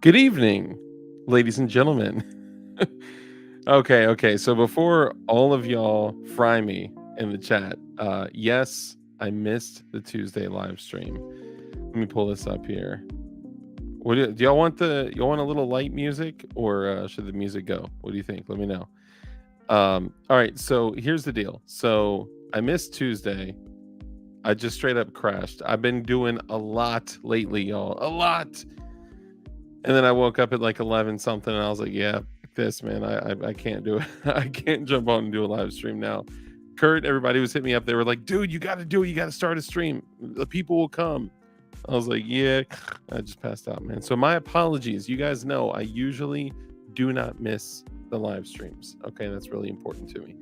Good evening, ladies and gentlemen. Okay. So before all of y'all fry me in the chat, yes, I missed the Tuesday live stream. Let me pull this up here. Do y'all want y'all want a little light music or should the music go? What do you think? Let me know. All right. So here's the deal. So I missed Tuesday. I just straight up crashed. I've been doing a lot lately, y'all. A lot. And then I woke up at like 11 something and I was like, yeah, fuck this, man. I can't do it. I can't jump on and do a live stream now. Kurt, everybody was hitting me up. They were like, dude, you got to do it. You got to start a stream. The people will come. I was like, yeah, I just passed out, man. So my apologies. You guys know I usually do not miss the live streams. Okay, that's really important to me.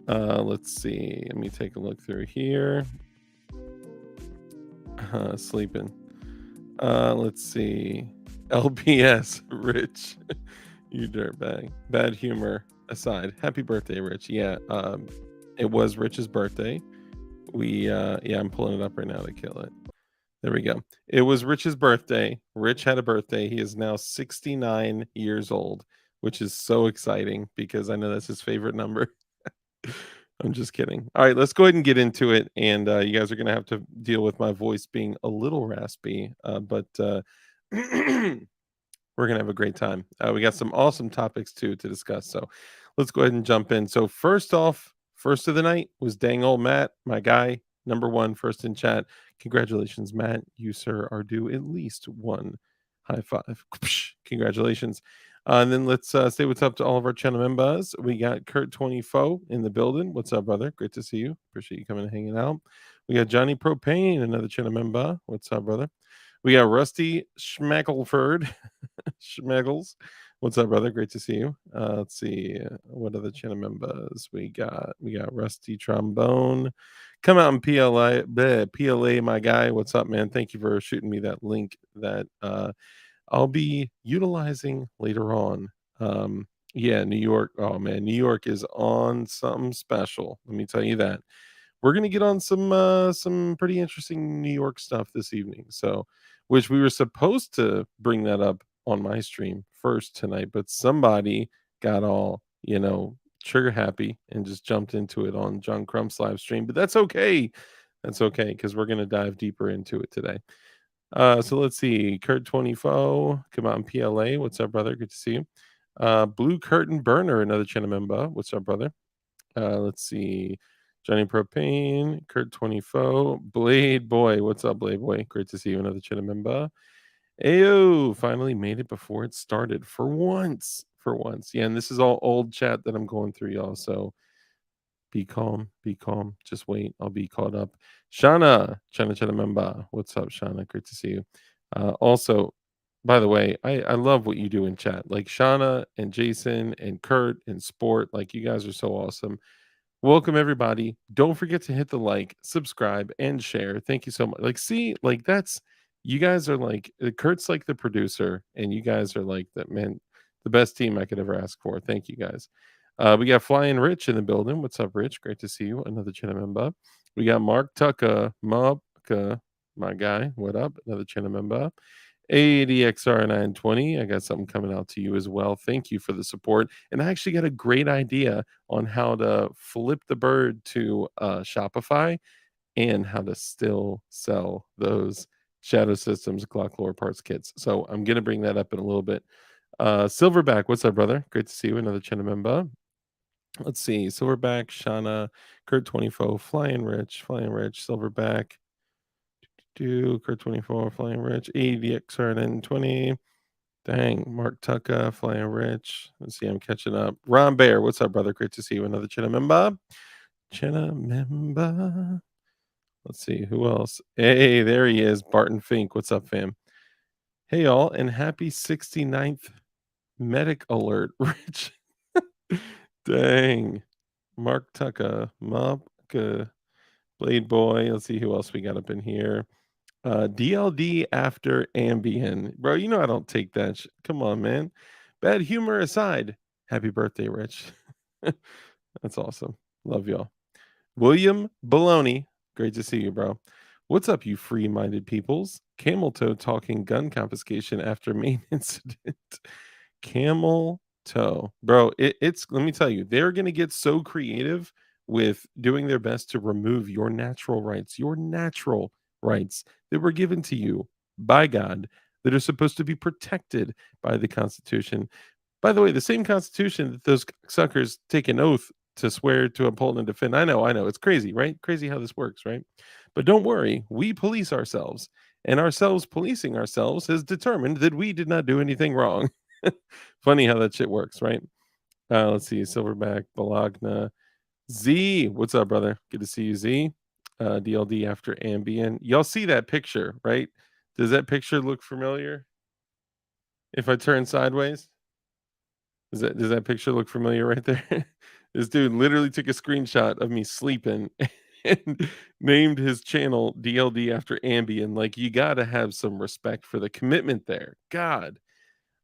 Let's see. Let me take a look through here. Sleeping. Let's see. LPS, Rich, you dirtbag. Bad humor aside, happy birthday, Rich. Yeah, it was Rich's birthday. I'm pulling it up right now to kill it. There we go. It was Rich's birthday. Rich had a birthday. He is now 69 years old, which is so exciting because I know that's his favorite number. I'm just kidding. All right, let's go ahead and get into it. And you guys are going to have to deal with my voice being a little raspy, but we're going to have a great time. We got some awesome topics too to discuss. So let's go ahead and jump in. So first off, first of the night was dang old Matt, my guy, number one, first in chat. Congratulations, Matt. You, sir, are due at least one high five. Congratulations. And then let's say what's up to all of our channel members. We got Kurt24 in the building. What's up, brother? Great to see you. Appreciate you coming and hanging out. We got Johnny Propane, another channel member. What's up, brother? We got Rusty Schmackleford. Schmeggles. What's up, brother? Great to see you. Let's see what other channel members we got. We got Rusty Trombone. Come out in PLA, my guy. What's up, man? Thank you for shooting me that link that I'll be utilizing later on. Yeah, New York. Oh man, New York is on something special. Let me tell you that. We're gonna get on some pretty interesting New York stuff this evening. So, which we were supposed to bring that up on my stream first tonight, but somebody got all trigger happy and just jumped into it on John Crump's live stream. But that's okay. That's okay because we're gonna dive deeper into it today. So let's see. Kurt24, come out in PLA. What's up, brother? Good to see you. Blue Curtain Burner, another channel member. What's up, brother? Let's see. Johnny Propane, Kurt24, Blade Boy. What's up, Blade Boy? Great to see you, another channel member. Ayo, finally made it before it started for once. For once. Yeah, and this is all old chat that I'm going through, y'all. So be calm, be calm. Just wait. I'll be caught up. Shana, Chana member. What's up, Shana? Great to see you. Also, by the way, I love what you do in chat. Like Shana and Jason and Kurt and Sport. Like you guys are so awesome. Welcome everybody. Don't forget to hit the like, subscribe, and share. Thank you so much. Like, see, like that's you guys are like Kurt's like the producer, and you guys are like the best team I could ever ask for. Thank you guys. We got Flying Rich in the building. What's up, Rich? Great to see you. Another channel member. We got Mark Tucker, my guy. What up? Another channel member. ADXR920. I got something coming out to you as well. Thank you for the support. And I actually got a great idea on how to flip the bird to Shopify and how to still sell those Shadow Systems Clock Lore Parts kits. So I'm going to bring that up in a little bit. Silverback, what's up, brother? Great to see you. Another channel member. Let's see. Silverback, Shauna, Kurt24, Flying Rich, Silverback. Kurt24, Flying Rich, ADXR920. Dang, Mark Tucker, Flying Rich. Let's see, I'm catching up. Ron Bear, what's up, brother? Great to see you. Another channel member. Let's see, who else? Hey, there he is. Barton Fink. What's up, fam? Hey, y'all, and happy 69th medic alert, Rich. Dang. Mark Tucker, Mopka, Blade Boy. Let's see who else we got up in here. DLD after Ambien. Bro, you know I don't take that. Come on, man. Bad humor aside, happy birthday, Rich. That's awesome. Love y'all. William Baloney. Great to see you, bro. What's up, you free-minded peoples? Camel toe talking gun confiscation after Maine incident. Camel toe. Bro, it's let me tell you, they're gonna get so creative with doing their best to remove your natural rights that were given to you by God, that are supposed to be protected by the Constitution. By the way, the same Constitution that those suckers take an oath to swear to uphold and defend. I know. It's crazy, right? Crazy how this works, right? But don't worry, we police ourselves, and ourselves policing ourselves has determined that we did not do anything wrong. Funny how that shit works, right? Let's see. Silverback, Bologna, Z. What's up, brother? Good to see you, Z. DLD after Ambien. Y'all see that picture, right? Does that picture look familiar? If I turn sideways? Does that picture look familiar right there? This dude literally took a screenshot of me sleeping and named his channel DLD after Ambien. Like, you gotta have some respect for the commitment there. God.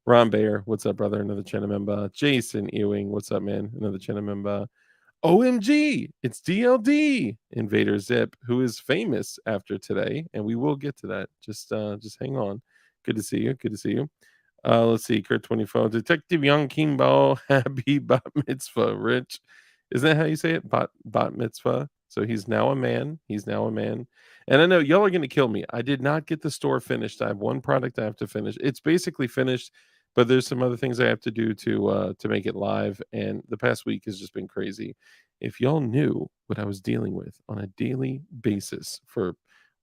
Ron Bayer, what's up, brother? Another channel member. Jason Ewing, what's up, man? Another channel member. OMG, it's DLD Invader Zip, who is famous after today, and we will get to that. Just hang on. Good to see you. Good to see you. Let's see, Kurt 24. Detective Young Kimbo, happy bat mitzvah, Rich. Isn't that how you say it? Bat mitzvah. So he's now a man. He's now a man. And I know y'all are gonna kill me. I did not get the store finished. I have one product I have to finish. It's basically finished, but there's some other things I have to do to make it live. And the past week has just been crazy. If y'all knew what I was dealing with on a daily basis for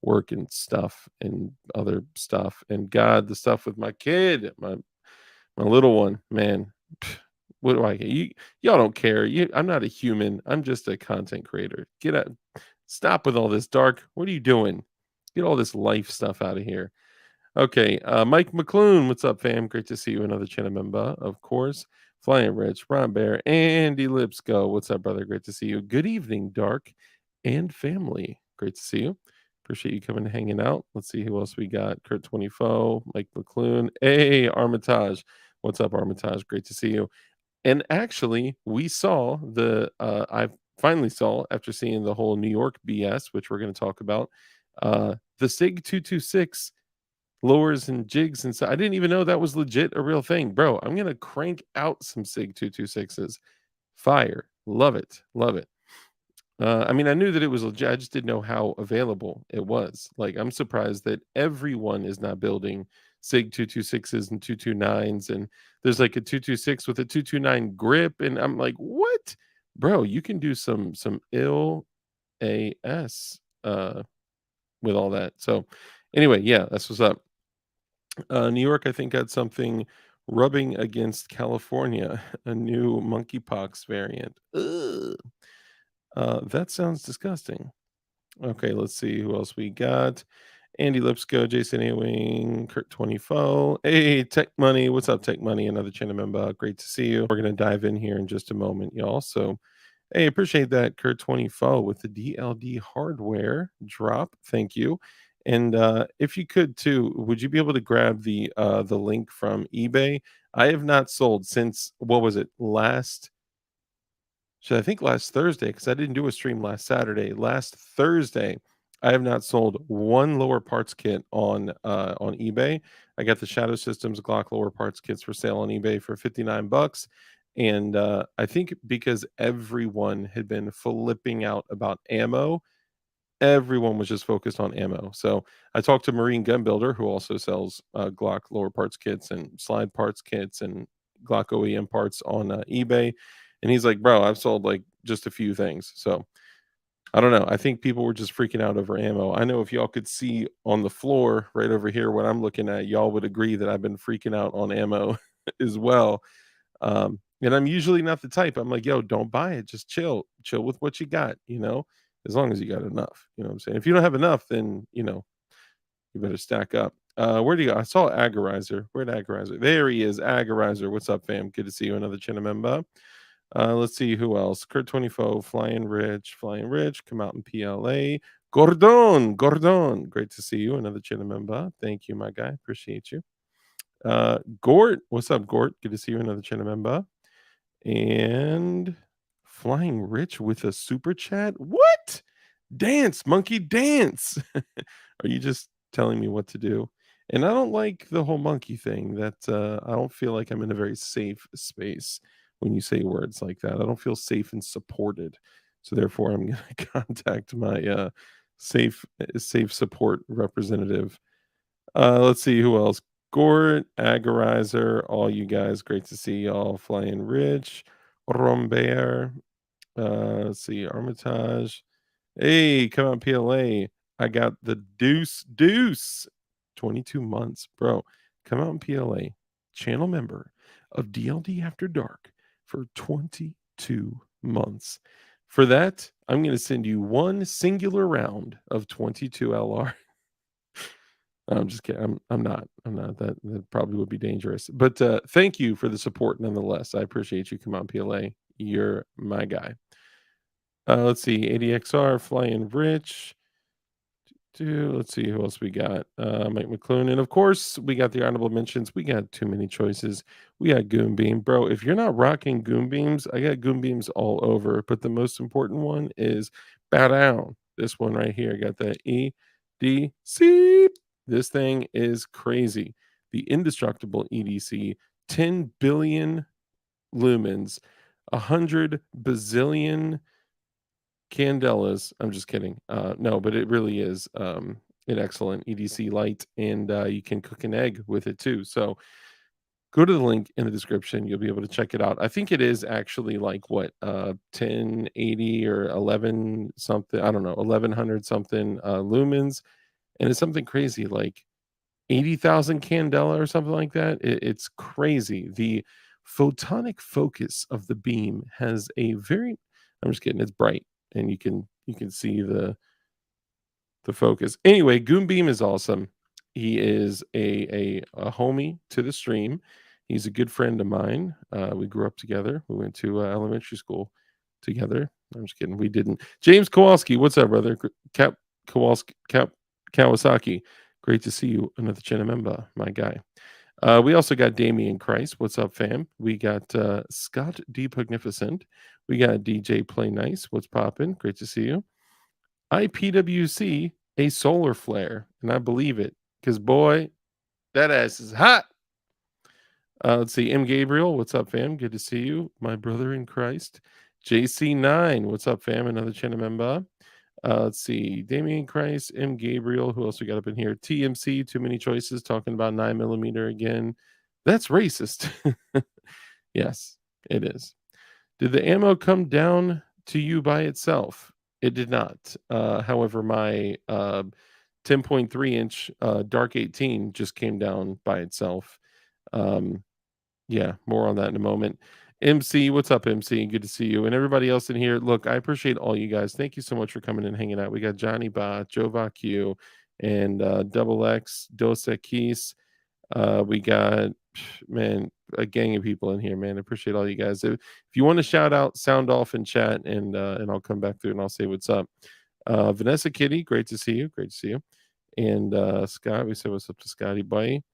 work and stuff and other stuff, and God, the stuff with my kid, my little one, man. What do I get? Y'all don't care. I'm not a human. I'm just a content creator. Get out. Stop with all this dark. What are you doing? Get all this life stuff out of here. Okay, Mike McClune, what's up, fam? Great to see you. Another channel member, of course. Flying Rich, Ron Bear, Andy Lipsco. What's up, brother? Great to see you. Good evening, Dark and family. Great to see you. Appreciate you coming and hanging out. Let's see who else we got. Kurt 24, Mike McClune. Hey, Armitage. What's up, Armitage? Great to see you. And actually, we saw I finally saw, after seeing the whole New York BS, which we're going to talk about, the SIG 226 lowers and jigs, and so I didn't even know that was legit a real thing. Bro, I'm gonna crank out some SIG 226s. Fire. Love it. Love it. I mean, I knew that it was legit. I just didn't know how available it was. Like, I'm surprised that everyone is not building SIG 226s and 229s, and there's like a 226 with a 229 grip, and I'm like, what? Bro, you can do some ill AS with all that. So anyway, yeah, that's what's up. New York, I think, had something rubbing against California, a new monkeypox variant. Ugh. That sounds disgusting. Okay, let's see who else we got. Andy Lipsco, Jason Ewing, Kurt 24. Hey, Tech Money. What's up, Tech Money? Another channel member. Great to see you. We're going to dive in here in just a moment, y'all. So, hey, appreciate that, Kurt 24, with the DLD hardware drop. Thank you. And if you could too, would you be able to grab the link from eBay? I have not sold since, what was it, I think last Thursday, because I didn't do a stream last Saturday. Last Thursday, I have not sold one lower parts kit on eBay. I got the Shadow Systems Glock lower parts kits for sale on eBay for $59. And I think because everyone had been flipping out about ammo, everyone was just focused on ammo. So I talked to Marine Gun Builder, who also sells Glock lower parts kits and slide parts kits and Glock OEM parts on eBay. And he's like, bro, I've sold like just a few things. So I don't know. I think people were just freaking out over ammo. I know if y'all could see on the floor right over here what I'm looking at, y'all would agree that I've been freaking out on ammo as well. And I'm usually not the type. I'm like, yo, don't buy it. Just chill with what you got, as long as you got enough. You know what I'm saying? If you don't have enough, then, you better stack up. Where do you go? I saw Agorizer. Where'd Agorizer? There he is. Agorizer. What's up, fam? Good to see you. Another channel member. Let's see who else. Kurt 24, Flying Rich, come out in PLA. Gordon. Great to see you. Another channel member. Thank you, my guy. Appreciate you. Gort, what's up, Gort? Good to see you. Another channel member. And Flying Rich with a super chat. What? Dance, monkey, dance. Are you just telling me what to do? And I don't like the whole monkey thing. That I don't feel like I'm in a very safe space when you say words like that. I don't feel safe and supported. So therefore, I'm going to contact my safe support representative. Let's see who else. Gort, Agorizer, all you guys. Great to see y'all. Flying Rich, Rombear. Let's see, Armitage. Hey, come on, PLA. I got the deuce. 22 months, bro. Come out in PLA, channel member of DLD After Dark for 22 months. For that, I'm going to send you one singular round of 22 LR. I'm just kidding. I'm not. That probably would be dangerous. But thank you for the support nonetheless. I appreciate you. Come on, PLA. You're my guy. Let's see. ADXR, Flying Rich. Let's see who else we got. Mike McClune. And of course, we got the honorable mentions. We got too many choices. We got Goon Beam. Bro, if you're not rocking Goon Beams, I got Goon Beams all over. But the most important one is Bow Down. This one right here. Got that EDC. This thing is crazy. The indestructible EDC, 10 billion lumens, 100 bazillion candelas. I'm just kidding. No, but it really is an excellent EDC light, and you can cook an egg with it too. So go to the link in the description. You'll be able to check it out. I think it is actually like what 1080 or 11 something. I don't know, 1100 something lumens, and it's something crazy like 80,000 candela or something like that. It's crazy. The photonic focus of the beam has a very, I'm just kidding, it's bright and you can see the focus. Anyway, Goon Beam is awesome. He is a homie to the stream. He's a good friend of mine. We grew up together. We went to elementary school together. I'm just kidding. We didn't. James Kowalski, what's up, brother? Cap Kowalski, Cap Kawasaki. Great to see you, another channel member, my guy. We also got Damian Christ. What's up, fam? We got Scott D. Pugnificent. We got DJ Play Nice. What's poppin'? Great to see you. IPWC, a solar flare. And I believe it because, boy, that ass is hot. Let's see. M. Gabriel. What's up, fam? Good to see you. My brother in Christ. JC9. What's up, fam? Another channel member. Let's see. Damian Christ, M. Gabriel. Who else we got up in here? TMC. Too many choices. Talking about 9mm again. That's racist. Yes, it is. Did the ammo come down to you by itself? It did not. However, my 10.3-inch Dark 18 just came down by itself. Yeah, more on that in a moment. MC, what's up, MC? Good to see you. And everybody else in here. Look, I appreciate all you guys. Thank you so much for coming and hanging out. We got Johnny Ba, Joe Vacu, and Double X, Dos Equis. We got, man, a gang of people in here, man. I appreciate all you guys. If you want to shout out, sound off in chat, and I'll come back through and I'll say what's up. Vanessa Kitty, great to see you. Great to see you. And Scott, we said what's up to Scotty Bite.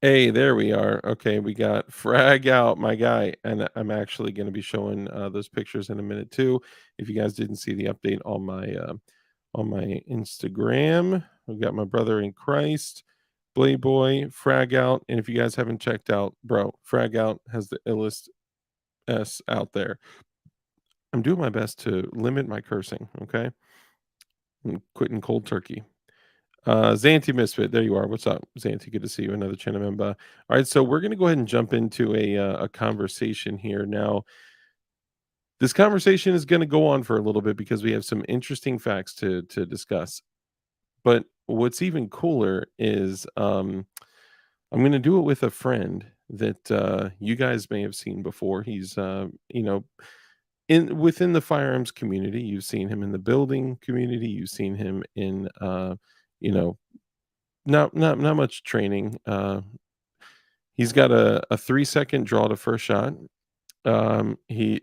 Hey, there we are. Okay, we got Frag Out, my guy, and I'm actually going to be showing those pictures in a minute too. If you guys didn't see the update on my Instagram, we've got my brother in Christ, Playboy, Frag Out, and if you guys haven't checked out, bro, Frag Out has the illest S out there. I'm doing my best to limit my cursing. Okay, I'm quitting cold turkey. Xanti Misfit, there you are. What's up, Xanti? Good to see you. Another channel member. All right, so we're going to go ahead and jump into a conversation here now. This conversation is going to go on for a little bit because we have some interesting facts to discuss. But what's even cooler is I'm going to do it with a friend that you guys may have seen before. He's within the firearms community. You've seen him in the building community. You've seen him in not much training. He's got a 3-second draw to first shot. He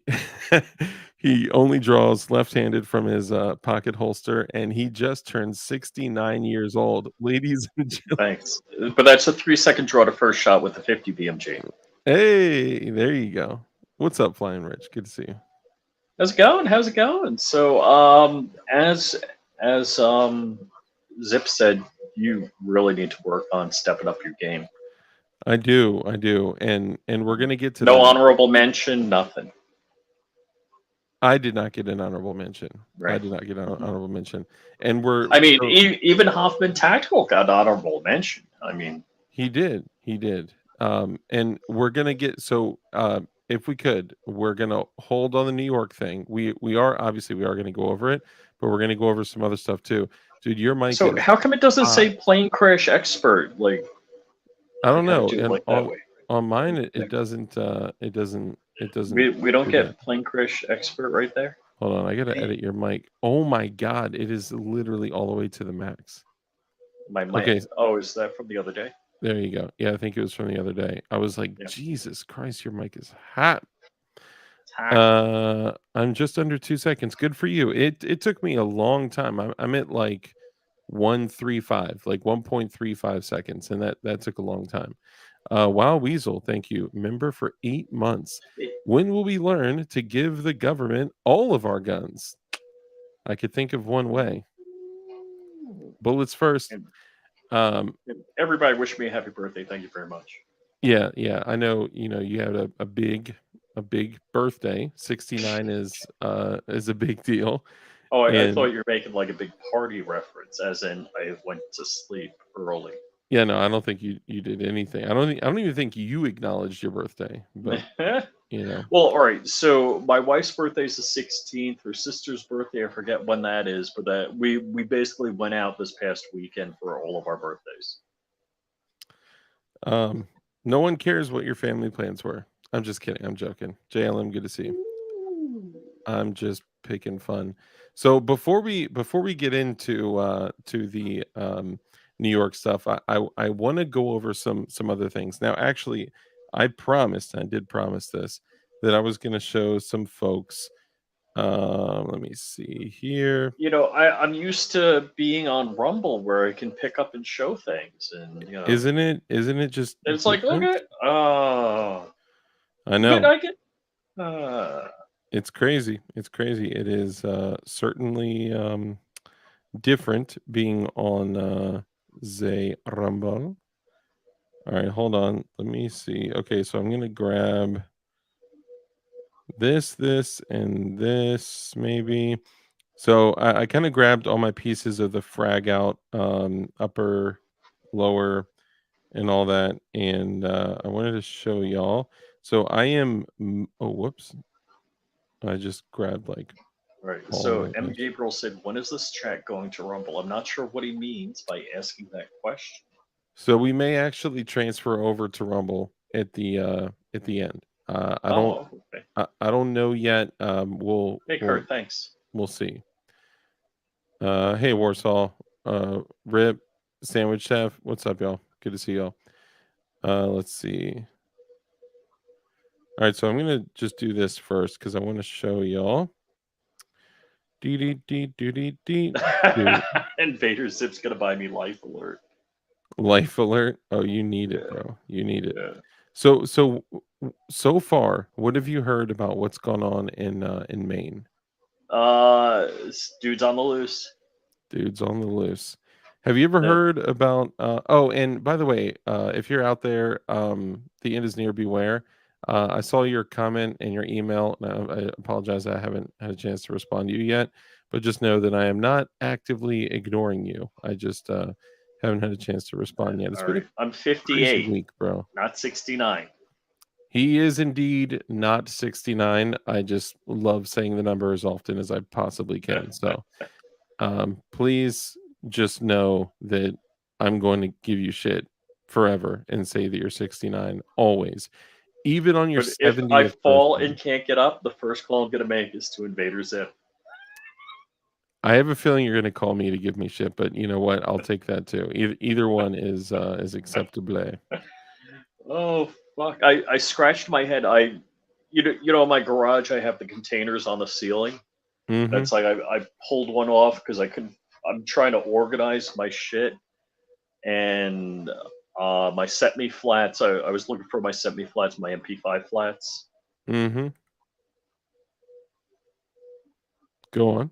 he only draws left-handed from his pocket holster, and he just turned 69 years old, ladies and gentlemen. Thanks, but that's a 3-second draw to first shot with the 50 BMG. Hey, there you go. What's up, Flying Rich? Good to see you. How's it going? How's it going? So, as Zip said, you really need to work on stepping up your game. I do, and we're gonna get to No that. honorable mention, nothing. I did not get an honorable mention. I Right. did not get an Mhm. honorable mention, and we're I mean, so even Hoffman Tactical got honorable mention. I mean, he did, and we're gonna get so if we could, we're gonna hold on the New York thing. We are obviously we are gonna go over it, but we're gonna go over some other stuff too, dude. Your mic so is how come it doesn't hot. say plane crash expert? I They don't got to know, do it and like that way. on mine it Like, doesn't it doesn't we don't do that. get plane crash expert right there. Hold on, I gotta Damn, edit your mic. Oh my god, it is literally all the way to the max. my Okay, oh, is that from the other day? there you go. Yeah, I think it was from the other day. I was like, Yeah. Jesus Christ, your mic is hot. Tack. I'm just under 2 seconds. Good for you. It took me a long time. I'm at like 135, like 1.35 seconds, and that took a long time. Wow, Weasel, thank you. Member for 8 months. When will we learn to give the government all of our guns? I could think of one way. Bullets first. And, Um, and everybody wish me a happy birthday. Thank you very much. yeah. I know, you had a big birthday. 69 is a big deal. Oh, I thought And you were making like a big party reference, as in I went to sleep early. yeah, no, I don't think you did anything. I don't even think you acknowledged your birthday, but you know. Well, all right. So my wife's birthday is the 16th. Her sister's birthday, I forget when that is, but that we basically went out this past weekend for all of our birthdays. Um no one cares what your family plans were. I'm just kidding. I'm joking. JLM, good to see you. I'm just picking fun. So before we get into to the New York stuff, I want to go over some other things. Now, actually, I did promise this that I was going to show some folks. Let me see here. I'm used to being on Rumble where I can pick up and show things, and Isn't it just it's like, different? okay, oh, I good, know. I get. Uh, It's crazy. It's crazy. It is certainly different being on the Rumble. All right, hold on. Let me see. Okay, so I'm gonna grab this, and this maybe. So I kind of grabbed all my pieces of the frag out, upper, lower, and all that, and I wanted to show y'all. So I am. Oh, whoops! I just grabbed like all right. all So my. M. Gabriel said, "When is this chat going to Rumble?" I'm not sure what he means by asking that question. So we may actually transfer over to Rumble at the end. Oh, okay. I don't know yet. Hey, Kurt, thanks. We'll see. Hey Warsaw, Rip, Sandwich Chef, what's up, y'all? Good to see y'all. Let's see. All right, so I'm gonna just do this first because I want to show y'all. Dee dee dee dee dee dee. Dude, Invader Zip's gonna buy me Life Alert. life alert. Oh, you need it, Yeah, bro. You need it. yeah. So far, what have you heard about what's gone on in Maine? Dude's on the loose. Dudes on the loose. Have you ever That heard about oh, and by the way, if you're out there, the end is near, beware. I saw your comment and your email. Now, I apologize, I haven't had a chance to respond to you yet, but just know that I am not actively ignoring you. I just haven't had a chance to respond yet. It's all been a right. I'm crazy 58, week, bro. not 69. He is indeed not 69. I just love saying the number as often as I possibly can. So please just know that I'm going to give you shit forever and say that you're 69 always, even on your But if I 70th fall birthday. and can't get up, the first call I'm gonna make is to Invader Zip. I have a feeling you're going to call me to give me shit, but you know what? I'll take that too. Either one is acceptable. Oh fuck! I scratched my head. You know, in my garage I have the containers on the ceiling. Mm-hmm. That's like I pulled one off because I couldn't. I'm trying to organize my shit and my set me flats. I was looking for my set me flats, my MP5 flats. Mm-hmm. Go on.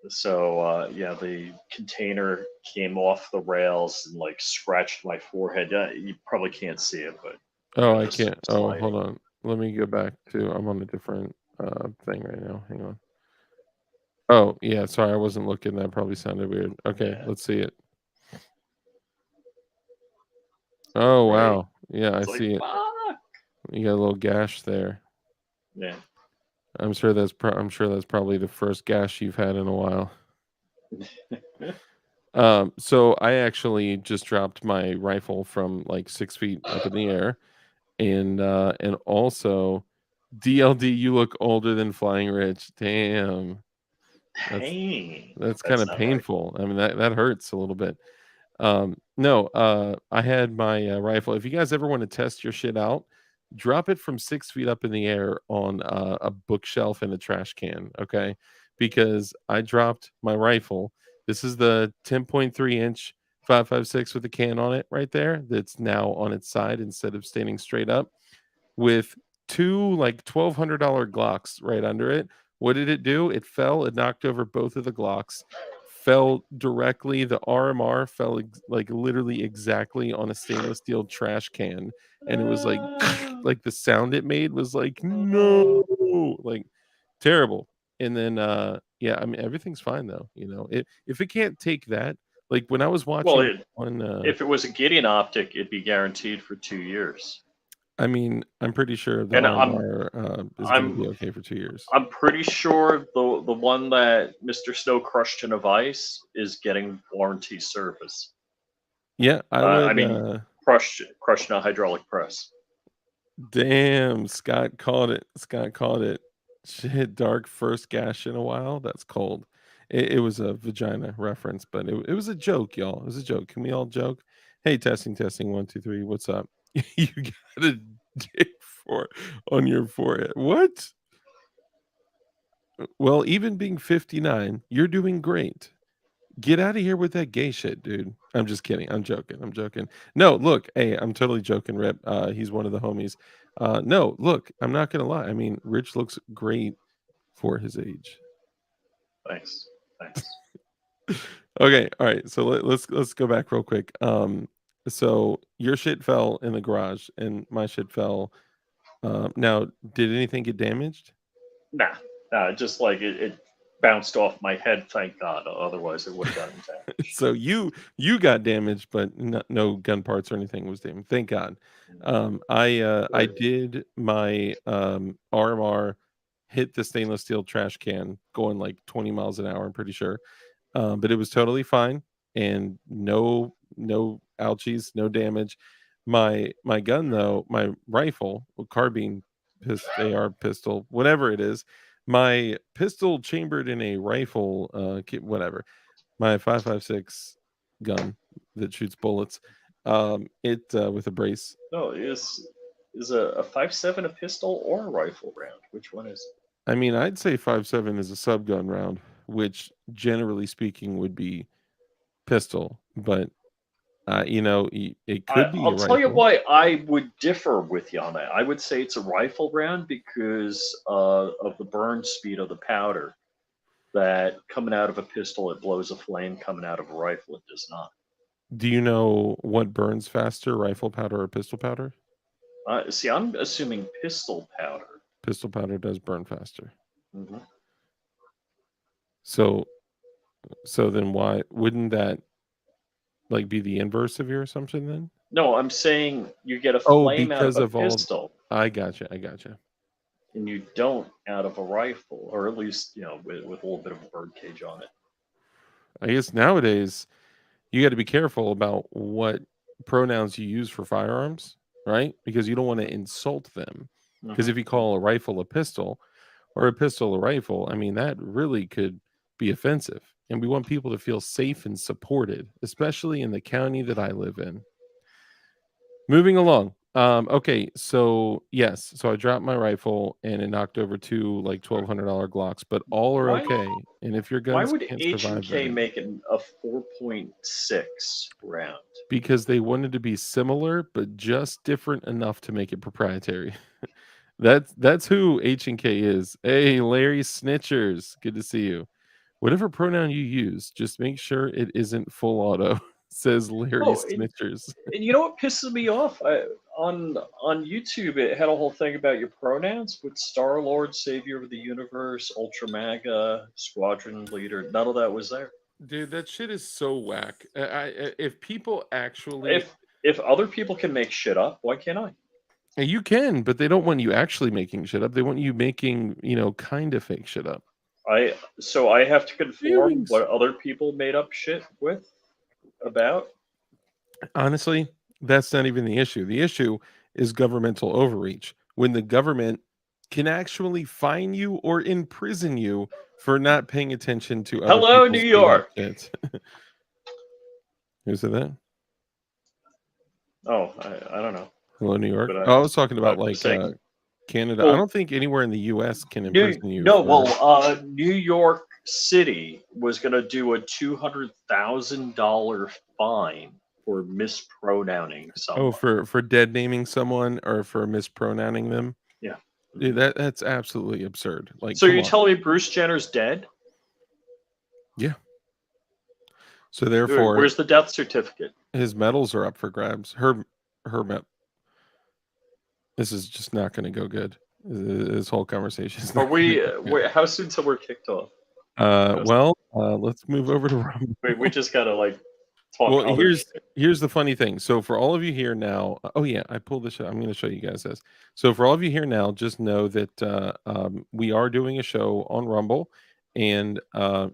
So yeah, the container came off the rails and like scratched my forehead. You probably can't see it, but it Oh, was I just can't. Oh, hold sliding. on. Let me go back to. I'm on a different thing right now. Hang on. Oh, yeah. Sorry, I wasn't looking. That probably sounded weird. Okay, Yeah, let's see it. Oh, right. wow. Yeah, I It's like see it. fuck. You got a little gash there. Yeah. I'm sure that's probably the first gash you've had in a while. So I actually just dropped my rifle from like 6 feet up in the air, and also DLD, you look older than Flying Rich. Damn, that's Dang, that's kind that's of not right. painful. I mean, that hurts a little bit. No, I had my rifle. If you guys ever want to test your shit out, drop it from 6 feet up in the air on a bookshelf in a trash can, okay? Because I dropped my rifle. This is the 10.3 inch 5.56 with the can on it right there. That's now on its side instead of standing straight up with two like $1,200 Glocks right under it. What did it do? It fell. It knocked over both of the Glocks. Fell directly. The RMR fell like literally exactly on a stainless steel trash can, and it was like Ah, like the sound it made was like no, no. like terrible. And then yeah, I mean everything's fine though. If it can't take that, like when I was Well, watching on if it was a Gideon optic, it'd be guaranteed for 2 years. I mean, I'm pretty sure the And I'm RMR is going to be I'm okay for 2 years. I'm pretty sure the one that Mr. Snow crushed in a vice is getting warranty service. Yeah, I I would. mean, crushed in a hydraulic press. Damn, Scott called it. Scott called it. Shit, dark first gash in a while. That's cold. It was a vagina reference, but it was a joke, y'all. It was a joke. Can we all joke? Hey, testing, testing. 1, 2, 3. What's up? You got a dick for on your forehead. What? Well, even being 59, you're doing great. Get out of here with that gay shit, dude. I'm just kidding. I'm joking. I'm joking. No, look, hey, I'm totally joking, Rip. He's one of the homies. No, look, I'm not gonna lie. I mean, Rich looks great for his age. Thanks. Thanks. Okay, all right. So let's go back real quick. So your shit fell in the garage, and my shit fell. Now, did anything get damaged? Nah, nah, just like it bounced off my head, thank God. Otherwise, it would have gotten damaged. So you got damaged, but no gun parts or anything was damaged. Thank God. I Good. did my RMR hit the stainless steel trash can going like 20 miles an hour. I'm pretty sure, but it was totally fine and no ouchies, no damage. My gun though, my rifle, carbine, AR pistol, whatever it is, my pistol chambered in a rifle, whatever my 5.56 gun that shoots bullets. It with a brace. No, is a 5.7 a pistol or a rifle round? Which one is it? I mean, I'd say 5.7 is a sub gun round, which generally speaking would be pistol, but it could be I'll a tell you rifle. why I would differ with you on that. I would say it's a rifle round because of the burn speed of the powder. That coming out of a pistol, it blows a flame. Coming out of a rifle, it does not. Do you know what burns faster, rifle powder or pistol powder? See, I'm assuming pistol powder. Pistol powder does burn faster. Hmm. So so then why wouldn't that like be the inverse of your assumption then? No, I'm saying you get a Oh, flame out of because a of all pistol, I gotcha. I gotcha. and you don't out of a rifle, or at least with a little bit of a bird cage on it. I guess nowadays you got to be careful about what pronouns you use for firearms, right? Because you don't want to insult them. Because Hmm. if you call a rifle a pistol or a pistol a rifle, I mean, that really could be offensive. And we want people to feel safe and supported, especially in the county that I live in. Moving along. Okay, so yes, so I dropped my rifle and it knocked over two like $1,200 Glocks, but all are Why? okay. And if your Why guns would can't H and survive K that, make a 4.6 round? because they wanted to be similar but just different enough to make it proprietary. That's who H&K is. Hey, Larry Snitchers, good to see you. Whatever pronoun you use, just make sure it isn't full auto, says Larry Oh, Snitchers. and you know what pisses me off? On YouTube, it had a whole thing about your pronouns with Star Lord, Savior of the Universe, Ultra Maga, Squadron Leader. None of that was there. Dude, that shit is so whack. If people actually, If other people can make shit up, why can't I? you can, but they don't want you actually making shit up. They want you making, kind of fake shit up. I have to conform Feelings. what other people made up shit with about. Honestly, that's not even the issue. The issue is governmental overreach. When the government can actually fine you or imprison you for not paying attention to other Hello, New people's made up York. shit. Who said that? Oh, I don't know, Hello, New York. but Oh, I was talking about I'm like just saying. Canada. I Well, don't think anywhere in the US can imprison you No, for. New York City was going to do a $200,000 fine for mispronouncing Oh, someone. for dead naming someone or for mispronouncing them. Yeah. Dude, that's absolutely absurd. Like, So come you're on. telling me Bruce Jenner's dead? Yeah. So therefore, Where's the death certificate? his medals are up for grabs. Her med. This is just not going to go good. This whole conversation is Are not going to we? go good. How soon till we're kicked off? Let's move over to Rumble. We just gotta like talk Well, other here's the funny thing. So for all of you here now, oh yeah, I pulled this. I'm going to show you guys this. So for all of you here now, just know that we are doing a show on Rumble, and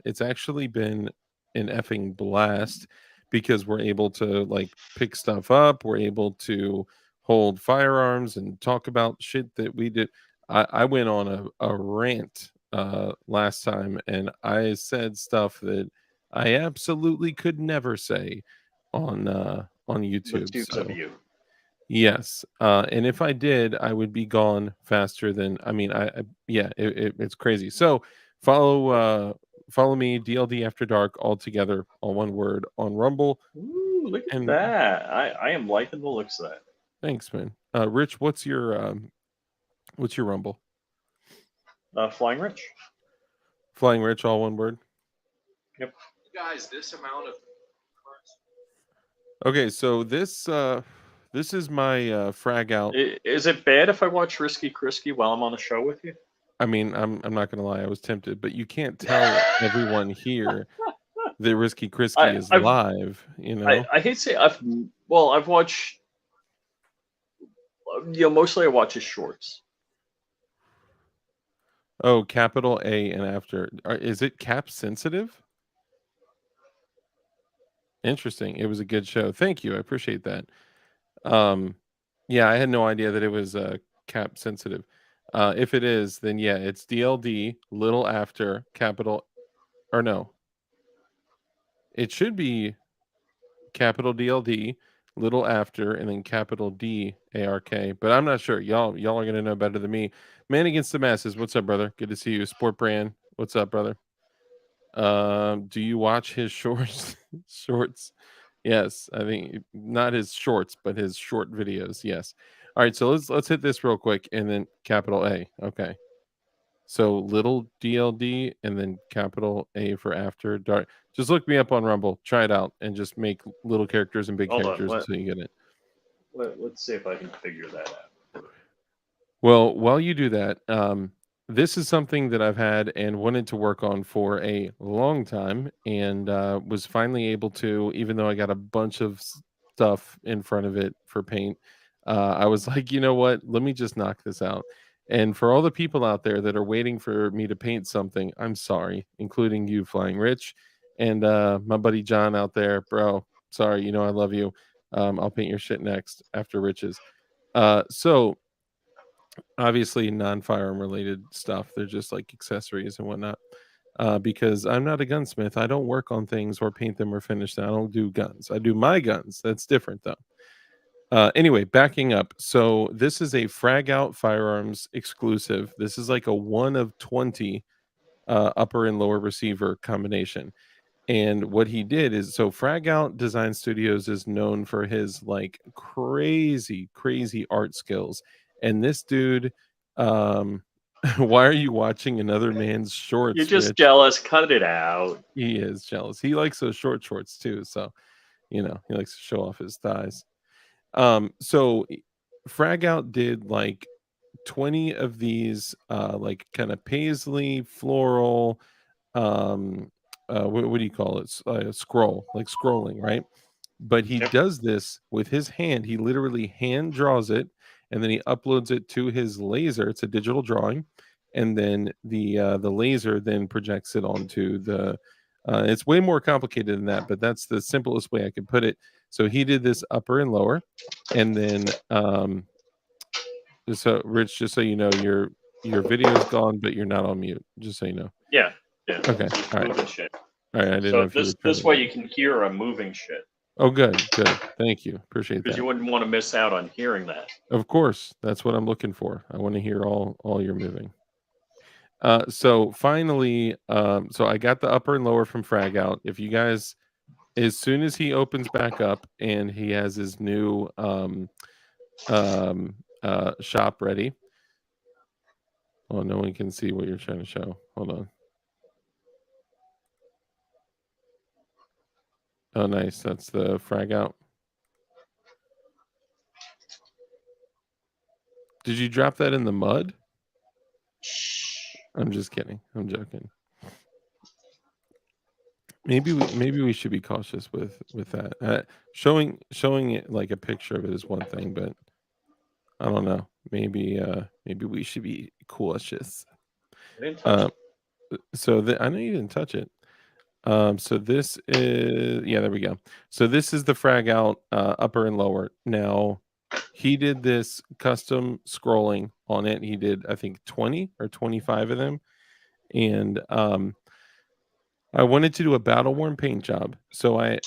it's actually been an effing blast because we're able to like pick stuff up. We're able to hold firearms and talk about shit that we did. I went on a rant last time, and I said stuff that I absolutely could never say on the YouTube. tubes of So you. yes, and if I did, I would be gone faster than. I mean, yeah, it's crazy. So follow follow me DLD After Dark all together, all one word on Rumble. Ooh, look at And that! I am liking the looks of that. thanks, man. Rich, what's your Rumble? Flying Rich. Flying Rich, all one word. Yep. Guys, this amount of Okay, so this is my frag out. Is it bad if I watch Risky Krisky while I'm on the show with you? I mean, I'm not gonna lie, I was tempted, but you can't tell everyone here that Risky Krisky is I've live, you know? I hate to say I've watched mostly I watch his shorts. Oh, capital A and after. Is it cap sensitive? Interesting. It was a good show. Thank you. I appreciate that. Um, yeah, I had no idea that it was cap sensitive. If it is, then yeah, it's DLD little after capital or no. It should be capital DLD little after and then capital D ARK, but I'm not sure. Y'all are gonna know better than me. Man against the masses. What's up, brother? Good to see you. Sport brand. What's up, brother? Do you watch his shorts? Shorts? Yes, I think not his shorts, but his short videos. Yes. All right, so let's hit this real quick and then capital A. Okay. So little DLD and then capital A for after dark. Just look me up on Rumble. Try it out and just make little characters and big Hold on, characters until you get it. let's see if I can figure that out. Well, while you do that, this is something that I've had and wanted to work on for a long time, and was finally able to, even though I got a bunch of stuff in front of it for paint. I was like, you know what? Let me just knock this out. And for all the people out there that are waiting for me to paint something, I'm sorry, including you, Flying Rich, and my buddy John out there, bro. Sorry, you know I love you. I'll paint your shit next after Rich's. So obviously non-firearm related stuff. They're just like accessories and whatnot. Because I'm not a gunsmith. I don't work on things or paint them or finish them. I don't do guns. I do my guns. That's different though. Anyway, backing up. So this is a Frag Out Firearms exclusive. This is like a 1 of 20 upper and lower receiver combination. And what he did is, so Frag Out Design Studios is known for his like crazy art skills. And this dude Why are you watching another man's You're shorts, just Rich? jealous. Cut it out. He is jealous. He likes those short shorts too, so he likes to show off his thighs. So Frag Out did like 20 of these like kind of paisley floral what do you call it? Scroll, like scrolling, right? But he Yep. does this with his hand. He literally hand draws it and then he uploads it to his laser. It's a digital drawing, and then the laser then projects it onto the it's way more complicated than that, but that's the simplest way I could put it. So he did this upper and lower, and then so Rich, just so you know, your video's gone, but you're not on mute. Just so you know. Yeah. Yeah. Okay. Just All right. moving shit. All right. I didn't know So if you were this trying way to. you can hear I'm moving shit, Oh, good. Thank you. Appreciate because that. you wouldn't want to miss out on hearing that. Of course, that's what I'm looking for. I want to hear all your moving. So finally, so I got the upper and lower from Frag Out. If you guys, as soon as he opens back up and he has his new shop ready. Oh, no one can see what you're trying to show. Hold on. Oh, nice. That's the Frag Out. Did you drop that in the mud? I'm just kidding. I'm joking. Maybe we should be cautious with that. Showing it like a picture of it is one thing, but I don't know. Maybe we should be cautious. I didn't touch it. So I know you didn't touch it. So this is there we go. So this is the Frag Out upper and lower. Now he did this custom scrolling on it. He did I think 20 or 25 of them, and I wanted to do a battle worn paint job, so I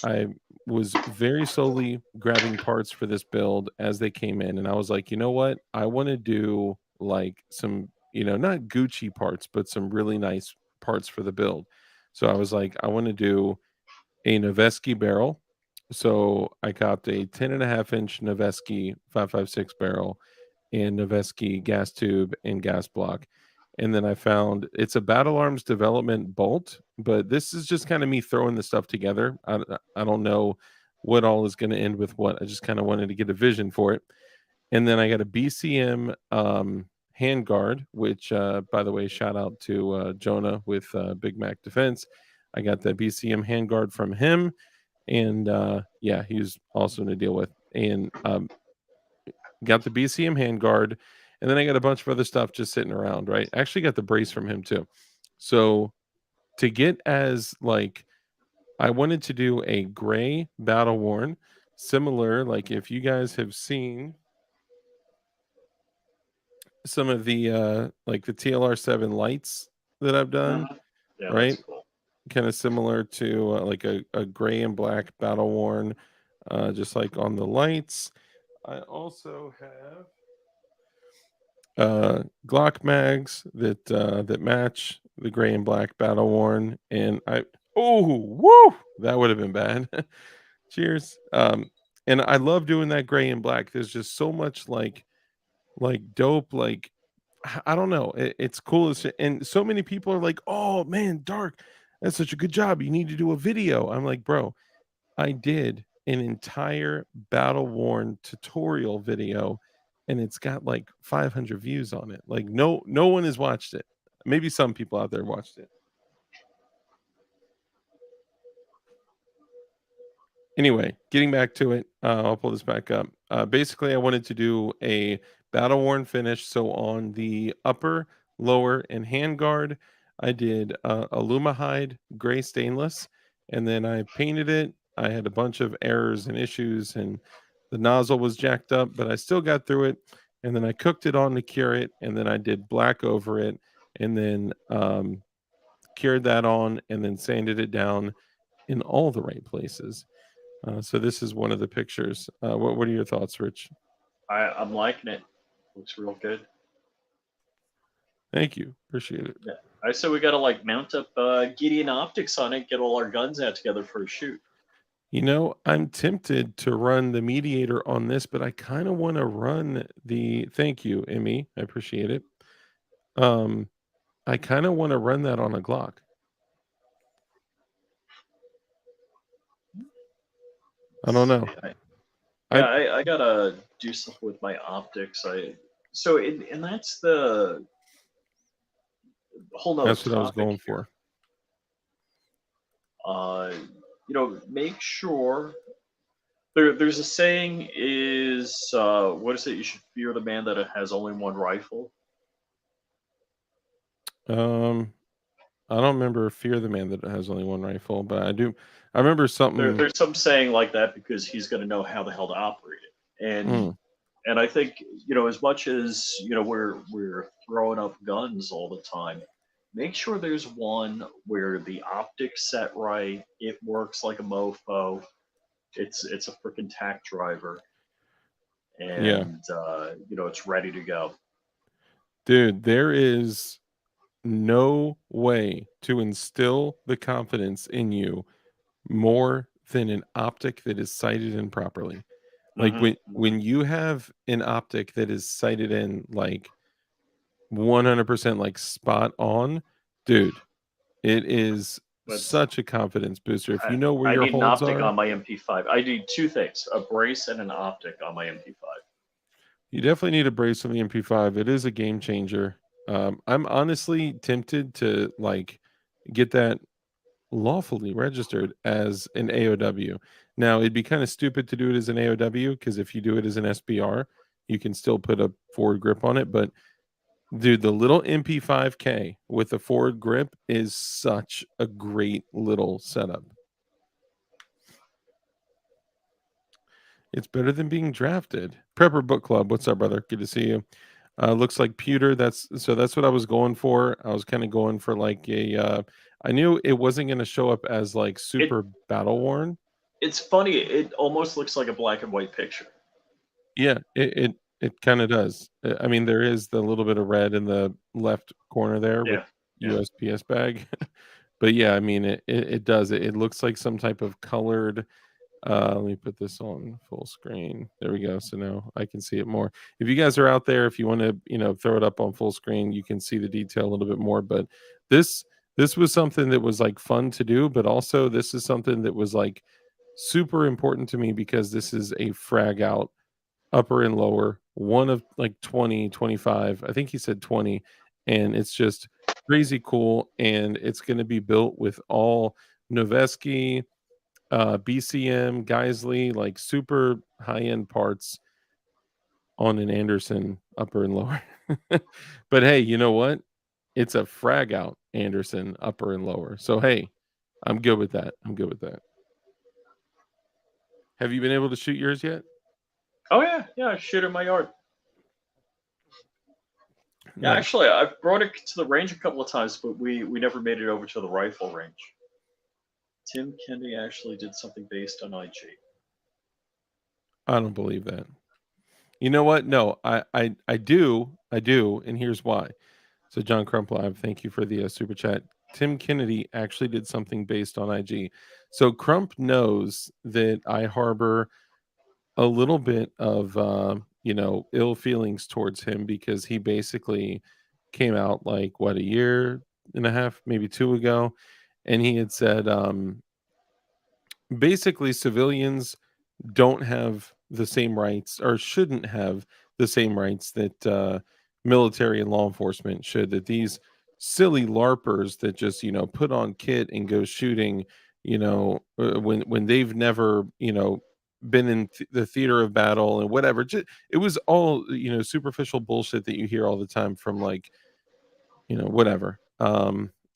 was very slowly grabbing parts for this build as they came in, and I was like, you know what, I want to do like some not Gucci parts, but some really nice parts for the build. So I was like, I want to do a Noveski barrel. So I got a 10.5-inch Noveski 5.56 barrel and Noveski gas tube and gas block. And then I found it's a Battle Arms development bolt, but this is just kind of me throwing the stuff together. I don't know what all is going to end with what. I just kind of wanted to get a vision for it. And then I got a BCM handguard, which, by the way, shout out to Jonah with Big Mac Defense. I got the BCM handguard from him. And he's awesome to deal with. And got the BCM handguard, and then I got a bunch of other stuff just sitting around, right? I actually got the brace from him too. So to get as like I wanted to do a gray battle worn, similar, like if you guys have seen some of the like the TLR7 lights that I've done, Yeah, right? that's cool. Kind of similar to like a gray and black battle worn, just like on the lights. I also have Glock mags that match the gray and black battle worn, and that would have been bad. Cheers. And I love doing that gray and black. There's just so much like dope, like I don't know. It's cool as shit. And so many people are like, "Oh man, Dark, that's such a good job. You need to do a video." I'm like, bro, I did an entire battle worn tutorial video and it's got like 500 views on it. Like no one has watched it. Maybe some people out there watched it. Anyway, getting back to it, I'll pull this back up. Basically, I wanted to do a battle worn finish. So on the upper, lower, and hand guard, I did Alumahide gray stainless, and then I painted it. I had a bunch of errors and issues, and the nozzle was jacked up, but I still got through it. And then I cooked it on to cure it, and then I did black over it, and then cured that on, and then sanded it down in all the right places. So this is one of the pictures. What are your thoughts, Rich? I'm liking it. Looks real good. Thank you. Appreciate it. Yeah. I said we got to like mount up Gideon optics on it, get all our guns out together for a shoot. I'm tempted to run the mediator on this, but I kind of want to run the. Thank you, Emmy. I appreciate it. I kind of want to run that on a Glock. I don't know. Yeah, I gotta do something with my optics. And that's the whole nother That's what I was topic going here. for. Make sure there's a saying is what is it? You should fear the man that has only one rifle. Um, I don't remember Fear the Man that has only one rifle, but I do. I remember something. There's some saying like that because he's going to know how the hell to operate it. Mm, And I think as much as we're throwing up guns all the time, make sure there's one where the optics set right. It works like a mofo. It's a freaking tack driver, yeah, and it's ready to go. dude, there is no way to instill the confidence in you more than an optic that is sighted in properly. Like when you have an optic that is sighted in like 100% like spot on, dude, it is But such a confidence booster. If I, you know where I your need an holds optic are, on my MP5. I need two things: a brace and an optic on my MP5. you definitely need a brace on the MP5. It is a game changer. I'm honestly tempted to like get that lawfully registered as an AOW. Now, it'd be kind of stupid to do it as an AOW because if you do it as an SBR, you can still put a forward grip on it. But dude, the little MP5K with the forward grip is such a great little setup. It's better than being drafted. Prepper Book Club, what's up, brother? Good to see you. Looks like pewter. That's what I was going for. I was kind of going for like a. I knew it wasn't going to show up as like It super battle worn. it's funny. It almost looks like a black and white picture. Yeah, it kind of does. I mean, there is the little bit of red in the left corner there with Yeah, yeah. USPS bag, but yeah, I mean, it does. It looks like some type of colored. Let me put this on full screen. There we go. So now I can see it more. If you guys are out there, if you want to, throw it up on full screen, you can see the detail a little bit more. But this this was something that was like fun to do, but also this is something that was like super important to me because this is a frag out upper and lower, one of like 20, 25. I think he said 20. And it's just crazy cool. And it's going to be built with all Noveski, BCM, Geisley, like super high end parts on an Anderson upper and lower. But hey, you know what? It's a frag out Anderson upper and lower. So hey, I'm good with that. I'm good with that. Have you been able to shoot yours yet? Oh yeah, yeah. Shoot in my yard. Yeah, Nice. actually, I've brought it to the range a couple of times, but we never made it over to the rifle range. Tim Kennedy actually did something based on IG. I don't believe that. You know what? No, I do, and here's why. So John Crump Live, thank you for the super chat. Tim Kennedy actually did something based on IG. So Crump knows that I harbor a little bit of ill feelings towards him because he basically came out like what, a year and a half, maybe two ago, and he had said basically civilians don't have the same rights or shouldn't have the same rights that military and law enforcement should. That these silly larpers that just put on kit and go shooting, when they've never been in the theater of battle and whatever. It was all superficial bullshit that you hear all the time from like whatever.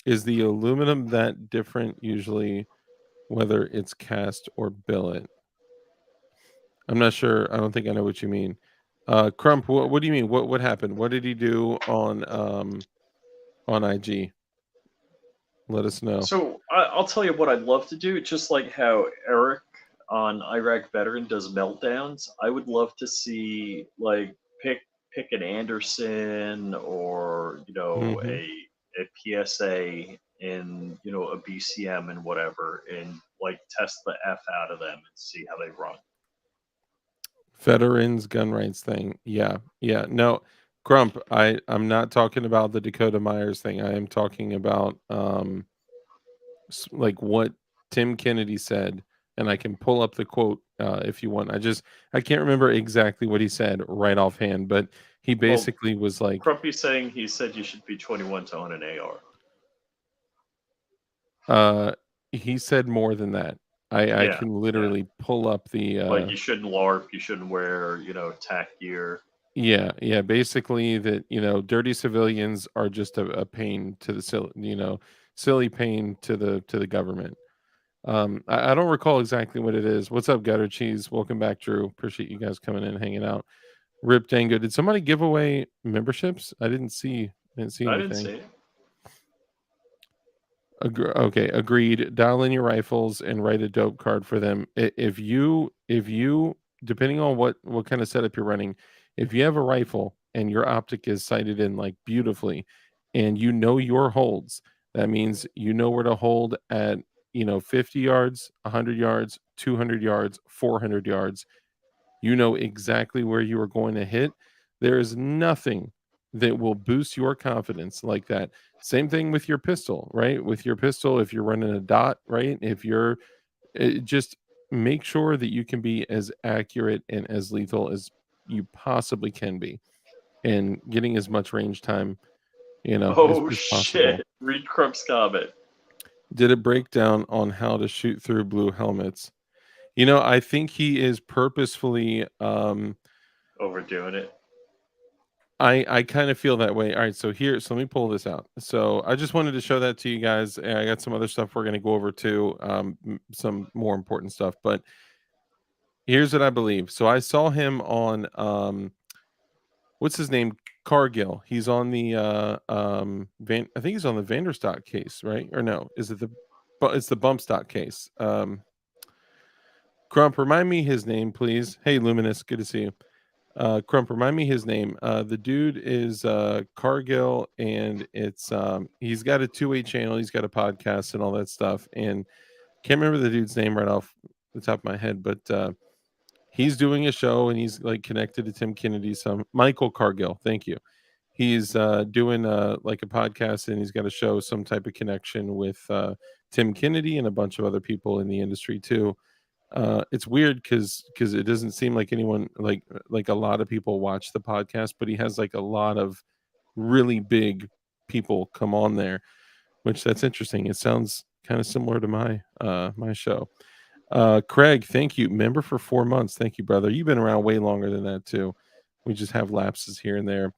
Is the aluminum that different usually, whether it's cast or billet? I'm not sure. I don't think I know what you mean. Crump, what do you mean? What happened? What did he do on IG? Let us know. So I'll tell you what I'd love to do. Just like how Eric on Iraq Veteran does meltdowns, I would love to see like pick an Anderson or Hmm. a PSA in a BCM and whatever, and like test the F out of them and see how they run. Veterans gun rights thing. Yeah, yeah. No, Crump, I'm not talking about the Dakota Myers thing. I am talking about like what Tim Kennedy said, and I can pull up the quote if you want. I can't remember exactly what he said right offhand, but he basically was like, Crumpy saying he said you should be 21 to own an AR. he said more than that. I can literally pull up the like you shouldn't LARP, you shouldn't wear, TAC gear. yeah, basically that, dirty civilians are just a pain to the silly pain to the government. I don't recall exactly what it is. What's up, Gutter Cheese? Welcome back, Drew. Appreciate you guys coming in and hanging out. Rip Dango. Did somebody give away memberships? I didn't see anything. I didn't see it. Okay, agreed. Dial in your rifles and write a dope card for them. If you, depending on what kind of setup you're running, if you have a rifle and your optic is sighted in like beautifully, and you know your holds, that means you know where to hold at 50 yards, 100 yards, 200 yards, 400 yards. You know exactly where you are going to hit. There is nothing that will boost your confidence like that. Same thing with your pistol, right? With your pistol, if you're running a dot, right? If you're just make sure that you can be as accurate and as lethal as you possibly can be, and getting as much range time, as possible. Shit! Read Crump's comment. Did a breakdown on how to shoot through blue helmets. I think he is purposefully overdoing it. I kind of feel that way. All right, so let me pull this out. So I just wanted to show that to you guys. I got some other stuff we're going to go over too, some more important stuff. But here's what I believe. So I saw him on what's his name? Cargill. He's on the I think he's on the Vanderstock case, right? Or no? Is it it's the Bumpstock case? Crump, remind me his name, please. Hey, Luminous, good to see you. Crump, remind me his name. The dude is Cargill, and it's he's got a 2-way channel, he's got a podcast and all that stuff. And can't remember the dude's name right off the top of my head, but he's doing a show and he's like connected to Tim Kennedy. Michael Cargill, thank you. He's doing like a podcast, and he's got a show, some type of connection with Tim Kennedy and a bunch of other people in the industry too. It's weird because it doesn't seem like anyone like a lot of people watch the podcast, but he has like a lot of really big people come on there, which that's interesting. It sounds kind of similar to my show. Craig, thank you. Member for 4 months. Thank you, brother. You've been around way longer than that too. We just have lapses here and there.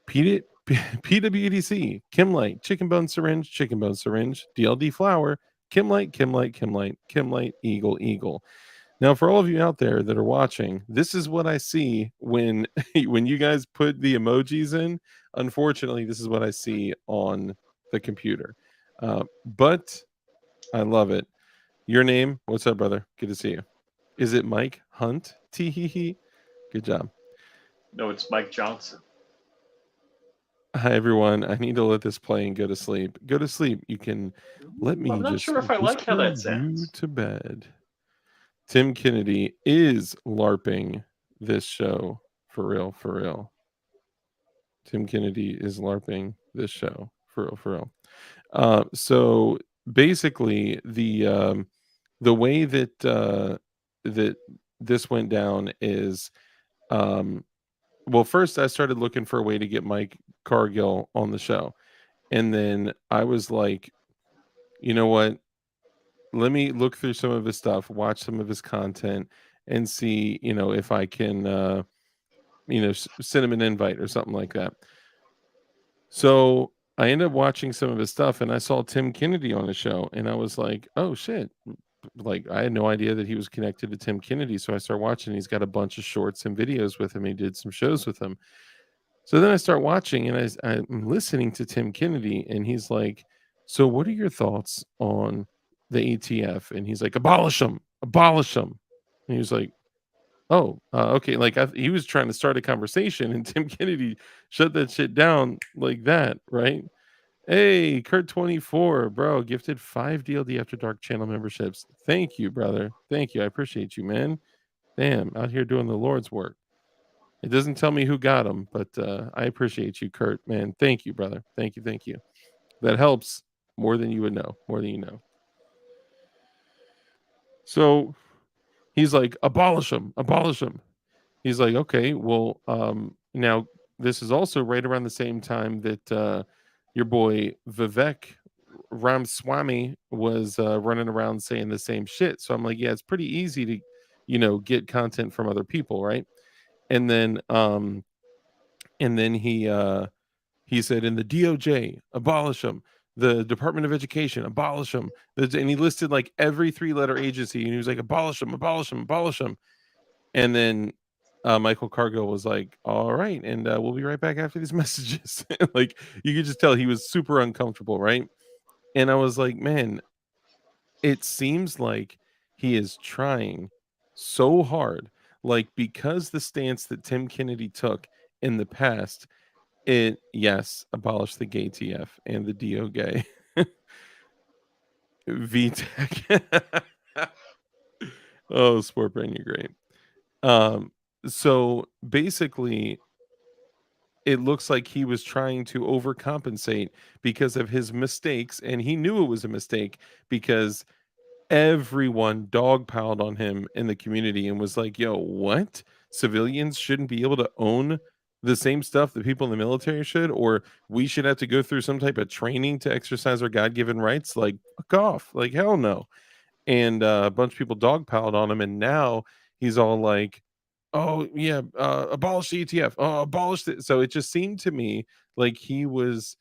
PWDC, Kim Light, chicken bone syringe, DLD flour, Kim Light, Eagle. Now, for all of you out there that are watching, this is what I see when when you guys put the emojis in. Unfortunately, this is what I see on the computer. But I love it. Your name? What's up, brother? Good to see you. Is it Mike Hunt? Tee hee hee. Good job. No, it's Mike Johnson. Hi, everyone. I need to let this play and go to sleep. Go to sleep. You can let me. I'm not just sure if I like how that sounds. You to bed. Tim Kennedy is LARPing this show for real, for real. Tim Kennedy is LARPing this show for real, for real. So basically, the way that that this went down is, well, first I started looking for a way to get Mike Cargill on the show, and then I was like, you know what? Let me look through some of his stuff, watch some of his content, and see, if I can, send him an invite or something like that. So I ended up watching some of his stuff, and I saw Tim Kennedy on the show, and I was like, oh shit. Like, I had no idea that he was connected to Tim Kennedy. So I started watching. He's got a bunch of shorts and videos with him. He did some shows with him. So then I start watching, and I'm listening to Tim Kennedy, and he's like, so what are your thoughts on the ATF? And he's like, abolish them. And he was like, oh, okay. Like he was trying to start a conversation, and Tim Kennedy shut that shit down like that, right? Hey, Kurt24, bro, gifted 5 DLD After Dark channel memberships. Thank you, brother. Thank you. I appreciate you, man. Damn, out here doing the Lord's work. It doesn't tell me who got him, but I appreciate you, Kurt. Man, thank you, brother. Thank you, thank you. That helps more than you would know. More than you know. So he's like, abolish them, abolish them. He's like, okay, well, now this is also right around the same time that your boy Vivek Ramaswamy was running around saying the same shit. So I'm like, yeah, it's pretty easy to, get content from other people, right? And then, he said, in the DOJ, abolish them. The Department of Education, abolish them. And he listed like every 3-letter agency, and he was like, abolish them, abolish them, abolish them. And then Michael Cargill was like, all right, and we'll be right back after these messages. Like, you could just tell he was super uncomfortable, right? And I was like, man, it seems like he is trying so hard. Like, because the stance that Tim Kennedy took in the past, yes, abolish the gay TF and the DO gay. VTech. Oh, Sport Brain, you're great. So basically, it looks like he was trying to overcompensate because of his mistakes, and he knew it was a mistake because everyone dogpiled on him in the community and was like, yo, what? Civilians shouldn't be able to own the same stuff that people in the military should, or we should have to go through some type of training to exercise our God-given rights? Like, fuck off. Like, hell no. And a bunch of people dogpiled on him, and now he's all like, oh yeah, abolish the ETF, abolish it. So it just seemed to me like he was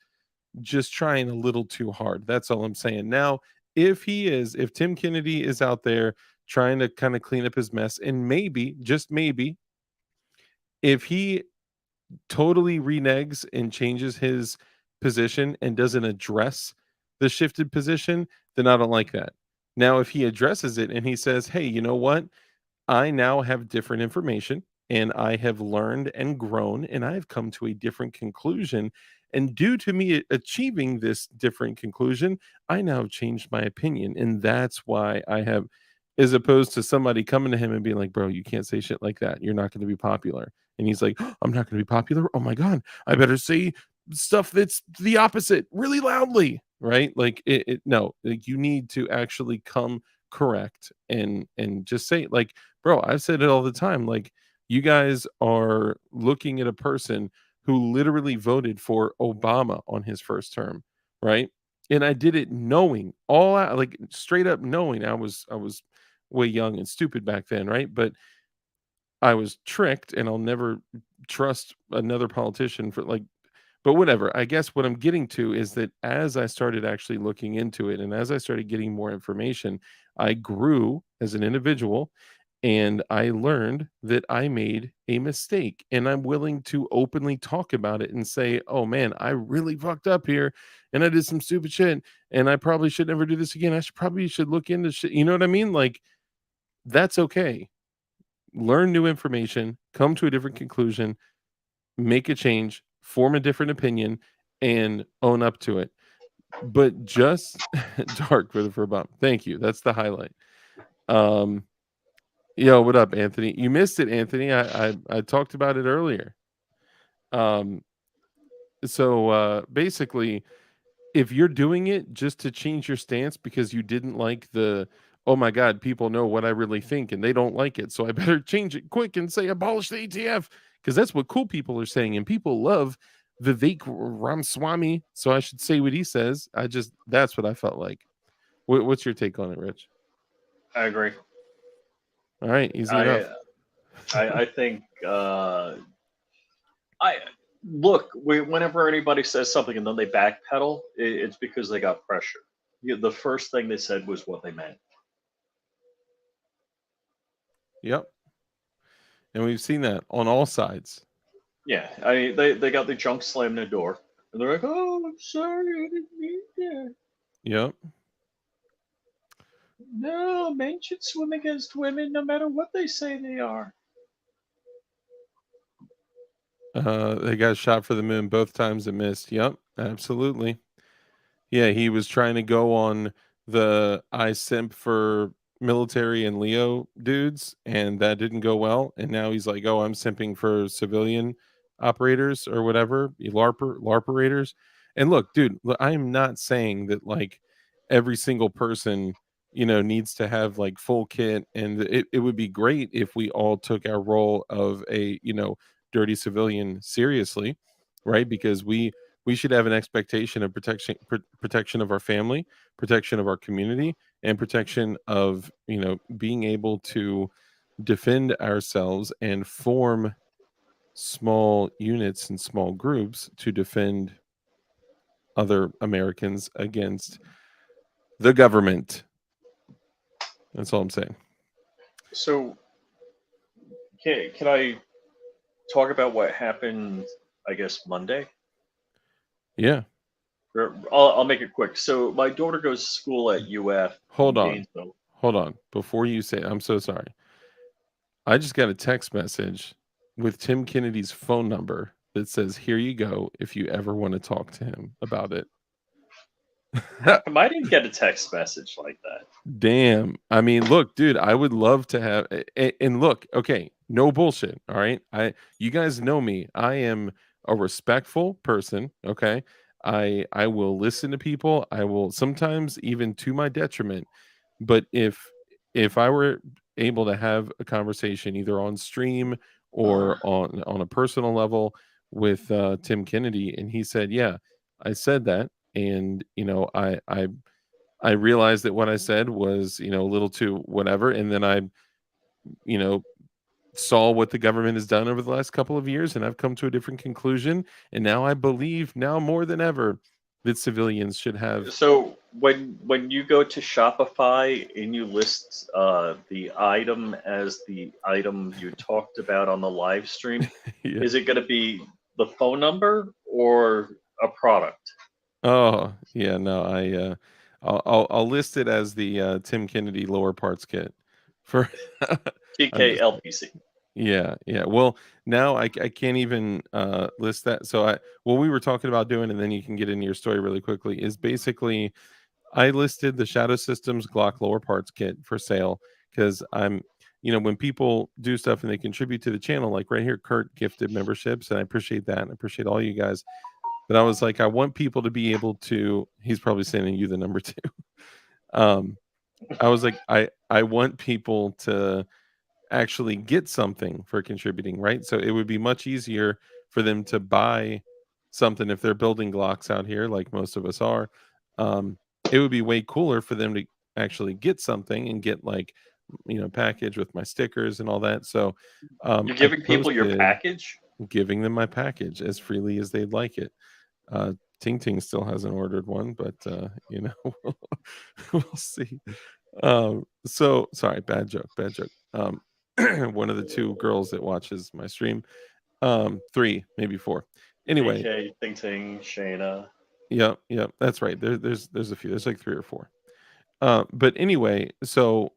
just trying a little too hard. That's all I'm saying. Now, if Tim Kennedy is out there trying to kind of clean up his mess, and maybe, just maybe, if he totally reneges and changes his position and doesn't address the shifted position, then I don't like that. Now, if he addresses it and he says, hey, you know what? I now have different information, and I have learned and grown, and I have come to a different conclusion. And due to me achieving this different conclusion, I now have changed my opinion. And that's why I have, as opposed to somebody coming to him and being like, bro, you can't say shit like that. You're not going to be popular. And he's like, I'm not going to be popular. Oh my God, I better say stuff that's the opposite really loudly. Right. Like, no, like, you need to actually come correct and just say, like, bro, I've said it all the time. Like, you guys are looking at a person who literally voted for Obama on his first term, right? And I did it knowing all out, like, straight up knowing I was way young and stupid back then, right? But I was tricked, and I'll never trust another politician for, like, but whatever. I guess what I'm getting to is that as I started actually looking into it and as I started getting more information, I grew as an individual, and I learned that I made a mistake, and I'm willing to openly talk about it and say, "Oh man, I really fucked up here, and I did some stupid shit, and I probably should never do this again. I should look into shit." You know what I mean? Like, that's okay. Learn new information, come to a different conclusion, make a change, form a different opinion, and own up to it. But just dark for the fur bomb. Thank you. That's the highlight. Yo, what up, Anthony? You missed it, Anthony. I talked about it earlier. So basically, if you're doing it just to change your stance because you didn't like oh my God, people know what I really think and they don't like it, so I better change it quick and say abolish the ETF, because that's what cool people are saying, and people love Vivek Ramaswamy, so I should say what he says. That's what I felt like. What's your take on it, Rich? I agree. All right, easy enough. I think whenever anybody says something and then they backpedal, it's because they got pressure. The first thing they said was what they meant. Yep. And we've seen that on all sides. Yeah, I mean, they got the junk slammed in the door, and they're like, "Oh, I'm sorry, I didn't mean that." Yep. No, men should swim against women no matter what they say they are. They got shot for the moon both times it missed. Yep, absolutely. Yeah, he was trying to go on the I simp for military and Leo dudes, and that didn't go well. And now he's like, "Oh, I'm simping for civilian operators or whatever, LARPerators." And look, dude, I am not saying that like every single person, needs to have like full kit, and it would be great if we all took our role of a dirty civilian seriously, right? Because we should have an expectation of protection of our family, protection of our community, and protection of being able to defend ourselves and form small units and small groups to defend other Americans against the government. That's all I'm saying. So, can I talk about what happened? I guess Monday. Yeah. I'll make it quick. So my daughter goes to school at UF Hold in on. Gainesville. Hold on. Before you say, I'm so sorry. I just got a text message with Tim Kennedy's phone number that says, "Here you go if you ever want to talk to him about it." How come I didn't get a text message like that? Damn. I mean, look, dude, I would love to have and look, okay, no bullshit, all right? You guys know me. I am a respectful person, okay? I will listen to people. I will sometimes even to my detriment. But if I were able to have a conversation either on stream or on a personal level with Tim Kennedy, and he said, "Yeah, I said that," and I realized that what I said was, a little too whatever. And then I, you know, saw what the government has done over the last couple of years, and I've come to a different conclusion. And now I believe, now more than ever, that civilians should have. So when you go to Shopify and you list the item as the item you talked about on the live stream, Yeah. is it going to be the phone number or a product? Oh, yeah, no, I'll list it as the Tim Kennedy lower parts kit for I'm just TKLPC. yeah, yeah. Well, now I can't even list that. So what we were talking about doing, and then you can get into your story really quickly, is basically I listed the Shadow Systems Glock lower parts kit for sale because when people do stuff and they contribute to the channel, like right here, Kurt gifted memberships, and I appreciate that. And I appreciate all you guys. But I was like, I want people to be able to. He's probably sending you the number too. I was like, I want people to actually get something for contributing, right? So it would be much easier for them to buy something if they're building Glocks out here, like most of us are. It would be way cooler for them to actually get something and get like package with my stickers and all that. So You're I giving people your posted package? giving them my package as freely as they'd like it. Ting Ting still hasn't ordered one, but we'll see. So sorry, bad joke. One of the two girls that watches my stream, three, maybe four. Anyway, AK, Ting Ting, Shayna. yeah, that's right. There's a few. There's like three or four. But anyway, so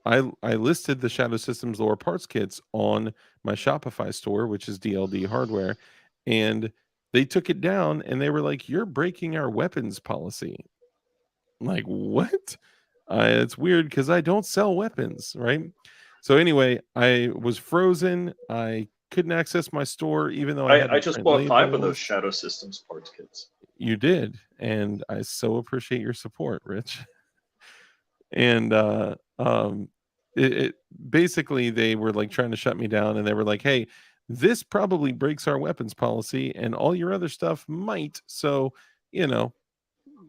I listed the Shadow Systems lower parts kits on my Shopify store, which is DLD hardware, and they took it down and they were like, "You're breaking our weapons policy." I'm like, what? It's weird because I don't sell weapons, right? So anyway, I was frozen. I couldn't access my store, even though I had I to just print bought 5 of those labels. Shadow Systems parts kits. You did, and I so appreciate your support, Rich. And it basically they were like trying to shut me down, and they were like, "Hey, this probably breaks our weapons policy, and all your other stuff might. So, you know,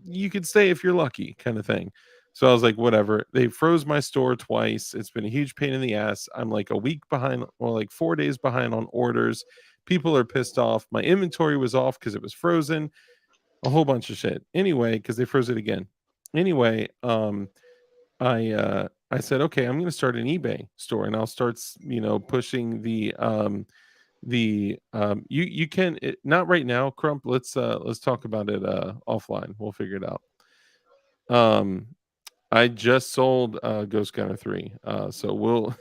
you could stay if you're lucky," kind of thing. So I was like, whatever. They froze my store twice. It's been a huge pain in the ass. I'm like a week behind, or like 4 days behind on orders. People are pissed off. My inventory was off because it was frozen. A whole bunch of shit. Anyway, because they froze it again. Anyway, I said, okay, I'm going to start an eBay store, and I'll start pushing you can not right now, Crump. Let's talk about it offline. We'll figure it out. I just sold Ghost Gunner 3, so we'll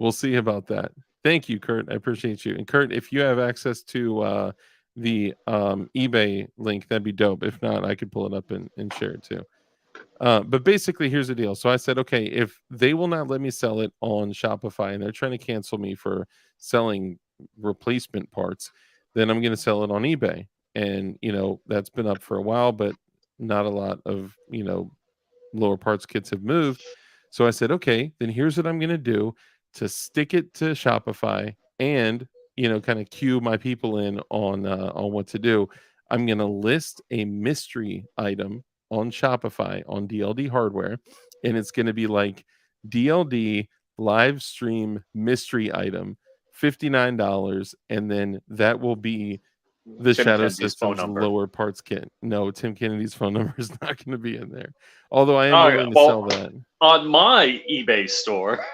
we'll see about that. Thank you, Kurt. I appreciate you. And Kurt, if you have access to the eBay link, that'd be dope. If not, I could pull it up and share it too. But basically, here's the deal. So I said, okay, if they will not let me sell it on Shopify and they're trying to cancel me for selling replacement parts, then I'm going to sell it on eBay. And, that's been up for a while, but not a lot of, lower parts kits have moved. So I said, okay, then here's what I'm going to do to stick it to Shopify and, kind of cue my people in on what to do. I'm going to list a mystery item on Shopify on DLD hardware, and it's going to be like DLD live stream mystery item, $59, and then that will be the Tim Shadow Kennedy's phone Systems number. lower parts kit. No, Tim Kennedy's phone number is not going to be in there. Although I am Oh, willing to well, sell that. on my eBay store.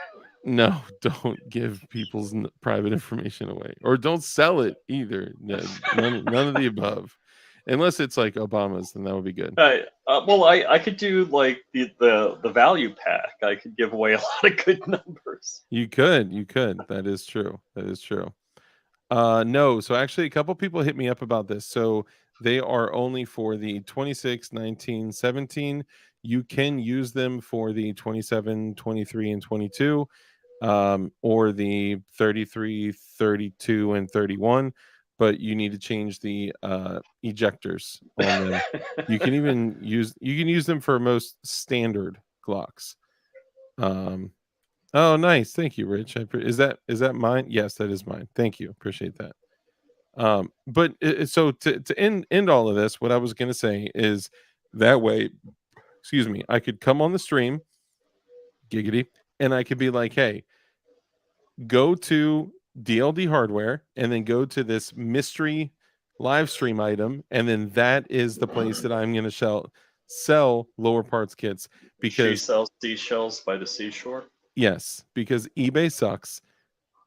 No, don't give people's private information away, or don't sell it either. None of the above, unless it's like Obama's, then that would be good. Well, I could do like the value pack. I could give away a lot of good numbers. You could. That is true. No, so actually a couple people hit me up about this. So they are only for the 26, 19, 17. You can use them for the 27, 23, and 22, or the 33, 32, and 31, but you need to change the ejectors on them. You can use them for most standard Glocks. Oh, nice. Thank you, Rich. Is that mine? Yes, that is mine. Thank you. Appreciate that. But so to end all of this, what I was going to say is that way, excuse me, I could come on the stream, giggity, and I could be like, hey, go to DLD hardware and then go to this mystery live stream item, and then that is the place that I'm going to sell lower parts kits, She because sells seashells by the seashore. yes, because eBay sucks.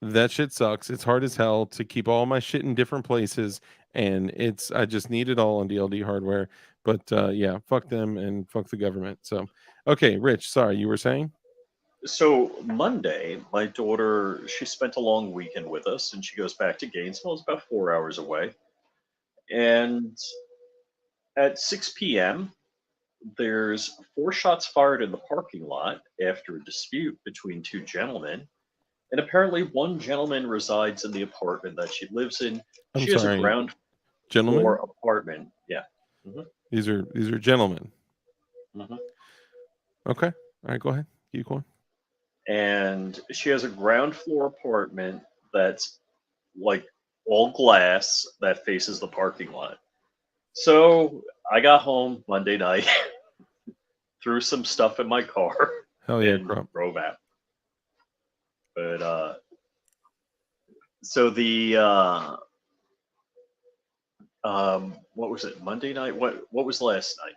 That shit sucks. It's hard as hell to keep all my shit in different places, and I just need it all on DLD hardware. But yeah, fuck them and fuck the government. So okay, Rich, sorry, you were saying? So Monday, my daughter, she spent a long weekend with us, and she goes back to Gainesville. It's about 4 hours away. And at 6 p.m., there's 4 shots fired in the parking lot after a dispute between two gentlemen. And apparently, one gentleman resides in the apartment that she lives in. I'm She has a sorry, ground gentlemen. floor apartment. Yeah. These are gentlemen. Mhm. Okay, all right, go ahead. Keep going. And she has a ground floor apartment that's like all glass that faces the parking lot. So I got home Monday night, threw some stuff in my car, Hell yeah, and Crump. drove out. But so the what was it? Monday night? What was last night?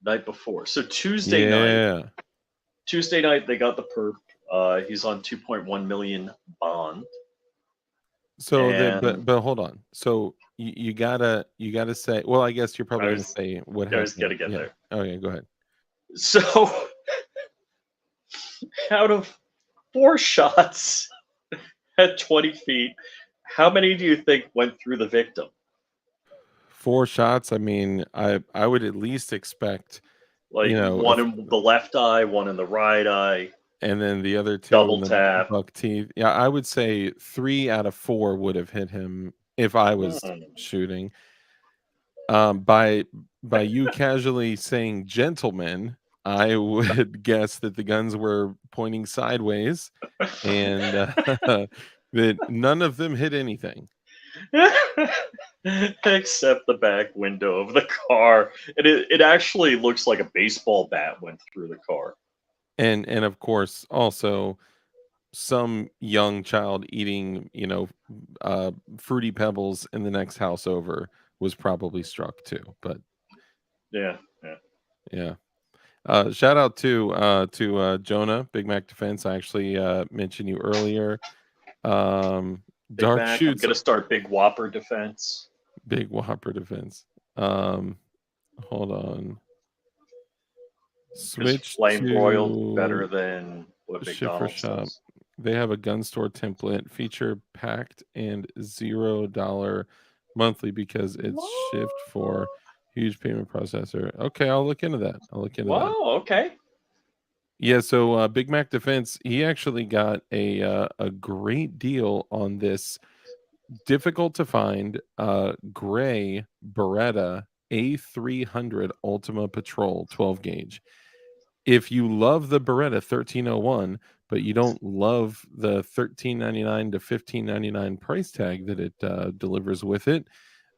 Night before. So Tuesday night. Tuesday night they got the perp. He's on 2.1 million bond. So And but hold on. So you gotta say. Well, I guess you're probably gonna say what happened. I was gonna get there. Okay, go ahead. So out of 4 shots at 20 feet, how many do you think went through the victim? 4 shots. I mean, I would at least expect, Like one in the left eye, one in the right eye, and then the other 2 double in the tap. buck teeth. Yeah, I would say 3 out of 4 would have hit him if I was shooting. By you casually saying gentlemen, I would guess that the guns were pointing sideways, and that none of them hit anything. Except the back window of the car. And it actually looks like a baseball bat went through the car. And of course, also some young child eating, fruity pebbles in the next house over was probably struck too. But yeah. Shout out to Jonah, Big Mac Defense. I actually mentioned you earlier. Big Dark Mac, Shoots. I'm gonna start Big Whopper Defense. Big Whopper Defense. Hold on. Switch Flame to broiled better than what Shipper McDonald's Shop. does. They have a gun store template, feature packed and $0 monthly because it's shipped for Huge payment processor. Okay, I'll look into that. I'll look into that. Wow. Okay. Yeah, so Big Mac Defense, he actually got a great deal on this difficult to find gray Beretta A300 Ultima Patrol 12 gauge. If you love the Beretta 1301, but you don't love the $13.99 to $15.99 price tag that it delivers with it,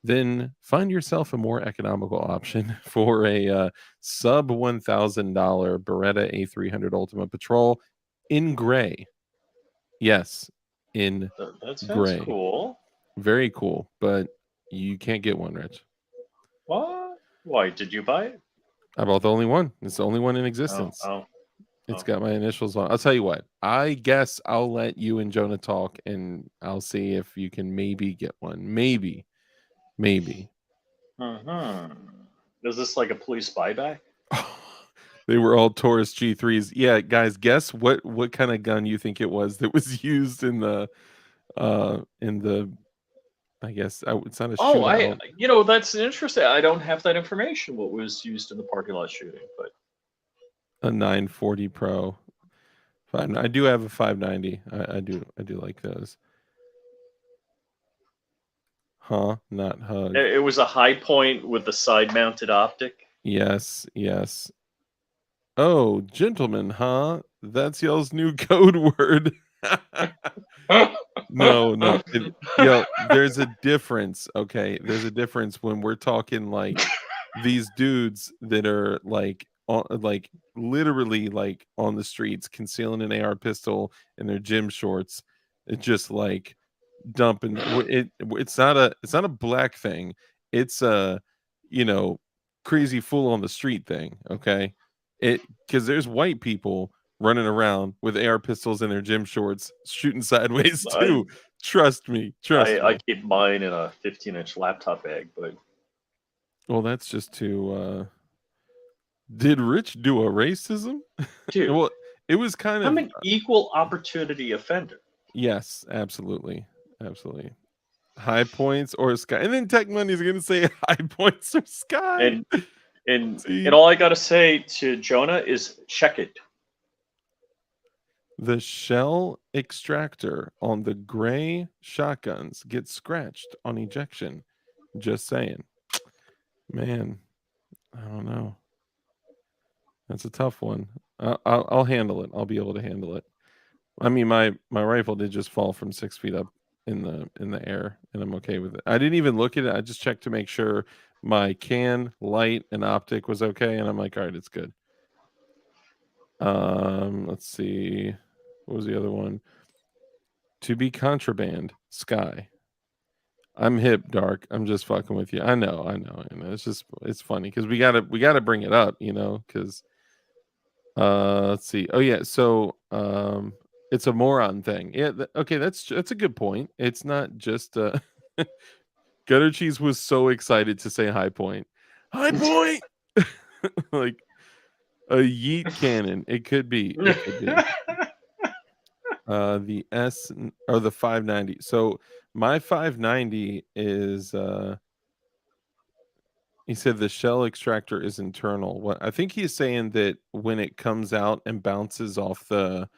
then find yourself a more economical option for a sub $1,000 Beretta A300 Ultima Patrol in gray. Yes, in That sounds gray. cool. Very cool, but you can't get one, Rich. What? Why did you buy it? I bought the only one. It's the only one in Oh, existence. oh, It's oh. got my initials on. I'll tell you what. I guess I'll let you and Jonah talk, and I'll see if you can maybe get one. Maybe. Is this like a police buyback? They were all Taurus G3s. Yeah, guys, guess what kind of gun you think it was that was used in the I guess it's not a Oh, shootout. that's interesting. I don't have that information. What was used in the parking lot shooting, but A 940 Pro. I do have a 590. I do like those. Huh? Not hug. it was a high point with the side-mounted optic. Yes. Oh, gentlemen, huh? That's y'all's new code word. No. There's a difference, okay? There's a difference when we're talking like these dudes that are like literally like on the streets concealing an AR pistol in their gym shorts. It's just like dumping it's not a black thing. It's a crazy fool on the street thing, okay? Because there's white people running around with AR pistols in their gym shorts shooting sideways too. Trust me. I keep mine in a 15-inch laptop bag, but Well, that's just to did Rich do a racism? dude, Well, it was kind I'm of an equal opportunity offender. yes, absolutely. High points or sky. And then Tech Money's gonna say high points or sky. And See? all I gotta say to Jonah is check it. The shell extractor on the gray shotguns gets scratched on ejection. Just saying. Man, I don't know. That's a tough one. I'll handle it. I'll be able to handle it. I mean, my rifle did just fall from 6 feet up in the air, and I'm okay with it. I didn't even look at it. I just checked to make sure my can, light, and optic was okay, and I'm like, all right, it's good. Let's see. What was the other one? To be contraband, Sky. I'm hip, Dark. I'm just fucking with you. I know. And it's funny because we gotta bring it up, because let's see. Oh yeah, so it's a moron thing. Yeah, okay, that's a good point. It's not just Gutter Cheese was so excited to say high point. High point like a yeet cannon. It could be. The S or the 590. So my 590 is he said the shell extractor is internal. What I think he's saying that when it comes out and bounces off the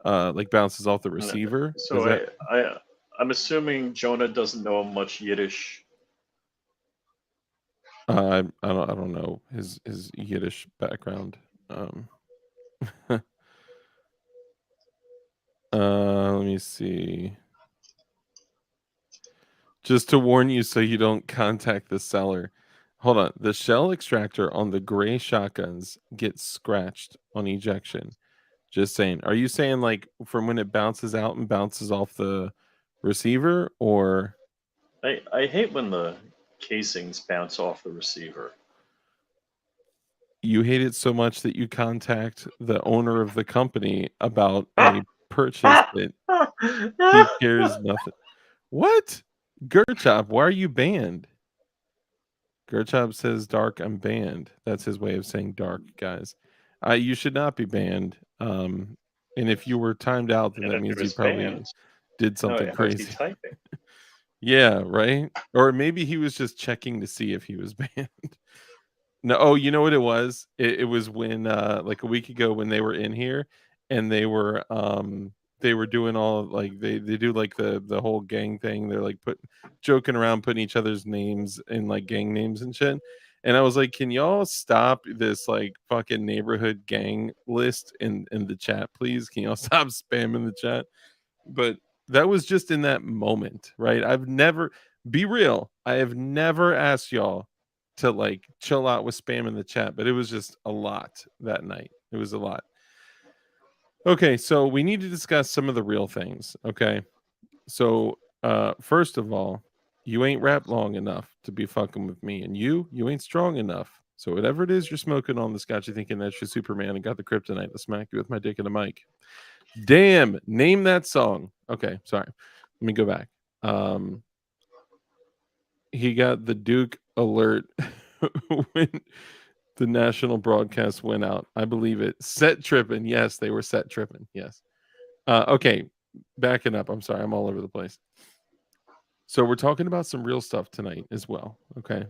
receiver. So Is that I'm assuming Jonah doesn't know much Yiddish. I don't know his Yiddish background. Let me see. Just to warn you so you don't contact the seller. Hold on. The shell extractor on the gray shotguns gets scratched on ejection. Just saying. Are you saying like from when it bounces out and bounces off the receiver, or I hate when the casings bounce off the receiver. you hate it so much that you contact the owner of the company about a purchase that he cares nothing? What? Gerchop, why are you banned? Gerchop says dark, I'm banned. That's his way of saying dark, guys. You should not be banned. And if you were timed out, then And that if he means you was probably banned, did something how's he crazy. typing? Yeah, right? Or maybe he was just checking to see if he was banned. No, oh, you know what it was? It was when like a week ago when they were in here and they were doing all like they do like the whole gang thing. They're like joking around putting each other's names in like gang names and shit. And I was like, can y'all stop this like fucking neighborhood gang list in the chat, please? Can y'all stop spamming the chat? But that was just in that moment, right? I've never be real. I have never asked y'all to like chill out with spam in the chat, but it was just a lot that night. It was a lot. Okay, so we need to discuss some of the real things. Okay. So first of all, you ain't rap long enough to be fucking with me, and you ain't strong enough. So whatever it is you're smoking on, this got you thinking that's your Superman and got the kryptonite to smack you with my dick in a mic. Damn, name that song. Okay, sorry. Let me go back. He got the Duke alert when the national broadcast went out. I believe it. Set tripping. Yes, they were set tripping. Yes. Okay, backing up. I'm sorry. I'm all over the place. So we're talking about some real stuff tonight as well. Okay.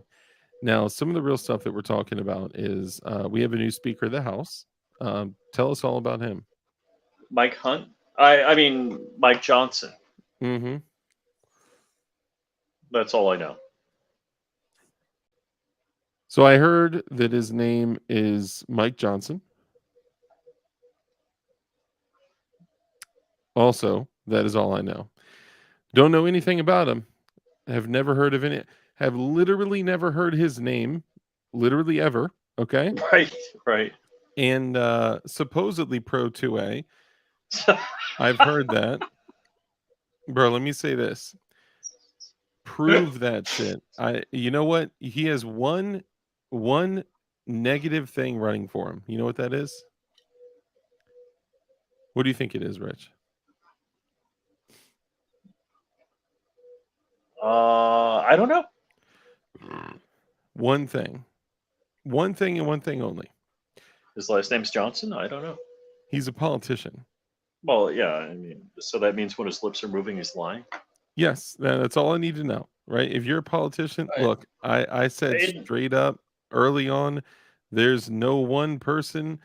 Now, some of the real stuff that we're talking about is we have a new Speaker of the House. Tell us all about him. Mike Hunt. I mean Mike Johnson. Mm-hmm. That's all I know. So I heard that his name is Mike Johnson. Also, that is all I know. Don't know anything about him. Have never heard of any. Have literally never heard his name, literally ever. Okay. Right. And supposedly pro 2A. I've heard that. Bro, let me say this. Prove that shit. You know what? He has one negative thing running for him. You know what that is? What do you think it is, Rich? I don't know. One thing. One thing and one thing only. His last name's Johnson? I don't know. He's a politician. Well, yeah, I mean, so that means when his lips are moving, he's lying? Yes, that's all I need to know, right? If you're a politician, look, I said straight up early on, there's no one person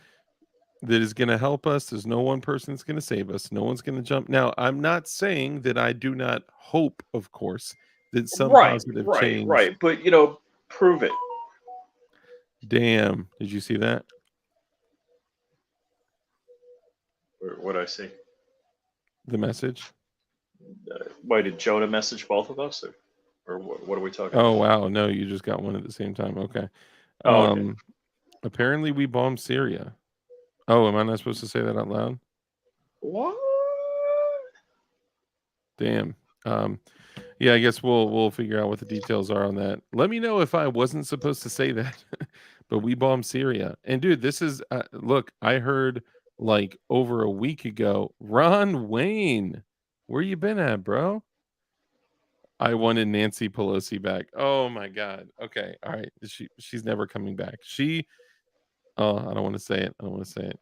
that is going to help us. There's no one person that's going to save us. No one's going to jump. Now, I'm not saying that I do not hope, of course, that some positive change. Right. But, prove it. Damn. Did you see that? What did I see? The message? Why did Jonah message both of us? Or what are we talking about? Oh, about? wow. No, you just got one at the same time. Okay. Okay. Apparently, we bombed Syria. Oh, am I not supposed to say that out loud? What? Damn. Yeah, I guess we'll figure out what the details are on that. Let me know if I wasn't supposed to say that, but we bombed Syria. And dude, this is look, I heard like over a week ago, Ron Wayne, where you been at, bro? I wanted Nancy Pelosi back. Oh my god. Okay, all right. She's never coming back. Oh, I don't want to say it. I don't want to say it.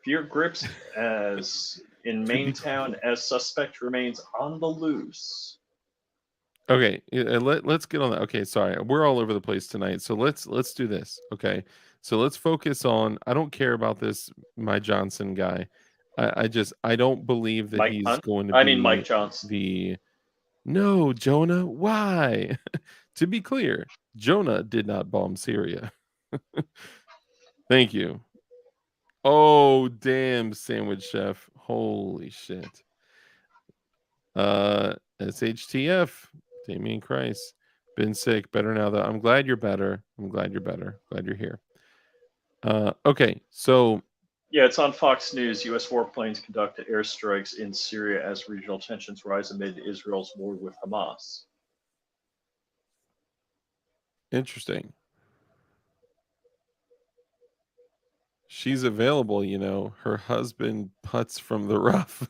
Fear grips as in Maine town as suspect remains on the loose. Okay, let's get on that. Okay, sorry, we're all over the place tonight, so let's do this. Okay, so let's focus on. I don't care about this my Johnson guy. I don't believe that Mike he's Hunt? going to be. I mean Mike Johnson. No, Jonah. Why? To be clear, Jonah did not bomb Syria. Thank you. Oh damn, sandwich chef! Holy shit. SHTF. Damien Christ. Been sick. Better now though. I'm glad you're better. I'm glad you're better. Glad you're here. Okay, so yeah, it's on Fox News. U.S. warplanes conduct airstrikes in Syria as regional tensions rise amid Israel's war with Hamas. Interesting. She's available, her husband putts from the rough.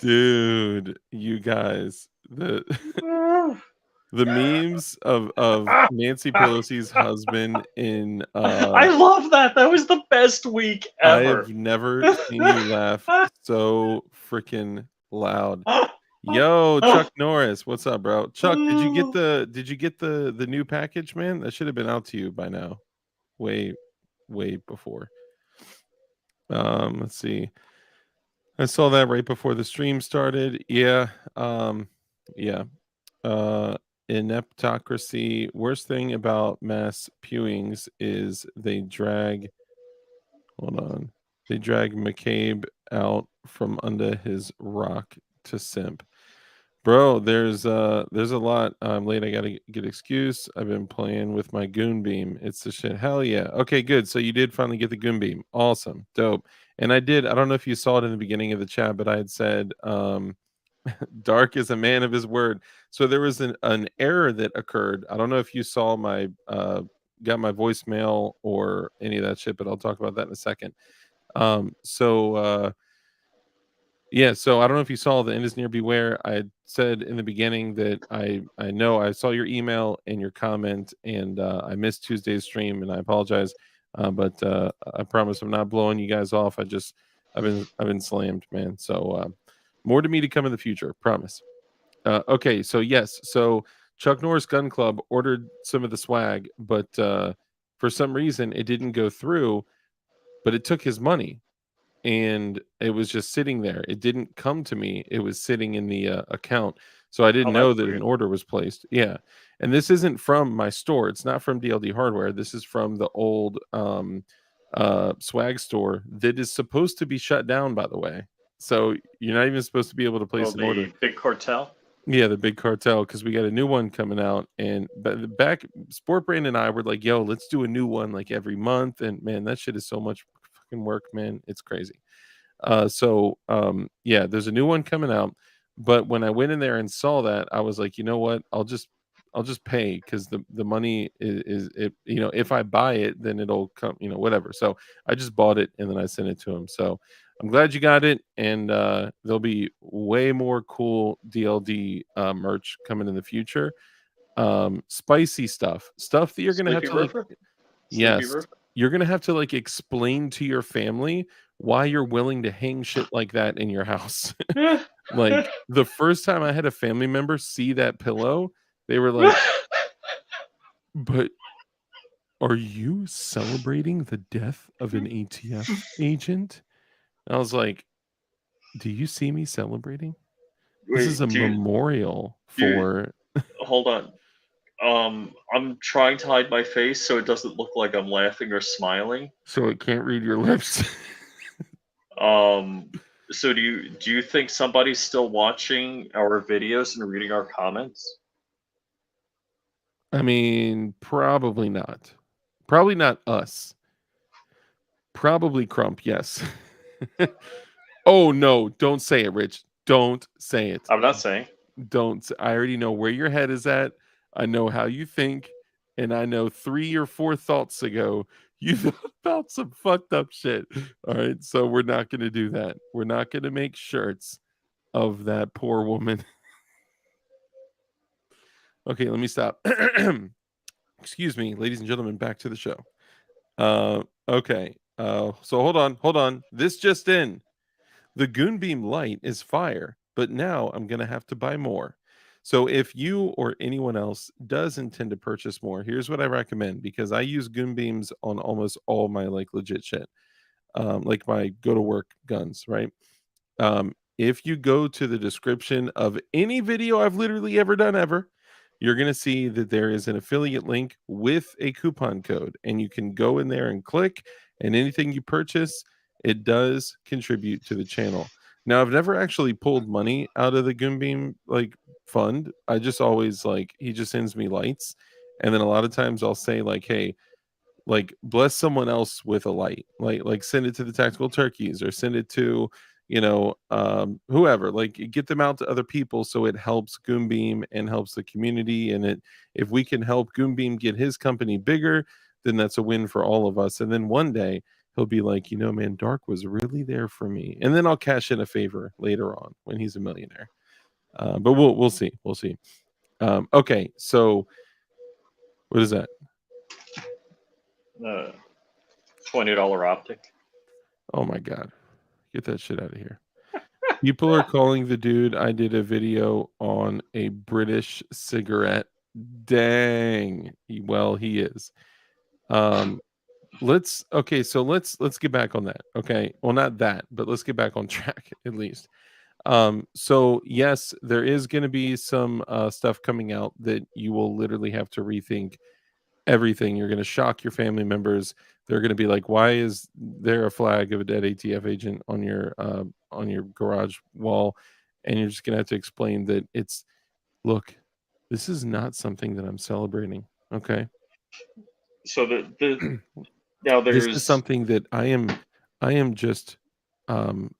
Dude, you guys, the memes of Nancy Pelosi's husband in I love that. That was the best week ever. I've never seen you laugh so freaking loud. Yo, Chuck Norris, what's up, bro? Chuck, did you get the new package, man? That should have been out to you by now. Way before. Let's see. I saw that right before the stream started. Yeah. Yeah. Uh Ineptocracy. Worst thing about mass pewings is they drag McCabe out from under his rock to simp. Bro, there's a lot. I'm late. I gotta get excuse. I've been playing with my goon beam. It's the shit. Hell yeah. Okay, good. So you did finally get the goon beam. Awesome. Dope. And I did, I don't know if you saw it in the beginning of the chat, but I had said Dark is a man of his word. So there was an error that occurred. I don't know if you saw my got my voicemail or any of that shit, but I'll talk about that in a second. Yeah, so I don't know if you saw the end is near beware. I had said in the beginning that I know I saw your email and your comment, and I missed Tuesday's stream, and I apologize. But I promise I'm not blowing you guys off. I've been slammed, man. So more to me to come in the future, promise. Okay, so yes, so Chuck Norris Gun Club ordered some of the swag, but for some reason it didn't go through. But it took his money, and it was just sitting there. It didn't come to me. It was sitting in the account. So I didn't Oh, know that's that an weird. order was placed. Yeah. And this isn't from my store. It's not from DLD Hardware. This is from the old swag store that is supposed to be shut down, by the way. So you're not even supposed to be able to Oh, place an order. the big cartel. Yeah, the big cartel, because we got a new one coming out, and back Sport Brand and I were like, "Yo, let's do a new one like every month." And man, that shit is so much fucking work, man. It's crazy. Yeah, there's a new one coming out. But when I went in there and saw that, I was like, you know what? I'll just pay, because the money is it, if I buy it, then it'll come, whatever. So I just bought it and then I sent it to him. So I'm glad you got it, and there'll be way more cool DLD merch coming in the future. Spicy stuff that you're gonna have Sleepy to like. River. Sleepy Yes, River. you're gonna have to like explain to your family why you're willing to hang shit like that in your house. Like the first time I had a family member see that pillow, they were like, "But are you celebrating the death of an ATF agent?" I was like, "Do you see me celebrating? This is a Wait, memorial do for." hold on. I'm trying to hide my face so it doesn't look like I'm laughing or smiling. So it can't read your lips. Um, so do you think somebody's still watching our videos and reading our comments? I mean, probably not. Probably not us. Probably Crump, yes. Oh no, don't say it, Rich. Don't say it. I'm not saying. I already know where your head is at. I know how you think, and I know 3 or 4 thoughts ago you thought about some fucked up shit. All right, so we're not going to do that. We're not going to make shirts of that poor woman. Okay, let me stop. Excuse me, ladies and gentlemen, back to the show. Okay. So hold on. This just in. The Goonbeam Light is fire, but now I'm going to have to buy more. So if you or anyone else does intend to purchase more, here's what I recommend, because I use Goonbeams on almost all my like legit shit. Like my go to work guns, right? If you go to the description of any video I've literally ever done ever, you're going to see that there is an affiliate link with a coupon code, and you can go in there and click, and anything you purchase, it does contribute to the channel. Now, I've never actually pulled money out of the Goonbeam like fund. I just always like, he just sends me lights, and then a lot of times I'll say like, hey, like bless someone else with a light, like send it to the Tactical Turkeys, or send it to whoever, like get them out to other people, so it helps Goonbeam and helps the community. And it, if we can help Goonbeam get his company bigger, then that's a win for all of us. And then one day he'll be like, man, Dark was really there for me, and then I'll cash in a favor later on when he's a millionaire. But we'll see. Okay, so what is that? Uh, $20 optic. Oh my god, get that shit out of here. People are calling the dude I did a video on a British cigarette. Dang. Well, he is. Let's get back on that. Okay. Well, not that, but let's get back on track at least. So yes, there is going to be some stuff coming out that you will literally have to rethink everything. You're going to shock your family members. They're going to be like, "Why is there a flag of a dead ATF agent on your garage wall?" And you're just going to have to explain that look, this is not something that I'm celebrating. Okay, So now this is there's something that I am just um,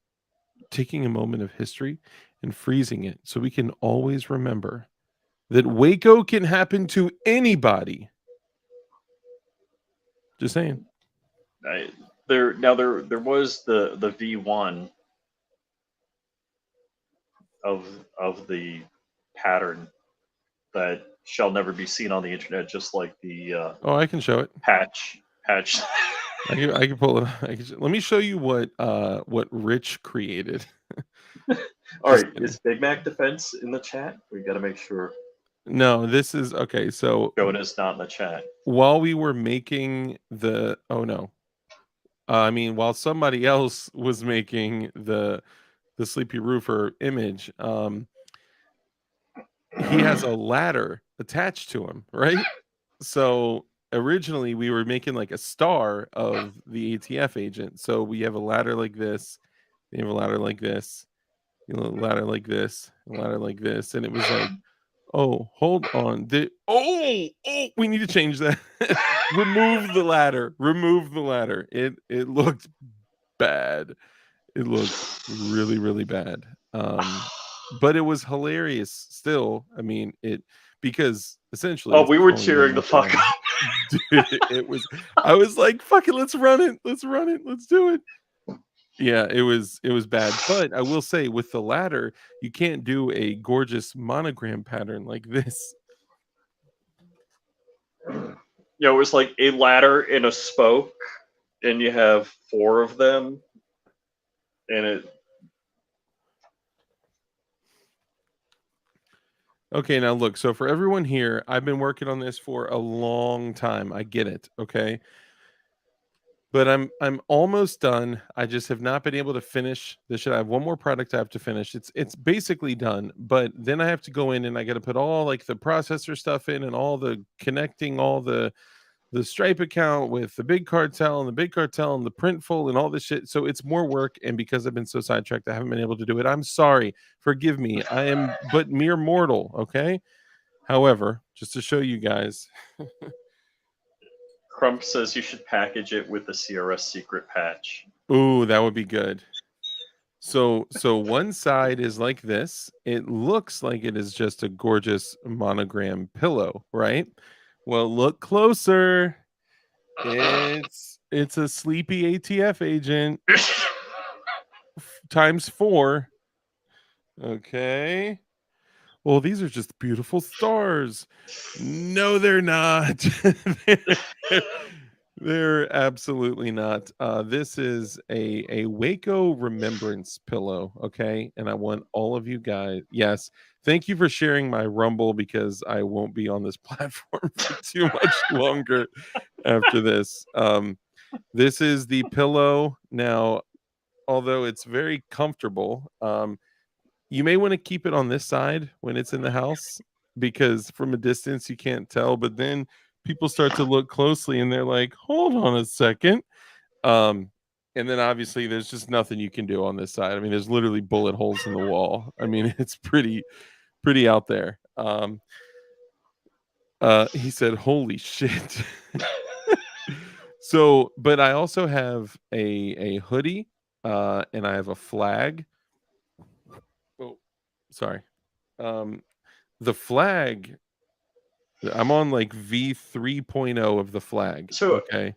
taking a moment of history and freezing it so we can always remember that Waco can happen to anybody. Just saying. there was the V1 of the pattern that shall never be seen on the internet, just like the Oh, I can show it. patch. I can pull it. Let me show you what Rich created. All Just right, kidding. is Big Mac Defense in the chat? We got to make sure No, this is okay. So Jonah's not in the chat. while we were making while somebody else was making the Sleepy Roofer image, he has a ladder attached to him, right? So originally we were making like a star of the ATF agent. So we have a ladder like this, we have a ladder like this, a ladder like this, a ladder like this, and it was like, oh, hold on, we need to change that. Remove the ladder. Remove the ladder. It looked bad. It looked really, really bad. But it was hilarious still. I mean, because essentially Oh, it's we were calling them cheering the out fuck on- up. Dude, I was like, fuck it, let's run it. Let's run it. Let's do it. Yeah, it was bad. But I will say with the ladder, you can't do a gorgeous monogram pattern like this. It was like a ladder and a spoke, and you have 4 of them, and it. Okay, now look, so for everyone here, I've been working on this for a long time. I get it, okay? But I'm almost done. I just have not been able to finish this shit. I have one more product I have to finish. It's basically done, but then I have to go in and I got to put all like the processor stuff in and all the connecting all the Stripe account with the big cartel and the big cartel and the Printful and all this shit. So it's more work, and because I've been so sidetracked, I haven't been able to do it. I'm sorry. Forgive me. I am but mere mortal, okay? However, just to show you guys, Crump says you should package it with the CRS secret patch. ooh, that would be good. So one side is like this. It looks like it is just a gorgeous monogram pillow, right? Well, look closer. It's a sleepy ATF agent times 4. Okay. Well, these are just beautiful stars. No, they're not. they're, they're absolutely not. This is a Waco remembrance pillow. Okay. And I want all of you guys. Yes. Thank you for sharing my Rumble because I won't be on this platform for too much longer after this. This is the pillow. Now, although it's very comfortable, you may want to keep it on this side when it's in the house because from a distance you can't tell, but then people start to look closely and they're like, hold on a second. And then obviously there's just nothing you can do on this side. I mean, there's literally bullet holes in the wall. I mean, it's pretty out there. He said, holy shit. So, but I also have a hoodie, and I have a flag. Oh, sorry. The flag, I'm on like V3.0 of the flag. So, Okay.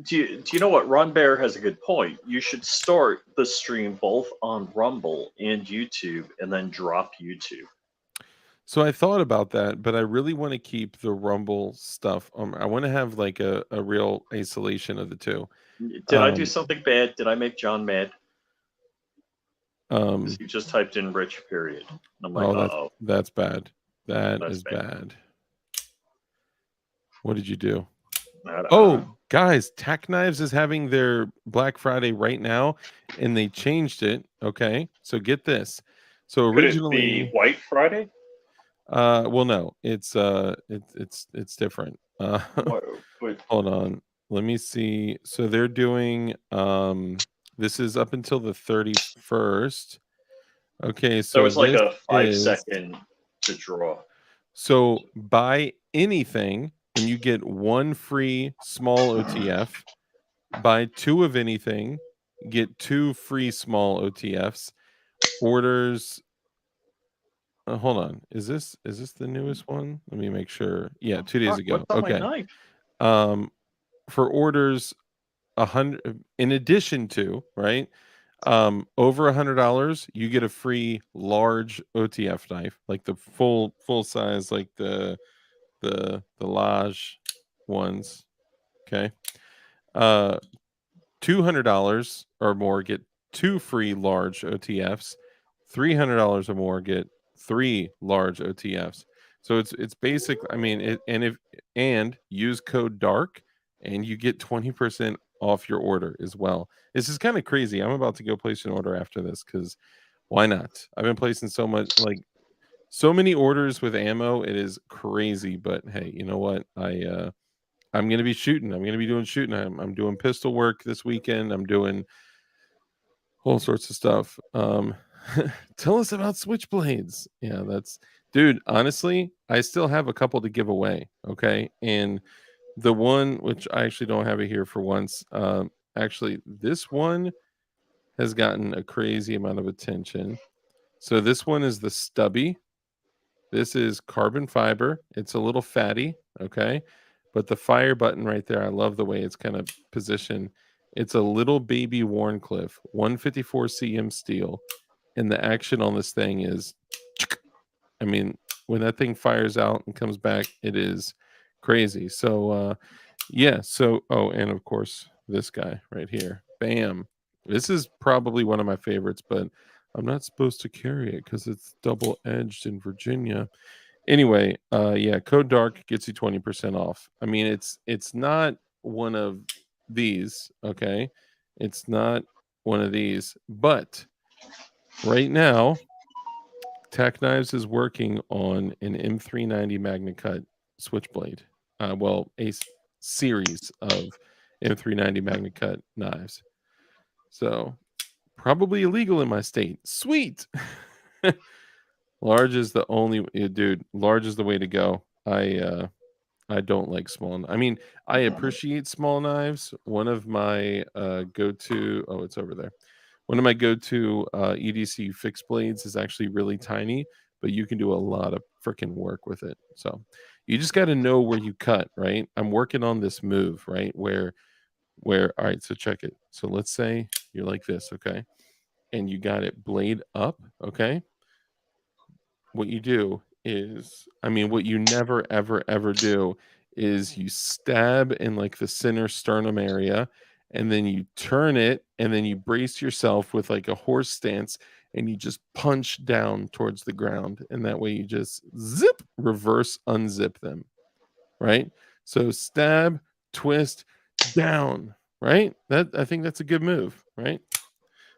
do you know what? Ron Bear has a good point. You should start the stream both on Rumble and YouTube, and then drop YouTube. So I thought about that, but I really want to keep the Rumble stuff. I want to have like a real isolation of the two. Did I do something bad? Did I make John mad? He just typed in rich period. And I'm like, oh, that's bad. That That's is bad. bad. What did you do? I don't Oh, know. guys, Tack Knives is having their Black Friday right now, and they changed it. Okay, so get this. So Could it be originally, White Friday? well, no, it's different. What, Hold on, let me see. So they're doing this is up until the 31st. Okay, so so it's like this a is 5-second to draw. so buy anything and you get one free small OTF. Buy two of anything, get two free small OTFs. Orders. Hold on. Is this the newest one? Let me make sure. Yeah, 2 days Fuck, ago. what's on my Okay. knife? For orders 100 in addition to right over $100 you get a free large OTF knife, like the full size, like the large ones. Okay. uh $200 or more get two free large OTFs. $300 or more get three large OTFs. So it's basic. I mean, and use code DARK and you get 20% off your order as well. This is kind of crazy. I'm about to go place an order after this because why not? I've been placing so many orders with ammo. It is crazy, but hey, you know what? I'm gonna be shooting. I'm gonna be doing shooting. I'm doing pistol work this weekend. I'm doing all sorts of stuff. Tell us about switchblades. Yeah, that's dude. Honestly, I still have a couple to give away. Okay, and the one which I actually don't have it here for once. Actually, this one has gotten a crazy amount of attention. So this one is the stubby. This is carbon fiber. It's a little fatty, okay? But the fire button right there, I love the way it's kind of positioned. It's a little baby Warncliffe, 154 cm steel, and the action on this thing is, I mean, when that thing fires out and comes back, it is crazy. So, yeah. So, oh, and of course, this guy right here, bam. This is probably one of my favorites, but I'm not supposed to carry it because it's double edged in Virginia. Anyway, yeah, code dark gets you 20% off. I mean, it's not one of these, okay? It's not one of these, but right now, Tack Knives is working on an M390 Magna Cut switchblade. Well, series of M390 Magna Cut knives. So probably illegal in my state. Sweet. Large is the only dude. Large is the way to go. I don't like small. I mean, I appreciate small knives. One of my go-to. Oh, it's over there. One of my go-to EDC fixed blades is actually really tiny, but you can do a lot of freaking work with it. So you just got to know where you cut, right? I'm working on this move, right? Where all right, so check it. So let's say you're like this, okay? And you got it blade up, okay? What you do is, I mean, what you never ever ever do is you stab in like the center sternum area and then you turn it and then you brace yourself with like a horse stance and you just punch down towards the ground, and that way you just zip reverse unzip them, right? So stab, twist, down, right? That, I think that's a good move, right?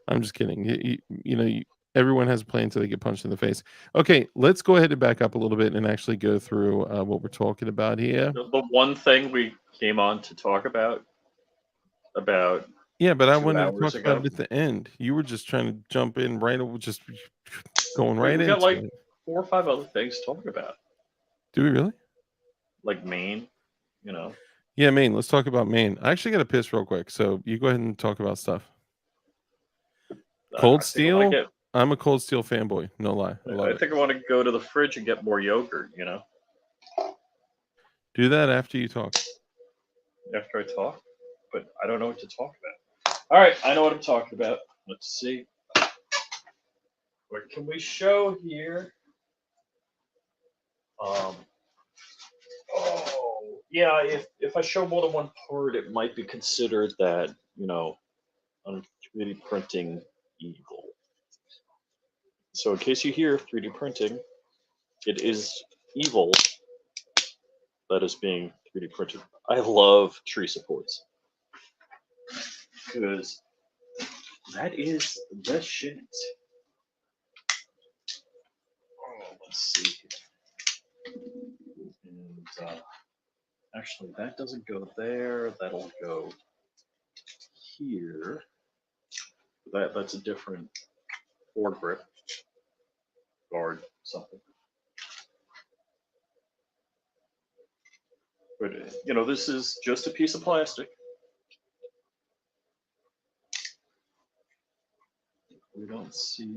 I'm just kidding. Everyone has a plan until they get punched in the face. Okay, let's go ahead and back up a little bit and actually go through what we're talking about here. The one thing we came on to talk about Yeah, but I 2 wanted to hours talk about ago. it at the end. You were just trying to jump in right, just going Wait, right we got into like it. 4 or 5 other things to talk about, Do we really? like Maine. You know, Yeah, Maine. Let's talk about Maine. I actually got to piss real quick, so you go ahead and talk about stuff. Cold I think I want to Steel. get. I'm a Cold Steel fanboy. No lie, I love I it. think I want to go to the fridge and get more yogurt. You know, Do that after you talk. after I talk, but I don't know what to talk about. All right, I know what I'm talking about. Let's see. What can we show here? Oh, yeah. If I show more than one part, it might be considered that I'm 3D printing evil. So in case you hear 3D printing, it is evil that is being 3D printed. I love tree supports because that is the shit. Oh, let's see here. And actually, that doesn't go there. That'll go here. That's a different foregrip guard something. But this is just a piece of plastic. We don't see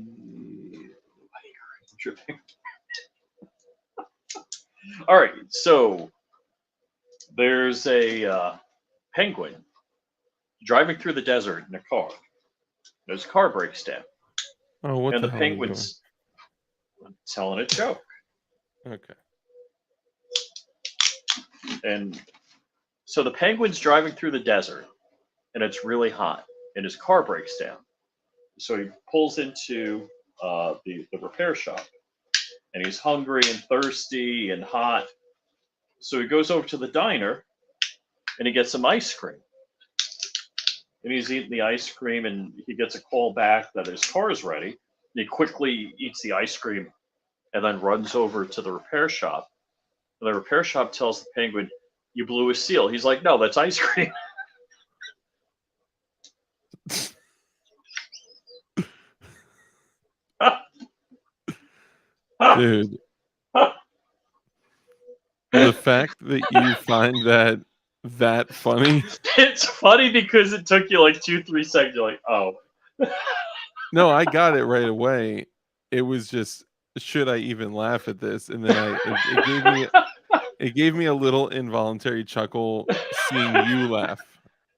dripping. All right, so there's a penguin driving through the desert in a car. There's a car breaks down. Oh, what and the the hell are you penguin's telling a joke. doing? Okay. And so the penguin's driving through the desert, and it's really hot, and his car breaks down. So he pulls into the repair shop, and he's hungry and thirsty and hot. So he goes over to the diner, and he gets some ice cream. And he's eating the ice cream, and he gets a call back that his car is ready. And he quickly eats the ice cream, and then runs over to the repair shop. And the repair shop tells the penguin, "You blew a seal." He's like, "No, that's ice cream." Dude, the fact that you find that funny. It's funny because it took you like 2-3 seconds. You're like, oh. No, I got it right away. It was just, should I even laugh at this? And then it gave me a little involuntary chuckle seeing you laugh.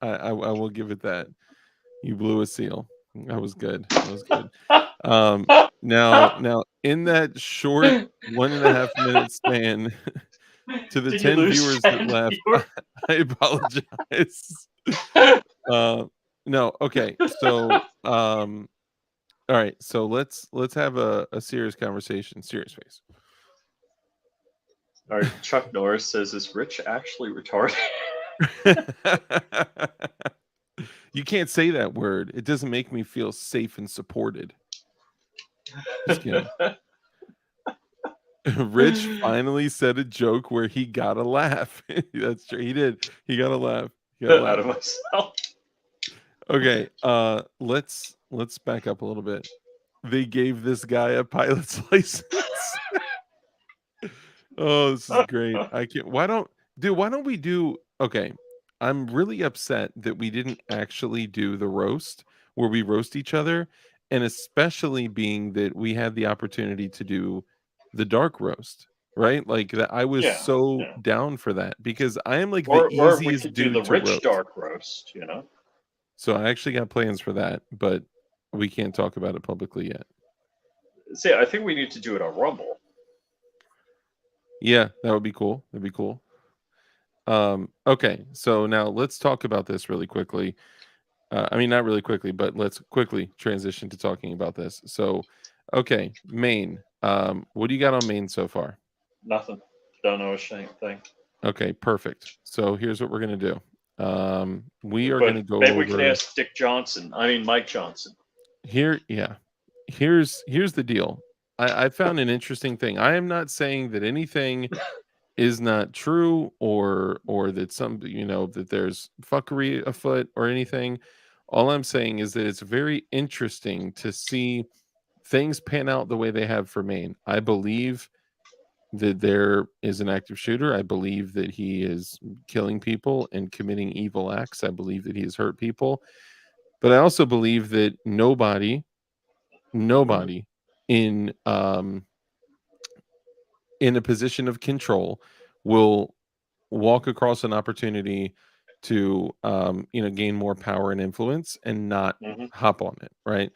I will give it that. You blew a seal. That was good. That was good. Now in that short 1.5 minute span, to the Did 10 you lose viewers 10 that left, viewers? I apologize. No, okay. So all right, so let's have a serious conversation. Serious face. All right, Chuck Norris says, "Is Rich actually retarded?" You can't say that word. It doesn't make me feel safe and supported. Just kidding. Rich finally said a joke where he got a laugh. That's true. He did. He got a laugh. He got a Out of laugh. myself. Okay. Let's back up a little bit. They gave this guy a pilot's license. Oh, this is great. I can't. Why don't we do? Okay. I'm really upset that we didn't actually do the roast where we roast each other, and especially being that we had the opportunity to do the dark roast, right? Like that, I was so Yeah. down for that because I am like the Or we easiest could do the dude to Rich roast. dark roast, So I actually got plans for that, but we can't talk about it publicly yet. See, I think we need to do it on Rumble. Yeah, that would be cool. That'd be cool. Okay, so now let's talk about this really quickly. I mean, not really quickly, but let's quickly transition to talking about this. So, okay, Maine. What do you got on Maine so far? Nothing. Don't know a thing. Okay, perfect. So here's what we're gonna do. We are But gonna go maybe over. we can ask Mike Johnson. Here, yeah. Here's the deal. I found an interesting thing. I am not saying that anything is not true or that that there's fuckery afoot or anything. All I'm saying is that it's very interesting to see things pan out the way they have for Maine. I believe that there is an active shooter. I believe that he is killing people and committing evil acts. I believe that he has hurt people. But I also believe that nobody in a position of control will walk across an opportunity to gain more power and influence and not hop on it, right?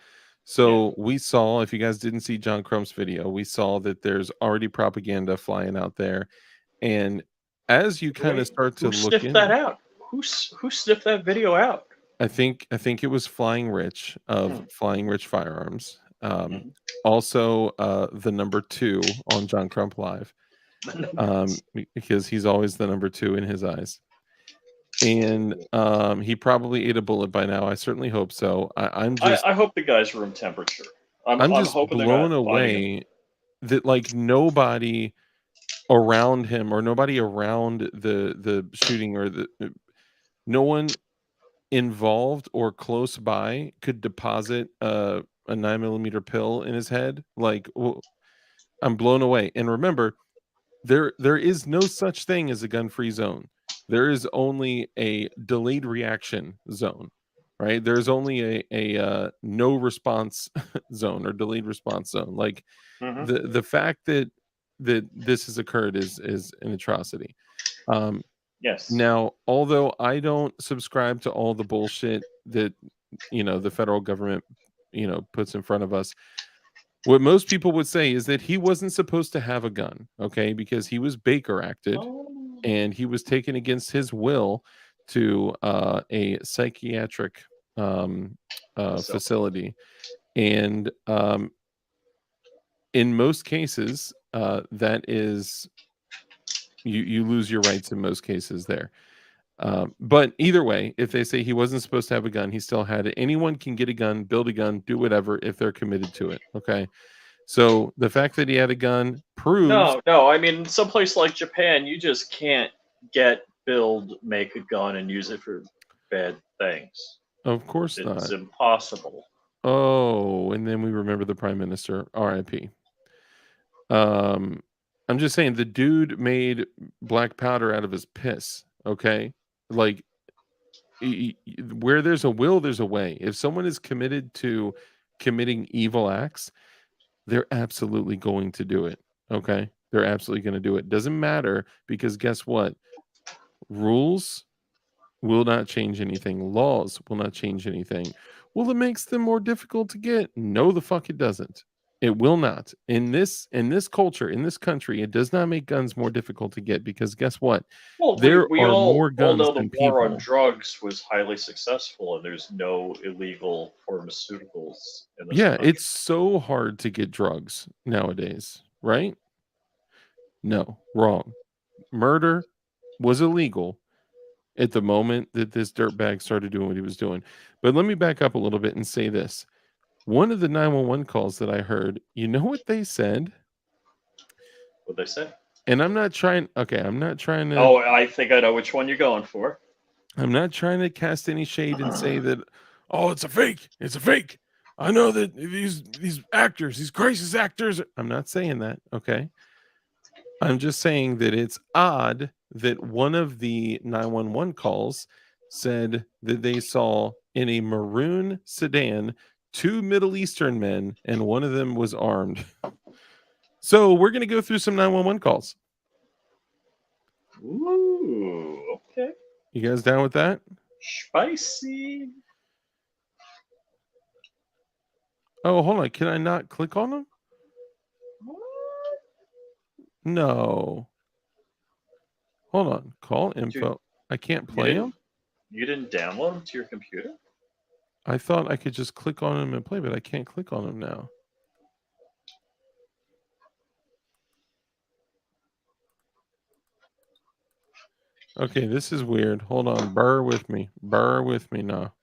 So we saw, if you guys didn't see John Crump's video, we saw that there's already propaganda flying out there, and as you kind of start to Who look sniffed in, that out? Who sniffed that video out? I think it was Flying Rich of Flying Rich Firearms. Um, also, the number 2 on John Crump Live, because he's always the number 2 in his eyes. And he probably ate a bullet by now. I certainly hope so. I hope the guy's room temperature. I'm just hoping they're blown not finding him. away that like nobody around him or nobody around the shooting or no one involved or close by could deposit a 9mm pill in his head. Like, I'm blown away. And remember, there is no such thing as a gun-free zone. There is only a delayed reaction zone, right? There's only a no response zone or delayed response zone. Like the fact that this has occurred is an atrocity. Yes. Now, although I don't subscribe to all the bullshit that the federal government puts in front of us, what most people would say is that he wasn't supposed to have a gun, okay? Because he was Baker acted Oh. and he was taken against his will to a psychiatric facility. And in most cases, that is you lose your rights in most cases there. But either way, if they say he wasn't supposed to have a gun, he still had it. Anyone can get a gun, build a gun, do whatever if they're committed to it. Okay. So the fact that he had a gun proves No. I mean, someplace like Japan, you just can't build, make a gun, and use it for bad things. of course It's not. impossible. Oh, and then we remember the prime minister, R.I.P. I'm just saying the dude made black powder out of his piss. Okay, like where there's a will, there's a way. If someone is committed to committing evil acts, they're absolutely going to do it. Okay, they're absolutely going to do it. Doesn't matter, because guess what? Rules will not change anything. Laws will not change anything. Well, it makes them more difficult to get. No, the fuck it doesn't. It will not. In this culture, in this country, it does not make guns more difficult to get, because guess what? Well, There we are all more guns know the than war on people. drugs was highly successful, and there's no illegal pharmaceuticals in this Yeah, country. it's so hard to get drugs nowadays, right? No, wrong. Murder was illegal at the moment that this dirtbag started doing what he was doing. But let me back up a little bit and say this. One of the 911 calls that I heard, you know what they said? What'd they say? And I'm not trying to Oh, I think I know which one you're going for. I'm not trying to cast any shade and say that, oh, it's a fake. It's a fake. I know that these actors, these crisis actors, I'm not saying that, okay? I'm just saying that it's odd that one of the 911 calls said that they saw in a maroon sedan 2 Middle Eastern men, and one of them was armed. So we're going to go through some 911 calls. Ooh, okay. You guys down with that? Spicy. Oh, hold on. Can I not click on them? No. Hold on. Call info. Dude, I can't play them? You didn't download them to your computer? I thought I could just click on them and play, but I can't click on them now. Okay, this is weird. Hold on. Bear with me. Bear with me now.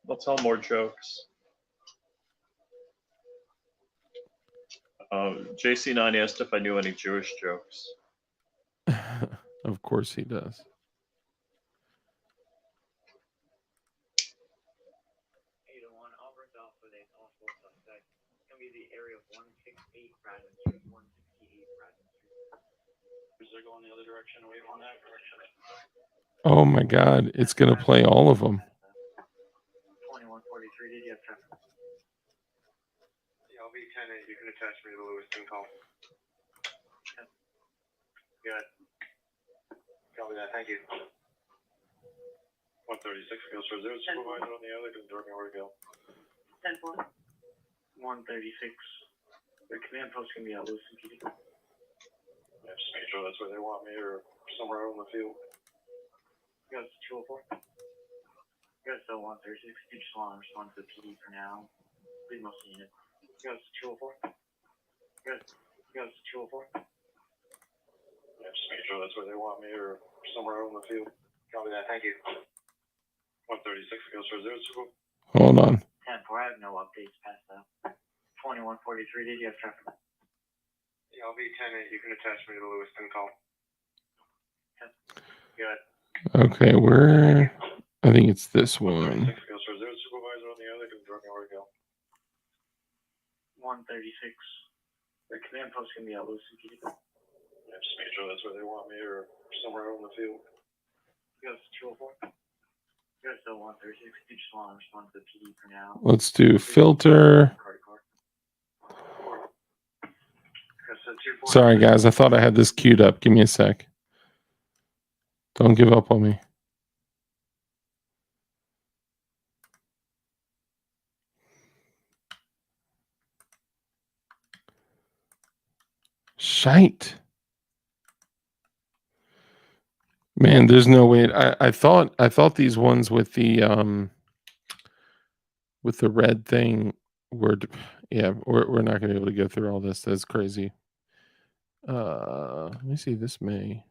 I'll tell more jokes. JC9 asked if I knew any Jewish jokes. Of course he does. Oh my God, it's going to play all of them. 2143, did you have time? Yeah, I'll be 10 8. You can attach me to the Lewiston call. Good. Copy that. Thank you. 136 goes for 0 supervisor on the other. Does Dorgan where to go? 10-4. 136. The command post can be at Lewiston PD. Yeah, just make sure that's where they want me or somewhere out in the field. You guys 204? You guys still 136. You just want to respond to the PD for now. Leave most unit. Goes 204. Goes 204. Yeah, just making sure that's where they want me or somewhere out in the field. Copy that. Thank you. 136 goes for 0. Hold on. 10-4, I have no updates past that. 2143, did you have traffic? Yeah, I'll be 10-8. You can attach me to the Lewiston call. Good. Okay, where? I think it's this one. 136 goes for 0. Supervisor on the other, confirming where to go. 136. The command post can be at Lewiston PD. Yeah, just making sure that's where they want me or somewhere out in the field. Goes 204. Goes to 136. You just want to respond to the PD for now. Let's do filter. Sorry, guys. I thought I had this queued up. Give me a sec. Don't give up on me. Shite. Man, there's no way. I thought these ones with the red thing were, yeah, we're not gonna be able to go through all this. That's crazy. Let me see. This May.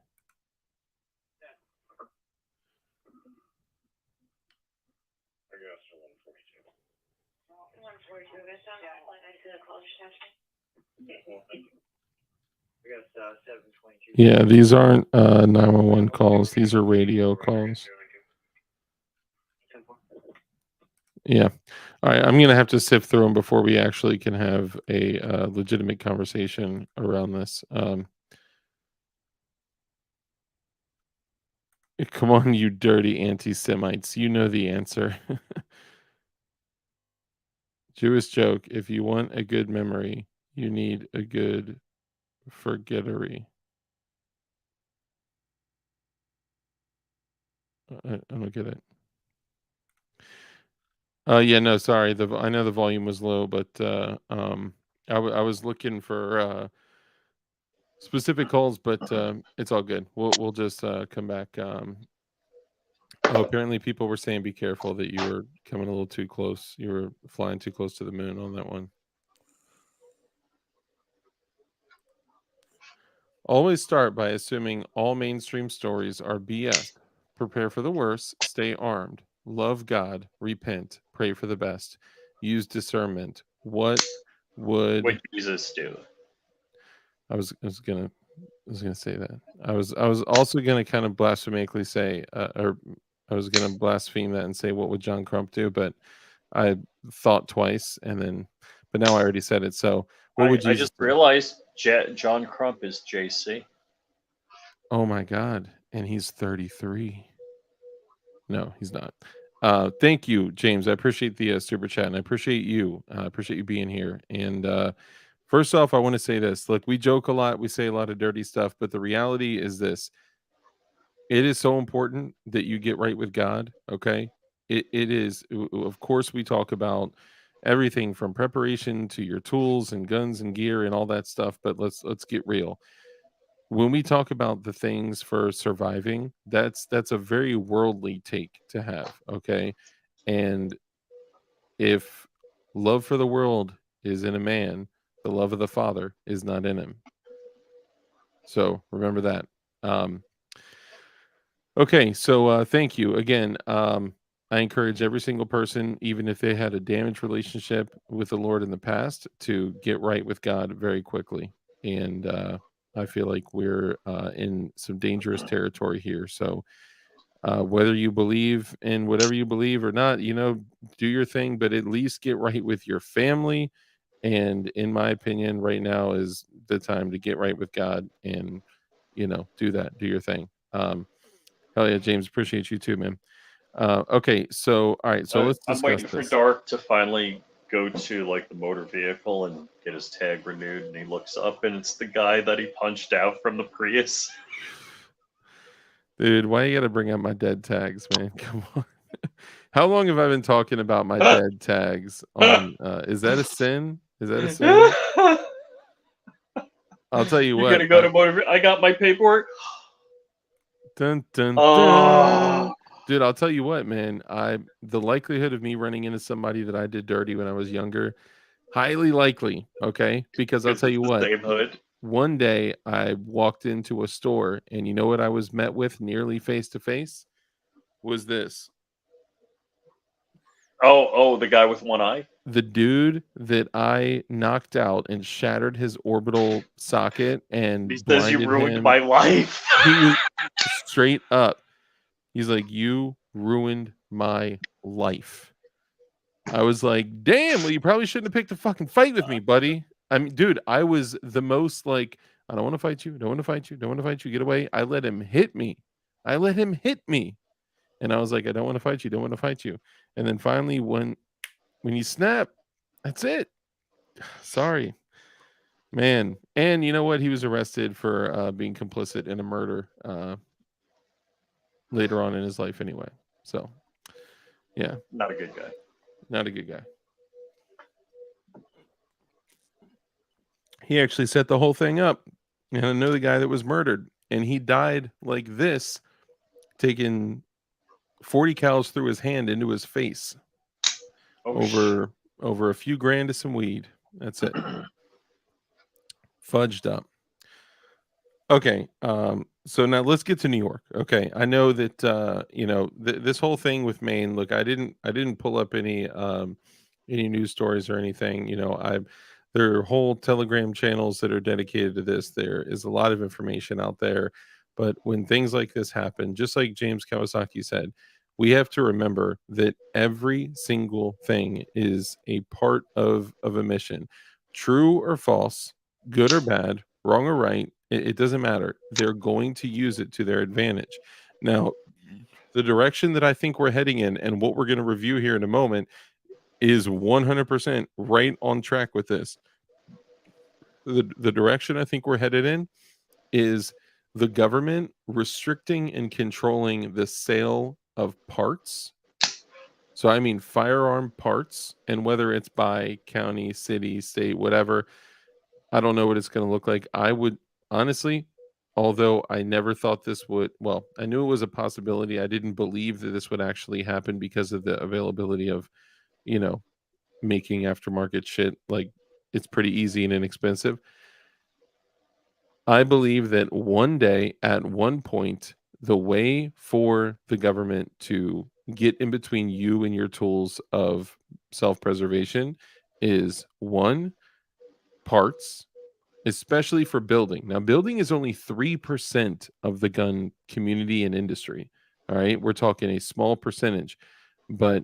Yeah, these aren't 911 calls. These are radio calls. Yeah. All right. I'm going to have to sift through them before we actually can have a legitimate conversation around this. Come on, you dirty anti-Semites. You know the answer. Jewish joke. If you want a good memory, you need a good forgettery. I don't get it. Yeah, no, sorry. I know the volume was low, but I was looking for specific calls, but it's all good. We'll just come back. Oh, apparently people were saying be careful that you were coming a little too close. You were flying too close to the moon on that one. Always start by assuming all mainstream stories are BS. Prepare for the worst. Stay armed. Love God. Repent. Pray for the best. Use discernment. What would Jesus do? I was gonna say that. I was also gonna kind of blasphemically say, or I was gonna blaspheme that and say, what would John Crump do? But I thought twice, but now I already said it. So what would Jesus I just do? realized John Crump is JC. Oh my God. And he's 33. No, he's not. Thank you, James. I appreciate the super chat, and I appreciate you. I appreciate you being here. And first off, I want to say this. Look, we joke a lot. We say a lot of dirty stuff, but the reality is this. It is so important that you get right with God, okay? It is. Of course, we talk about everything from preparation to your tools and guns and gear and all that stuff, but let's get real. When we talk about the things for surviving, that's a very worldly take to have, okay? And if love for the world is in a man, the love of the Father is not in him. So remember that. Okay, so thank you again. I encourage every single person, even if they had a damaged relationship with the Lord in the past, to get right with God very quickly. And I feel like we're in some dangerous territory here. So whether you believe in whatever you believe or not, do your thing, but at least get right with your family. And in my opinion, right now is the time to get right with God and, do that, do your thing. Hell yeah, James, appreciate you too, man. Okay, so all right, so let's discuss I'm waiting this. for Dark to finally go to like the motor vehicle and get his tag renewed, and he looks up and it's the guy that he punched out from the Prius. Dude, why you gotta bring up my dead tags, man? Come on. How long have I been talking about my dead tags on is that a sin? Is that a sin? I'll tell you You're what. gonna go to motor. I got my paperwork. Dun dun dun. Oh. Dude, I'll tell you what, man. The likelihood of me running into somebody that I did dirty when I was younger, highly likely. Okay, because I'll Because tell it's you the what. same hood. One day I walked into a store, and you know what I was met with nearly face to face was this. Oh, the guy with one eye. The dude that I knocked out and shattered his orbital socket He and says you blinded ruined him. my life. He was straight up. He's like, "You ruined my life." I was like, "Damn, well, you probably shouldn't have picked a fucking fight with me, buddy." I mean, dude, I was the most like, "I don't want to fight you. Don't want to fight you. Don't want to fight you. Get away." I let him hit me. I let him hit me. And I was like, "I don't want to fight you. Don't want to fight you." And then finally, when you snap, that's it. Sorry, man. And you know what? He was arrested for being complicit in a murder later on in his life, anyway. So, yeah, Not a good guy. not a good guy. He actually set the whole thing up. And I know the guy that was murdered, and he died like this, taking 40 cals through his hand into his face over a few grand of some weed. That's it. Fudged up. Okay, so now let's get to New York. Okay, I know that this whole thing with Maine. Look, I didn't pull up any news stories or anything. There are whole Telegram channels that are dedicated to this. There is a lot of information out there, but when things like this happen, just like James Kawasaki said, we have to remember that every single thing is a part of a mission, true or false, good or bad, wrong or right. It doesn't matter. They're going to use it to their advantage. Now, the direction that I think we're heading in and what we're going to review here in a moment is 100% right on track with this. The direction I think we're headed in is the government restricting and controlling the sale of parts. So I mean firearm parts, and whether it's by county, city, state, whatever, I don't know what it's going to look like. I would honestly, although I never thought this would, well, I knew it was a possibility. I didn't believe that this would actually happen because of the availability of, making aftermarket shit. Like, it's pretty easy and inexpensive. I believe that one day, at one point, the way for the government to get in between you and your tools of self-preservation is one, parts, especially for building. Now, building is only 3% of the gun community and industry. All right. We're talking a small percentage, but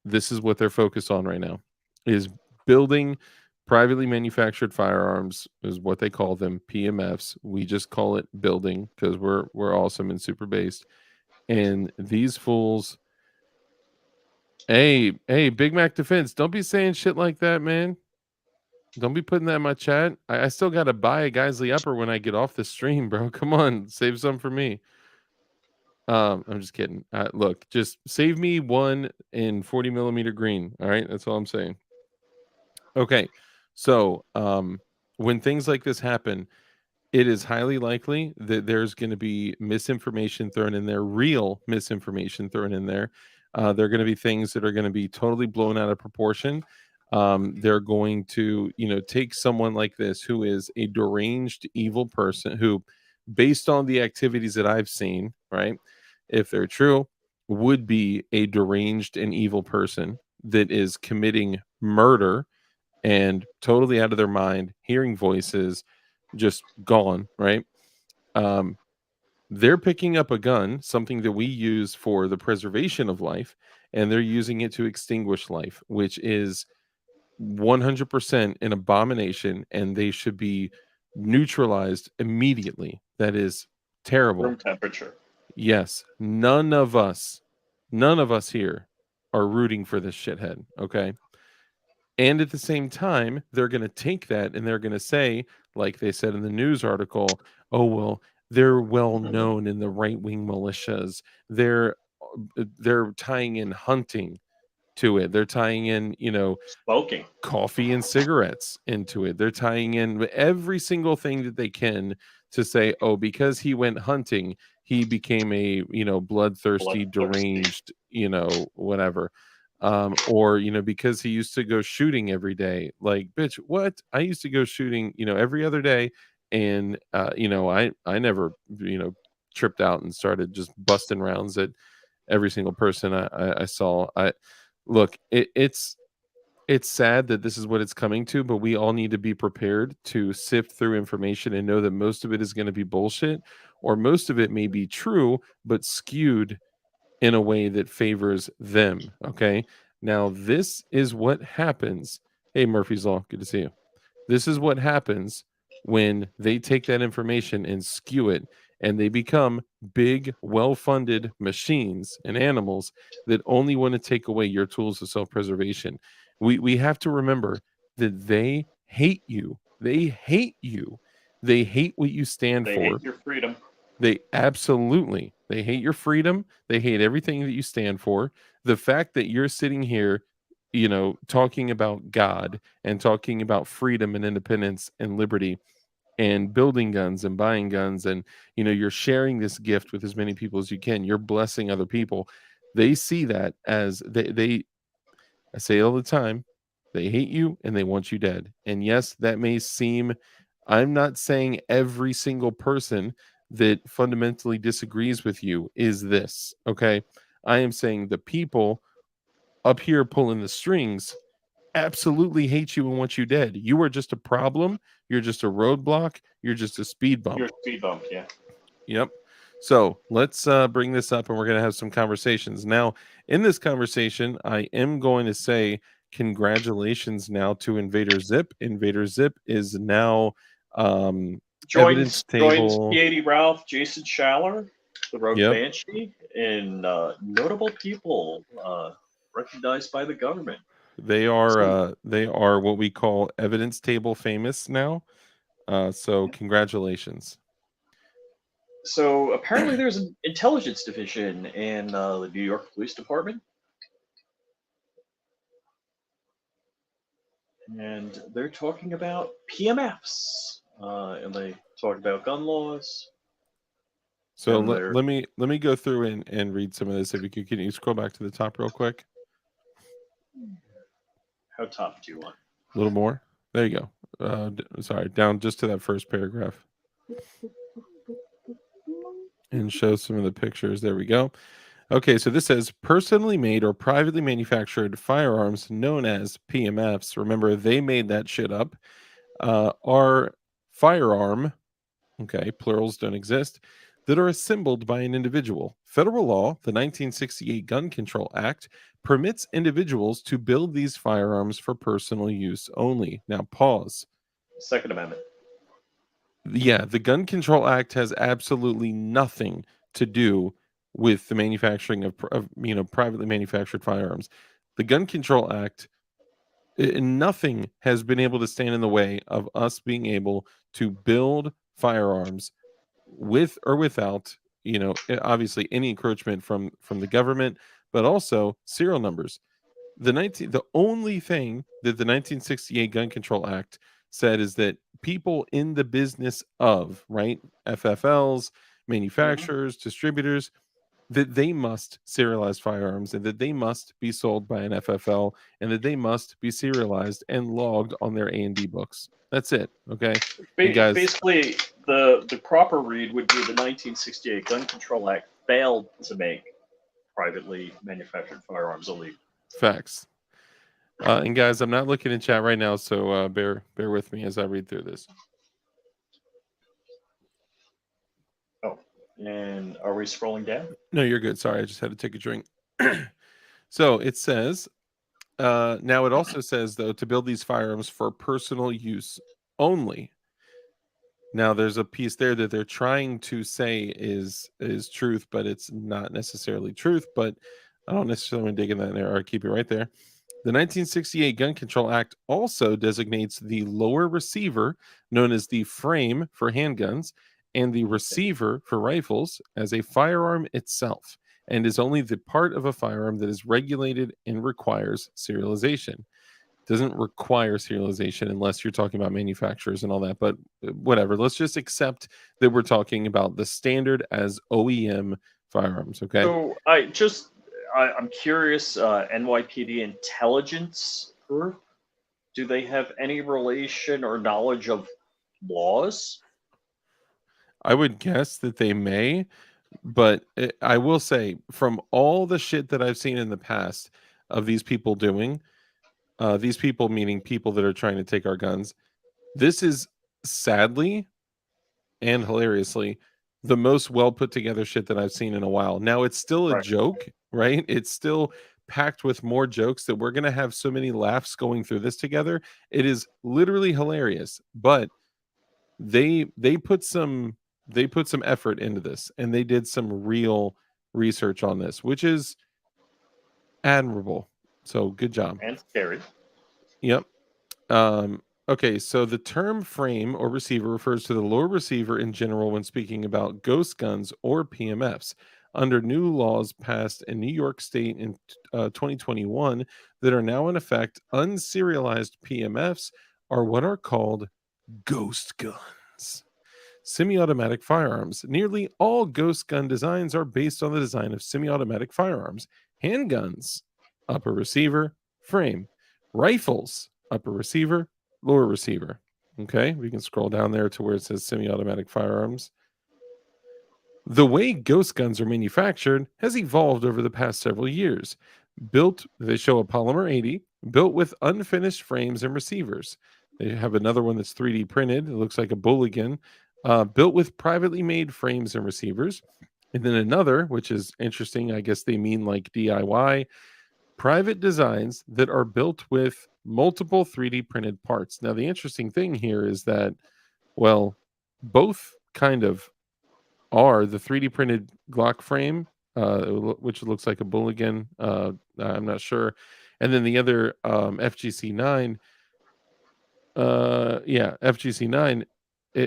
this is what they're focused on right now is building privately manufactured firearms, is what they call them, PMFs. We just call it building because we're awesome and super based. And these fools, hey, Big Mac Defense, don't be saying shit like that, man. Don't be putting that in my chat. I still got to buy a Geisley upper when I get off the stream, bro. Come on, save some for me. I'm just kidding. Look, just save me one in 40 millimeter green. All right, that's all I'm saying. Okay, so when things like this happen, it is highly likely that there's going to be misinformation thrown in there, real misinformation thrown in there. There are going to be things that are going to be totally blown out of proportion. They're going to, take someone like this who is a deranged, evil person who, based on the activities that I've seen, right, if they're true, would be a deranged and evil person that is committing murder and totally out of their mind, hearing voices, just gone, right? They're picking up a gun, something that we use for the preservation of life, and they're using it to extinguish life, which is 100% an abomination, and they should be neutralized immediately. That is terrible. Room temperature. Yes, none of us here are rooting for this shithead, okay? And at the same time, they're going to take that and they're going to say, like they said in the news article, oh, well, they're well known in the right-wing militias. They're tying in hunting to it. They're tying in, Smoking. coffee and cigarettes into it. They're tying in every single thing that they can to say, oh, because he went hunting, he became a bloodthirsty, deranged, whatever. Or because he used to go shooting every day. Like, bitch, what? I used to go shooting every other day, and I never tripped out and started just busting rounds at every single person I saw. It's sad that this is what it's coming to, but we all need to be prepared to sift through information and know that most of it is going to be bullshit, or most of it may be true but skewed in a way that favors them. Okay, now this is what happens. Hey, Murphy's Law, good to see you. This is what happens when they take that information and skew it, and they become big, well-funded machines and animals that only want to take away your tools of self-preservation. We have to remember that they hate you. They hate you. They hate what you stand They for. hate your freedom. They hate your freedom. They hate everything that you stand for. The fact that you're sitting here, talking about God and talking about freedom and independence and liberty and building guns and buying guns, and you're sharing this gift with as many people as you can. You're blessing other people. They see that as they I say it all the time, they hate you and they want you dead. And yes, that may seem, I'm not saying every single person that fundamentally disagrees with you is this, okay? I am saying the people up here pulling the strings absolutely hate you and want you dead. You are just a problem. You're just a roadblock. You're just a speed bump. Your speed bump, yeah. Yep. So let's bring this up, and we're going to have some conversations. Now, in this conversation, I am going to say congratulations now to Invader Zip. Invader Zip is now evidence Joins table. P80 Ralph, Jason Schaller, the Rogue Yep. Banshee, and notable people recognized by the government. They are what we call evidence table famous now. So congratulations. So apparently there's an intelligence division in the New York Police Department. And they're talking about PMFs. And they talk about gun laws. So And let me go through and read some of this. If you can you scroll back to the top real quick? How top do you want? A little more. There you go. Sorry, down just to that first paragraph. And show some of the pictures. There we go. Okay, so this says personally made or privately manufactured firearms known as PMFs. Remember, they made that shit up. Are firearm, okay, plurals don't exist, that are assembled by an individual. Federal law, the 1968 Gun Control Act, permits individuals to build these firearms for personal use only. Now, pause. Second Amendment. Yeah, the Gun Control Act has absolutely nothing to do with the manufacturing of privately manufactured firearms. The Gun Control Act, nothing has been able to stand in the way of us being able to build firearms with or without, obviously any encroachment from the government, but also serial numbers. The only thing that the 1968 Gun Control Act said is that people in the business of, right, FFLs, manufacturers, distributors, that they must serialize firearms, and that they must be sold by an FFL, and that they must be serialized and logged on their A&D books. That's it. Okay. And guys, basically, the proper read would be the 1968 Gun Control Act failed to make privately manufactured firearms illegal. Facts. And guys, I'm not looking in chat right now, so bear with me as I read through this. Oh, and are we scrolling down? No, you're good. Sorry, I just had to take a drink. So it says, now it also says, though, to build these firearms for personal use only. Now, there's a piece there that they're trying to say is truth, but it's not necessarily truth. But I don't necessarily want to dig in that there, or keep it right there. The 1968 Gun Control Act also designates the lower receiver, known as the frame for handguns, and the receiver for rifles as a firearm itself, and is only the part of a firearm that is regulated and requires serialization. doesn't require serialization unless you're talking about manufacturers and all that. But whatever. Let's just accept that we're talking about the standard as OEM firearms. Okay. So I'm curious. NYPD intelligence group. Do they have any relation or knowledge of laws? I would guess that they may, but I will say from all the shit that I've seen in the past of these people doing, these people meaning people that are trying to take our guns, this is sadly and hilariously the most well put together shit that I've seen in a while. Now it's still a Right. joke, right? It's still packed with more jokes that we're going to have so many laughs going through this together. It is literally hilarious, but they put some effort into this, and they did some real research on this, which is admirable. So good job. And scary. Yep. Okay, so the term frame or receiver refers to the lower receiver in general when speaking about ghost guns or PMFs. Under new laws passed in New York State in 2021 that are now in effect, unserialized PMFs are what are called ghost guns. Semi-automatic firearms. Nearly all ghost gun designs are based on the design of semi-automatic firearms. Handguns, upper receiver, frame. Rifles, upper receiver, lower receiver. Okay, we can scroll down there to where it says semi-automatic firearms. The way ghost guns are manufactured has evolved over the past several years. They show a polymer 80, built with unfinished frames and receivers. They have another one that's 3D printed. It looks like a bulligan, built with privately made frames and receivers. And then another, which is interesting, I guess they mean like DIY, private designs that are built with multiple 3D printed parts. Now, the interesting thing here is that, well, both kind of are the 3D printed Glock frame, which looks like a bulligan. I'm not sure. And then the other FGC 9, FGC 9.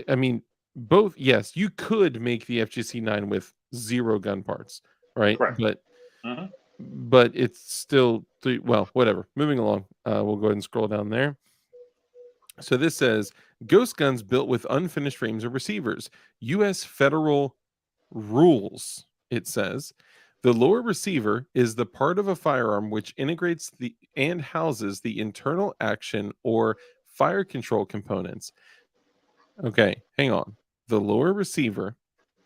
I mean, both. Yes, you could make the FGC 9 with 0 gun parts, right? Correct. But but it's still well, whatever. Moving along, we'll go ahead and scroll down there. So this says ghost guns built with unfinished frames or receivers. U.S. federal rules. It says the lower receiver is the part of a firearm which integrates and houses the internal action or fire control components. Okay, hang on. The lower receiver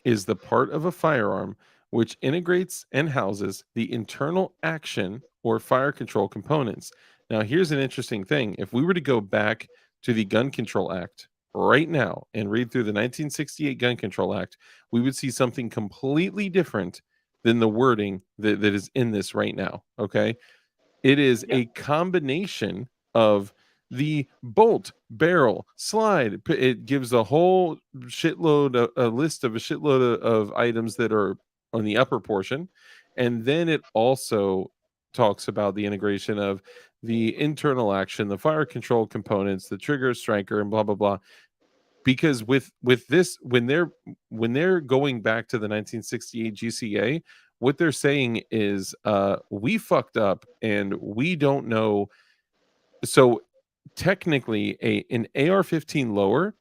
is the part of a firearm which integrates and houses the internal action or fire control components. Now, here's an interesting thing. If we were to go back to the Gun Control Act right now and read through the 1968 Gun Control Act, we would see something completely different than the wording that is in this right now. Okay. It is a combination of the bolt, barrel, slide. It gives a whole shitload, a list of a shitload of items that are on the upper portion. And then it also talks about the integration of the internal action, the fire control components, the trigger, striker, and blah, blah, blah. Because with this, when they're going back to the 1968 GCA, what they're saying is we fucked up and we don't know. So technically an AR-15 lower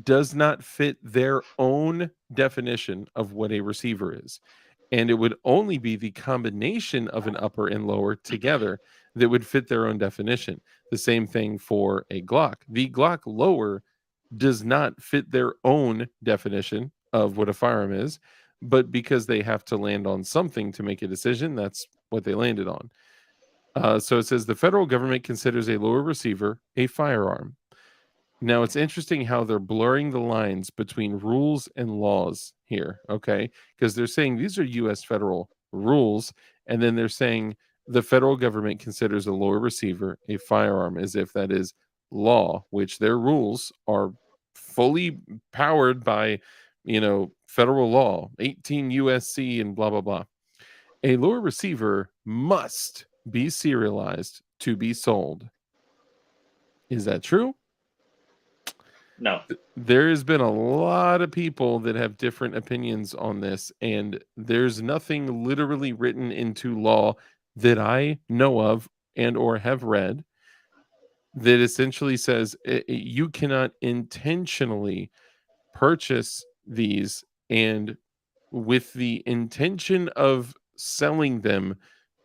does not fit their own definition of what a receiver is. And it would only be the combination of an upper and lower together that would fit their own definition. The same thing for a Glock. The Glock lower does not fit their own definition of what a firearm is, but because they have to land on something to make a decision, that's what they landed on. So it says the federal government considers a lower receiver a firearm. Now, it's interesting how they're blurring the lines between rules and laws here, okay? Because they're saying these are U.S. federal rules, and then they're saying the federal government considers a lower receiver a firearm, as if that is law, which their rules are fully powered by, federal law, 18 USC and blah, blah, blah. A lower receiver must be serialized to be sold. Is that true? No. There has been a lot of people that have different opinions on this, and there's nothing literally written into law that I know of and or have read that essentially says you cannot intentionally purchase these and with the intention of selling them,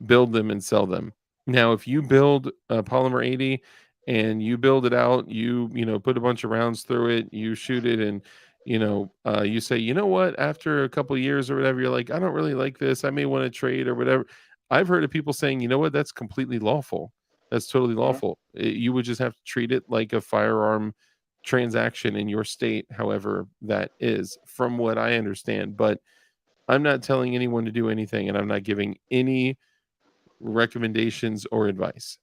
build them and sell them. Now, if you build a Polymer 80 and you build it out, you know, put a bunch of rounds through it, you shoot it, and you say, you know what, after a couple of years or whatever, you're like, I don't really like this. I may want to trade or whatever. I've heard of people saying, you know what, that's completely lawful. That's totally Mhm. lawful. You would just have to treat it like a firearm transaction in your state, however that is, from what I understand. But I'm not telling anyone to do anything, and I'm not giving any recommendations or advice.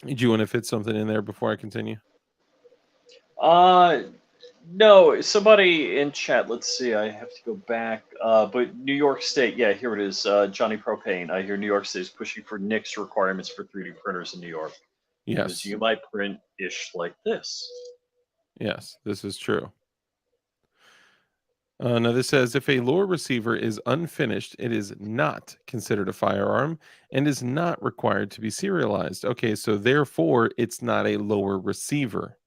Do you want to fit something in there before I continue? Uh, no, somebody in chat. Let's see. I have to go back. But New York State. Yeah, here it is. Johnny Propane. I hear New York State is pushing for NICS requirements for 3D printers in New York because Yes. you might print ish like this. Yes, this is true. Now, this says if a lure receiver is unfinished, it is not considered a firearm and is not required to be serialized. Okay, so therefore, it's not a lower receiver.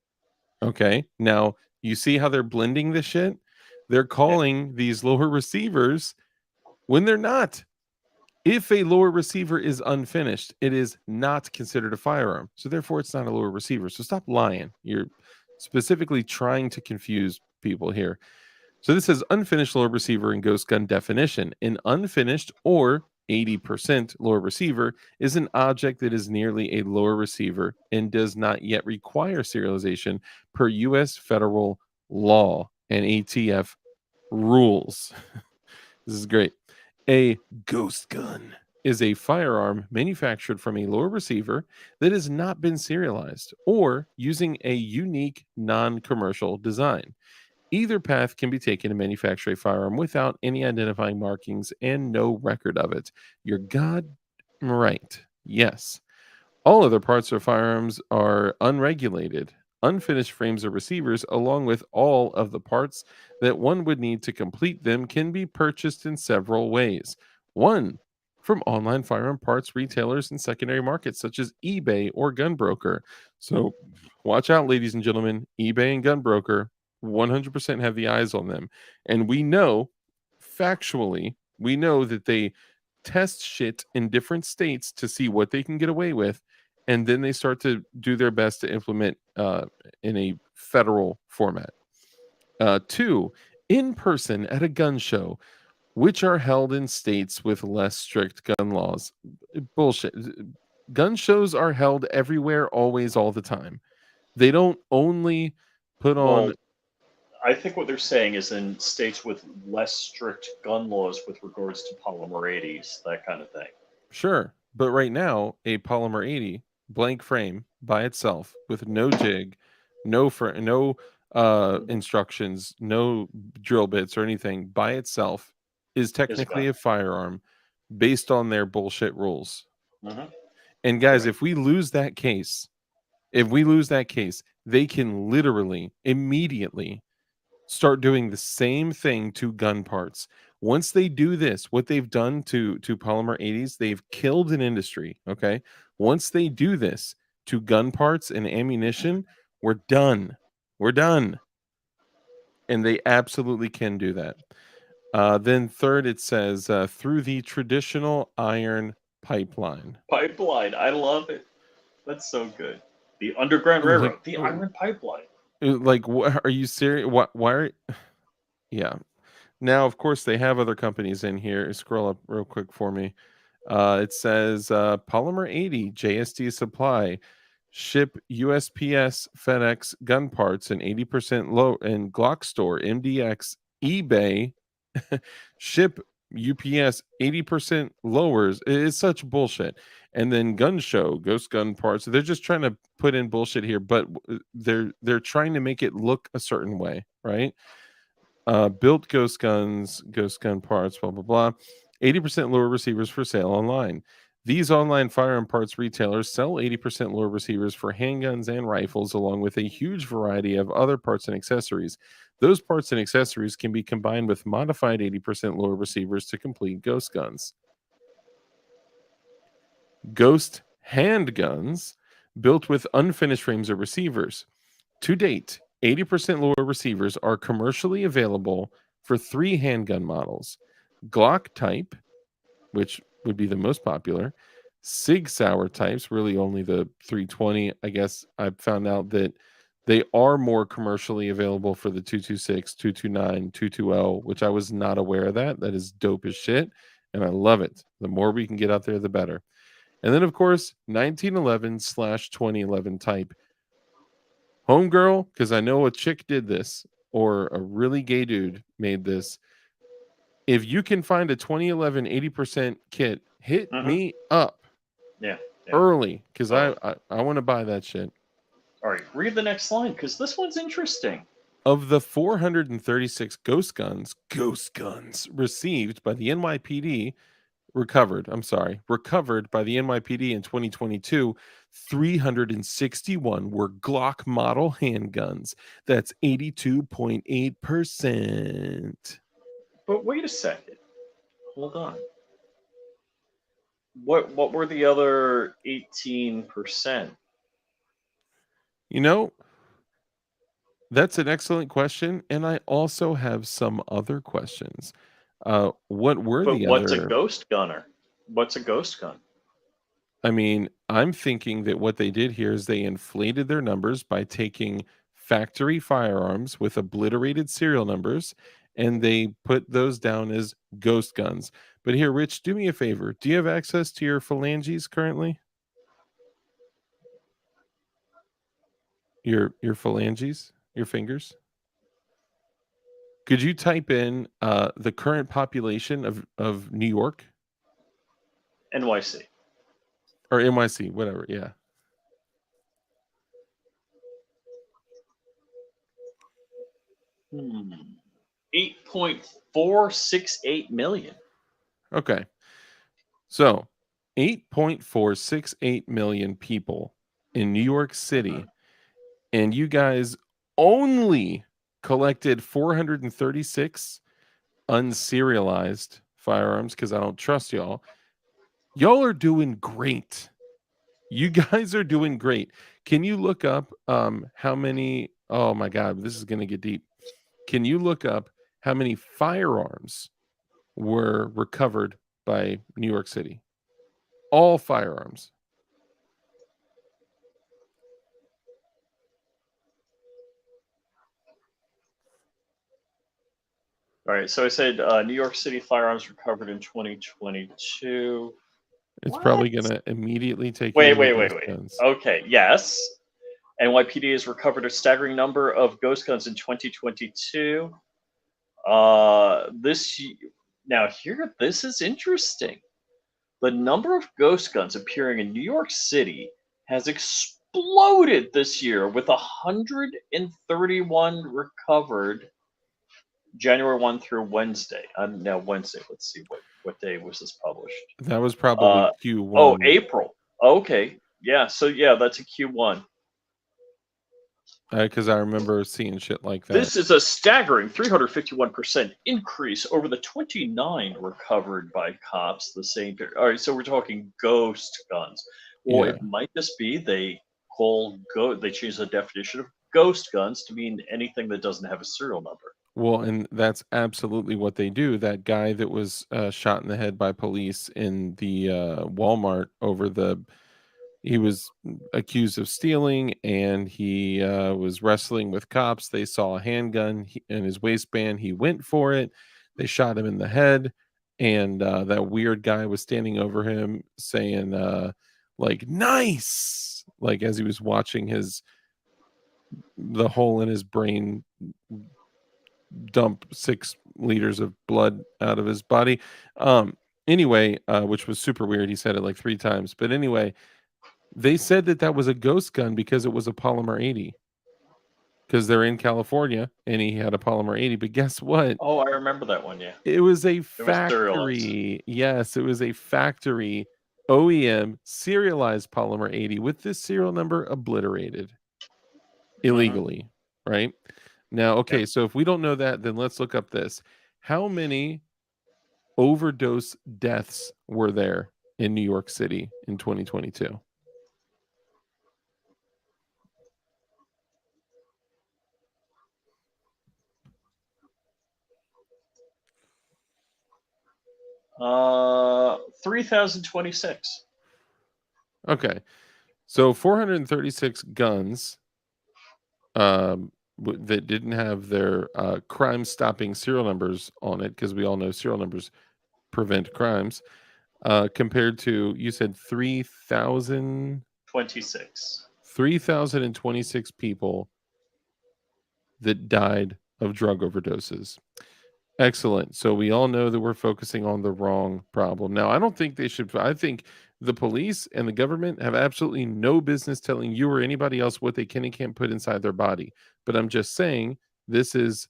Okay, now you see how they're blending this shit? They're Yeah. calling these lower receivers when they're not. If a lower receiver is unfinished, it is not considered a firearm. So therefore, it's not a lower receiver. So stop lying. You're specifically trying to confuse people here. So this is unfinished lower receiver in Ghost Gun definition. An unfinished or 80% lower receiver is an object that is nearly a lower receiver and does not yet require serialization per U.S. federal law and ATF rules. This is great. A ghost gun is a firearm manufactured from a lower receiver that has not been serialized or using a unique non-commercial design. Either path can be taken to manufacture a firearm without any identifying markings and no record of it. You're god right. Yes. All other parts of firearms are unregulated. Unfinished frames of receivers, along with all of the parts that one would need to complete them, can be purchased in several ways. One, from online firearm parts retailers and secondary markets such as eBay or Gunbroker. So watch out, ladies and gentlemen. eBay and Gunbroker 100% have the eyes on them. And we know, factually, we know that they test shit in different states to see what they can get away with, and then they start to do their best to implement in a federal format. Two, in person at a gun show, which are held in states with less strict gun laws. Bullshit. Gun shows are held everywhere, always, all the time. They don't only put on. Well, I think what they're saying is in states with less strict gun laws with regards to polymer 80s, that kind of thing. Sure, but right now, a Polymer 80 blank frame by itself with no jig, no instructions, no drill bits or anything by itself is Is a technically gun. a firearm based on their bullshit rules. Hmm. And guys, Right. if we lose that case, they can literally immediately start doing the same thing to gun parts. Once they do this, what they've done to polymer 80s, they've killed an industry. Okay. Once they do this to gun parts and ammunition, we're done. We're done. And they absolutely can do that. Then third, it says through the traditional iron pipeline. Pipeline. I love it. That's so good. The Underground Like, Railroad. The Iron Pipeline. like, are you serious? Why are? Yeah. Now, of course, they have other companies in here. Scroll up real quick for me. It says Polymer 80, JSD Supply, ship USPS, FedEx gun parts and 80% low, and Glock Store, MDX, eBay, ship UPS 80% lowers. It's such bullshit. And then Gun Show, Ghost Gun Parts. They're just trying to put in bullshit here, but they're trying to make it look a certain way, right? Built ghost guns, ghost gun parts, blah, blah, blah. 80% lower receivers for sale online. These online firearm parts retailers sell 80% lower receivers for handguns and rifles, along with a huge variety of other parts and accessories. Those parts and accessories can be combined with modified 80% lower receivers to complete ghost guns. Ghost handguns built with unfinished frames or receivers. To date, 80% lower receivers are commercially available for 3 handgun models: Glock type, which would be the most popular, Sig Sauer types, really only the 320. I guess I found out that they are more commercially available for the 226, 229, 220, which I was not aware of that. That is dope as shit, and I love it. The more we can get out there, the better. And then, of course, 1911/2011 type. Homegirl, because I know a chick did this, or a really gay dude made this. If you can find a 2011 80% kit, hit me up Yeah. early, because Oh. I want to buy that shit. All right, read the next line because this one's interesting. Of the 436 ghost guns received by the NYPD, recovered by the NYPD in 2022, 361 were Glock model handguns. That's 82.8%. But wait a second. Hold on. What were the other 18%? You know, that's an excellent question, and I also have some other questions. What were But the what's a other? ghost gunner? What's a ghost gun? I mean, I'm thinking that what they did here is they inflated their numbers by taking factory firearms with obliterated serial numbers, and they put those down as ghost guns. But here, Rich, do me a favor. Do you have access to your phalanges currently? Your phalanges, your fingers? Could you type in the current population of New York NYC. or NYC, whatever? Yeah. 8.468 million. Okay. So 8.468 million people in New York City, and you guys only collected 436 unserialized firearms because I don't trust y'all. Y'all are doing great. You guys are doing great. Can you look up how many? Oh my God, this is going to get deep. Can you look up how many firearms were recovered by New York City? All firearms. All right, so I said New York City firearms recovered in 2022. It's What? probably going to immediately take you Wait. to ghost guns. Okay, yes. NYPD has recovered a staggering number of ghost guns in 2022. This is interesting. The number of ghost guns appearing in New York City has exploded this year, with 131 recovered January 1 through Wednesday. Now Wednesday. Let's see what day was this published. That was probably Q1. April. Okay, yeah. So yeah, that's a Q1. Because I remember seeing shit like that. This is a staggering 351% increase over the 29 recovered by cops the same period. All right, so we're talking ghost guns. Well, Yeah. it might just be they changed the definition of ghost guns to mean anything that doesn't have a serial number. Well, and that's absolutely what they do. That guy that was shot in the head by police in the Walmart he was accused of stealing, and he was wrestling with cops. They saw a handgun in his waistband. He went for it. They shot him in the head, and that weird guy was standing over him saying like nice, like as he was watching the hole in his brain dump 6 liters of blood out of his body. Anyway, which was super weird. He said it like 3 times. But anyway, they said that was a ghost gun because it was a polymer 80. Because they're in California and he had a polymer 80. But guess what? Oh, I remember that one, yeah. It was a It was serialized. factory. Yes, it was a factory OEM serialized polymer 80 with this serial number obliterated illegally, right? Now, okay, so if we don't know that, then let's look up this. How many overdose deaths were there in New York City in 2022? 3,026. Okay. So 436 guns that didn't have their crime stopping serial numbers on it, because we all know serial numbers prevent crimes, compared to, you said 26. 3,026 people that died of drug overdoses. Excellent. So we all know that we're focusing on the wrong problem. Now, I don't think they should. I think the police and the government have absolutely no business telling you or anybody else what they can and can't put inside their body. But I'm just saying this is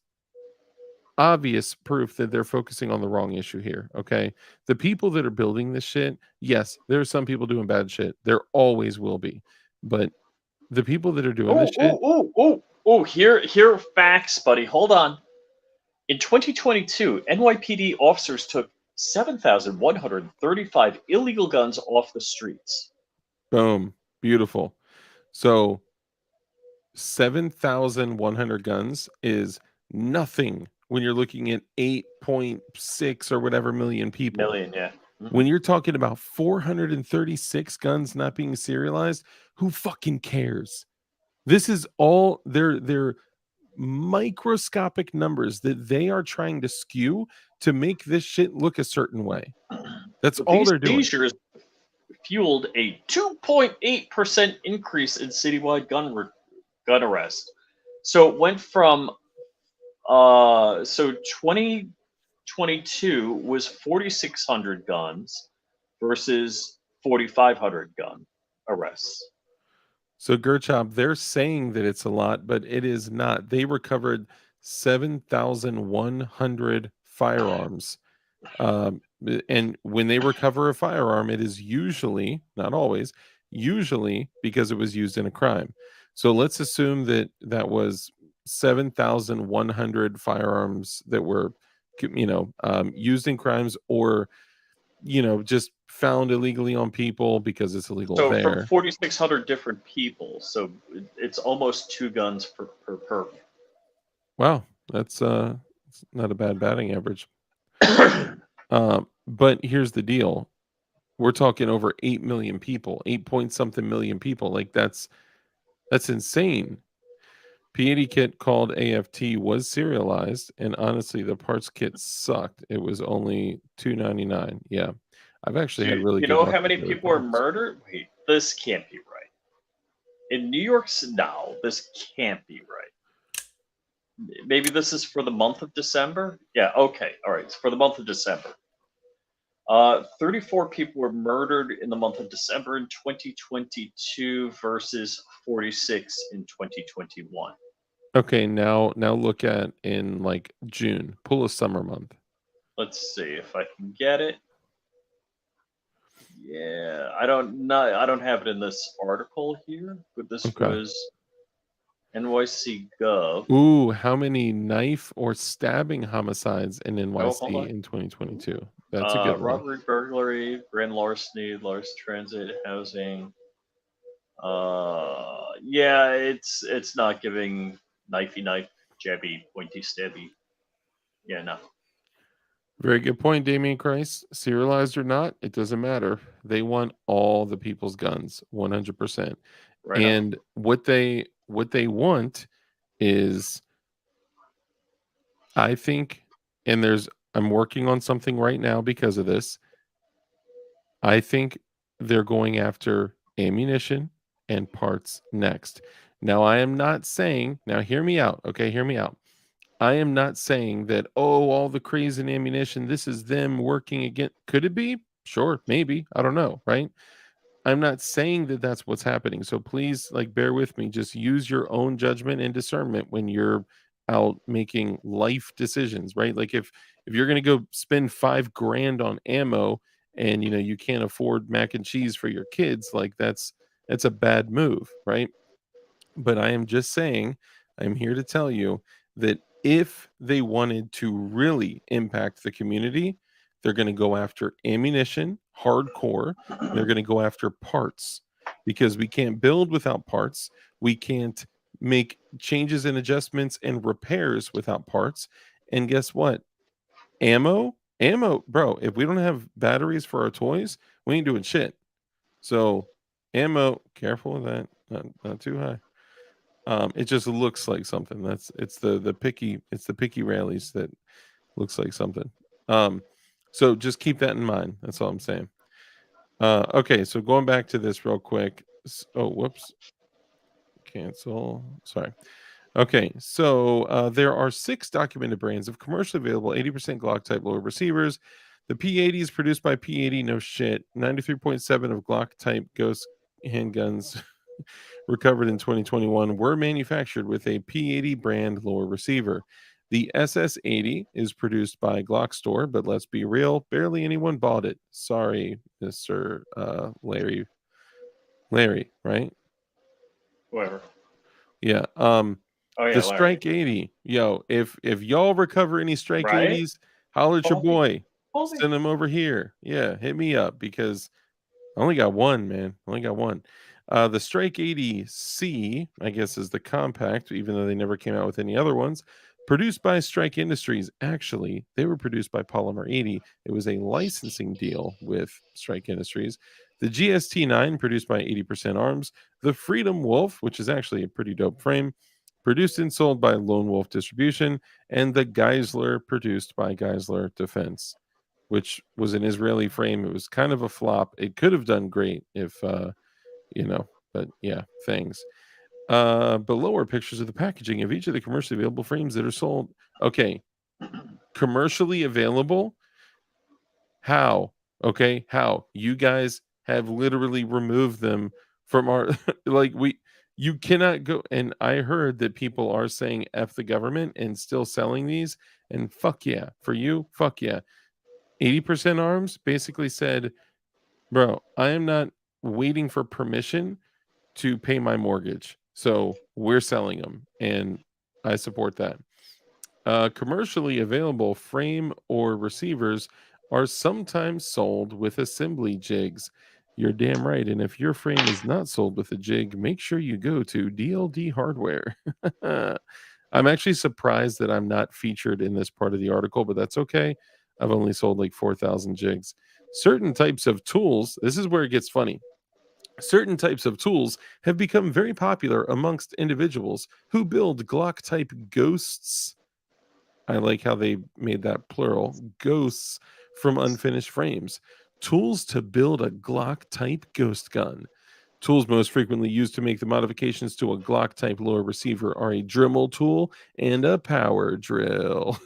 obvious proof that they're focusing on the wrong issue here. Okay. The people that are building this shit, yes, there are some people doing bad shit. There always will be. But the people that are doing this shit, Here are facts, buddy. Hold on. In 2022, NYPD officers took 7,135 illegal guns off the streets. boom, beautiful. So 7,100 guns is nothing when you're looking at 8.6 or whatever million people. Million, yeah. When you're talking about 436 guns not being serialized, who fucking cares? This is all their microscopic numbers that they are trying to skew to make this shit look a certain way. That's all they're doing. These seizures fueled a 2.8% increase in citywide gun arrest. So it went from 2022 was 4,600 guns versus 4,500 gun arrests. So Gerchop, they're saying that it's a lot, but it is not. They recovered 7,100 firearms. And when they recover a firearm, it is usually, not always, usually because it was used in a crime. So let's assume that that was 7,100 firearms that were, used in crimes, or, just found illegally on people because it's illegal So there. from 4,600 different people. So it's almost 2 guns per person. Wow, that's not a bad batting average. But here's the deal. We're talking over 8 million people, 8 point something million people. Like that's insane. P80 kit called AFT was serialized, and honestly, the parts kit sucked. It was only $2.99. Yeah, I've actually had really You good know luck how with many the people were parts. murdered? Wait, this can't be right. In New York, no, this can't be right. Maybe this is for the month of December? Yeah, okay, all right, it's for the month of December. 34 people were murdered in the month of December in 2022 versus 46 in 2021. Okay, now look at in like June. Pull a summer month. Let's see if I can get it. Yeah, I don't have it in this article here, but this Okay. was NYC Gov. Ooh, how many knife or stabbing homicides in hold NYC on. in 2022? That's a good one. Robbery, burglary, grand larceny, large transit, housing. Yeah, it's not giving knifey knife, jabby, pointy, stabby. Yeah, no. Very good point, Damian Christ. Serialized or not, it doesn't matter. They want all the people's guns, 100%. Right And what they want is, I think, and I'm working on something right now because of this. I think they're going after ammunition and parts next. Now, I am not saying, now hear me out, okay? Hear me out. I am not saying that, oh, all the craze and ammunition, this is them working again. Could it be? Sure, maybe. I don't know, right? I'm not saying that that's what's happening. So please, like, bear with me. Just use your own judgment and discernment when you're out making life decisions, right? Like if you're going to go spend $5,000 on ammo and you can't afford mac and cheese for your kids, like that's a bad move, right? But I am just saying, I'm here to tell you that if they wanted to really impact the community, they're going to go after ammunition, hardcore. They're going to go after parts, because we can't build without parts. We can't make changes and adjustments and repairs without parts. And guess what? Ammo ammo, bro. If we don't have batteries for our toys, we ain't doing shit. So ammo, careful with that. Not too high. It just looks like something. It's the picky rallies that looks like something. So just keep that in mind. That's all I'm saying. Okay, so going back to this real quick. Oh, whoops. Cancel. Sorry. Okay, so there are 6 documented brands of commercially available 80% Glock type lower receivers. The P80 is produced by P80, no shit. 93.7 of Glock type Ghost handguns recovered in 2021 were manufactured with a P80 brand lower receiver. The SS80 is produced by Glock Store, but let's be real, barely anyone bought it. Sorry, Mr. Larry. Larry, right? Whoever. Yeah. Oh yeah, The Larry. Strike 80. Yo, if y'all recover any Strike Right? 80s, holler at your Call me. boy. Call me. Send them over here. Yeah, hit me up because I only got one, man. I only got one. The Strike 80C, I guess, is the compact, even though they never came out with any other ones. Produced by Strike Industries. Actually, they were produced by Polymer 80. It was a licensing deal with Strike Industries. The GST9, produced by 80% Arms. The Freedom Wolf, which is actually a pretty dope frame, produced and sold by Lone Wolf Distribution. And the Geisler, produced by Geisler Defense, which was an Israeli frame. It was kind of a flop. It could have done great if, but yeah, things. Below are pictures of the packaging of each of the commercially available frames that are sold. Okay, commercially available? How? Okay, how? You guys have literally removed them from our, you cannot go. And I heard that people are saying F the government and still selling these. And fuck yeah. For you, fuck yeah. 80% Arms basically said, bro, I am not waiting for permission to pay my mortgage. So we're selling them. And I support that. Commercially available frame or receivers are sometimes sold with assembly jigs. You're damn right. And if your frame is not sold with a jig, make sure you go to DLD Hardware. I'm actually surprised that I'm not featured in this part of the article, but that's okay. I've only sold like 4,000 jigs. Certain types of tools, this is where it gets funny. Certain types of tools have become very popular amongst individuals who build Glock type ghosts. I like how they made that plural, ghosts from unfinished frames. Tools to build a Glock type ghost gun. Tools most frequently used to make the modifications to a Glock type lower receiver are a Dremel tool and a power drill.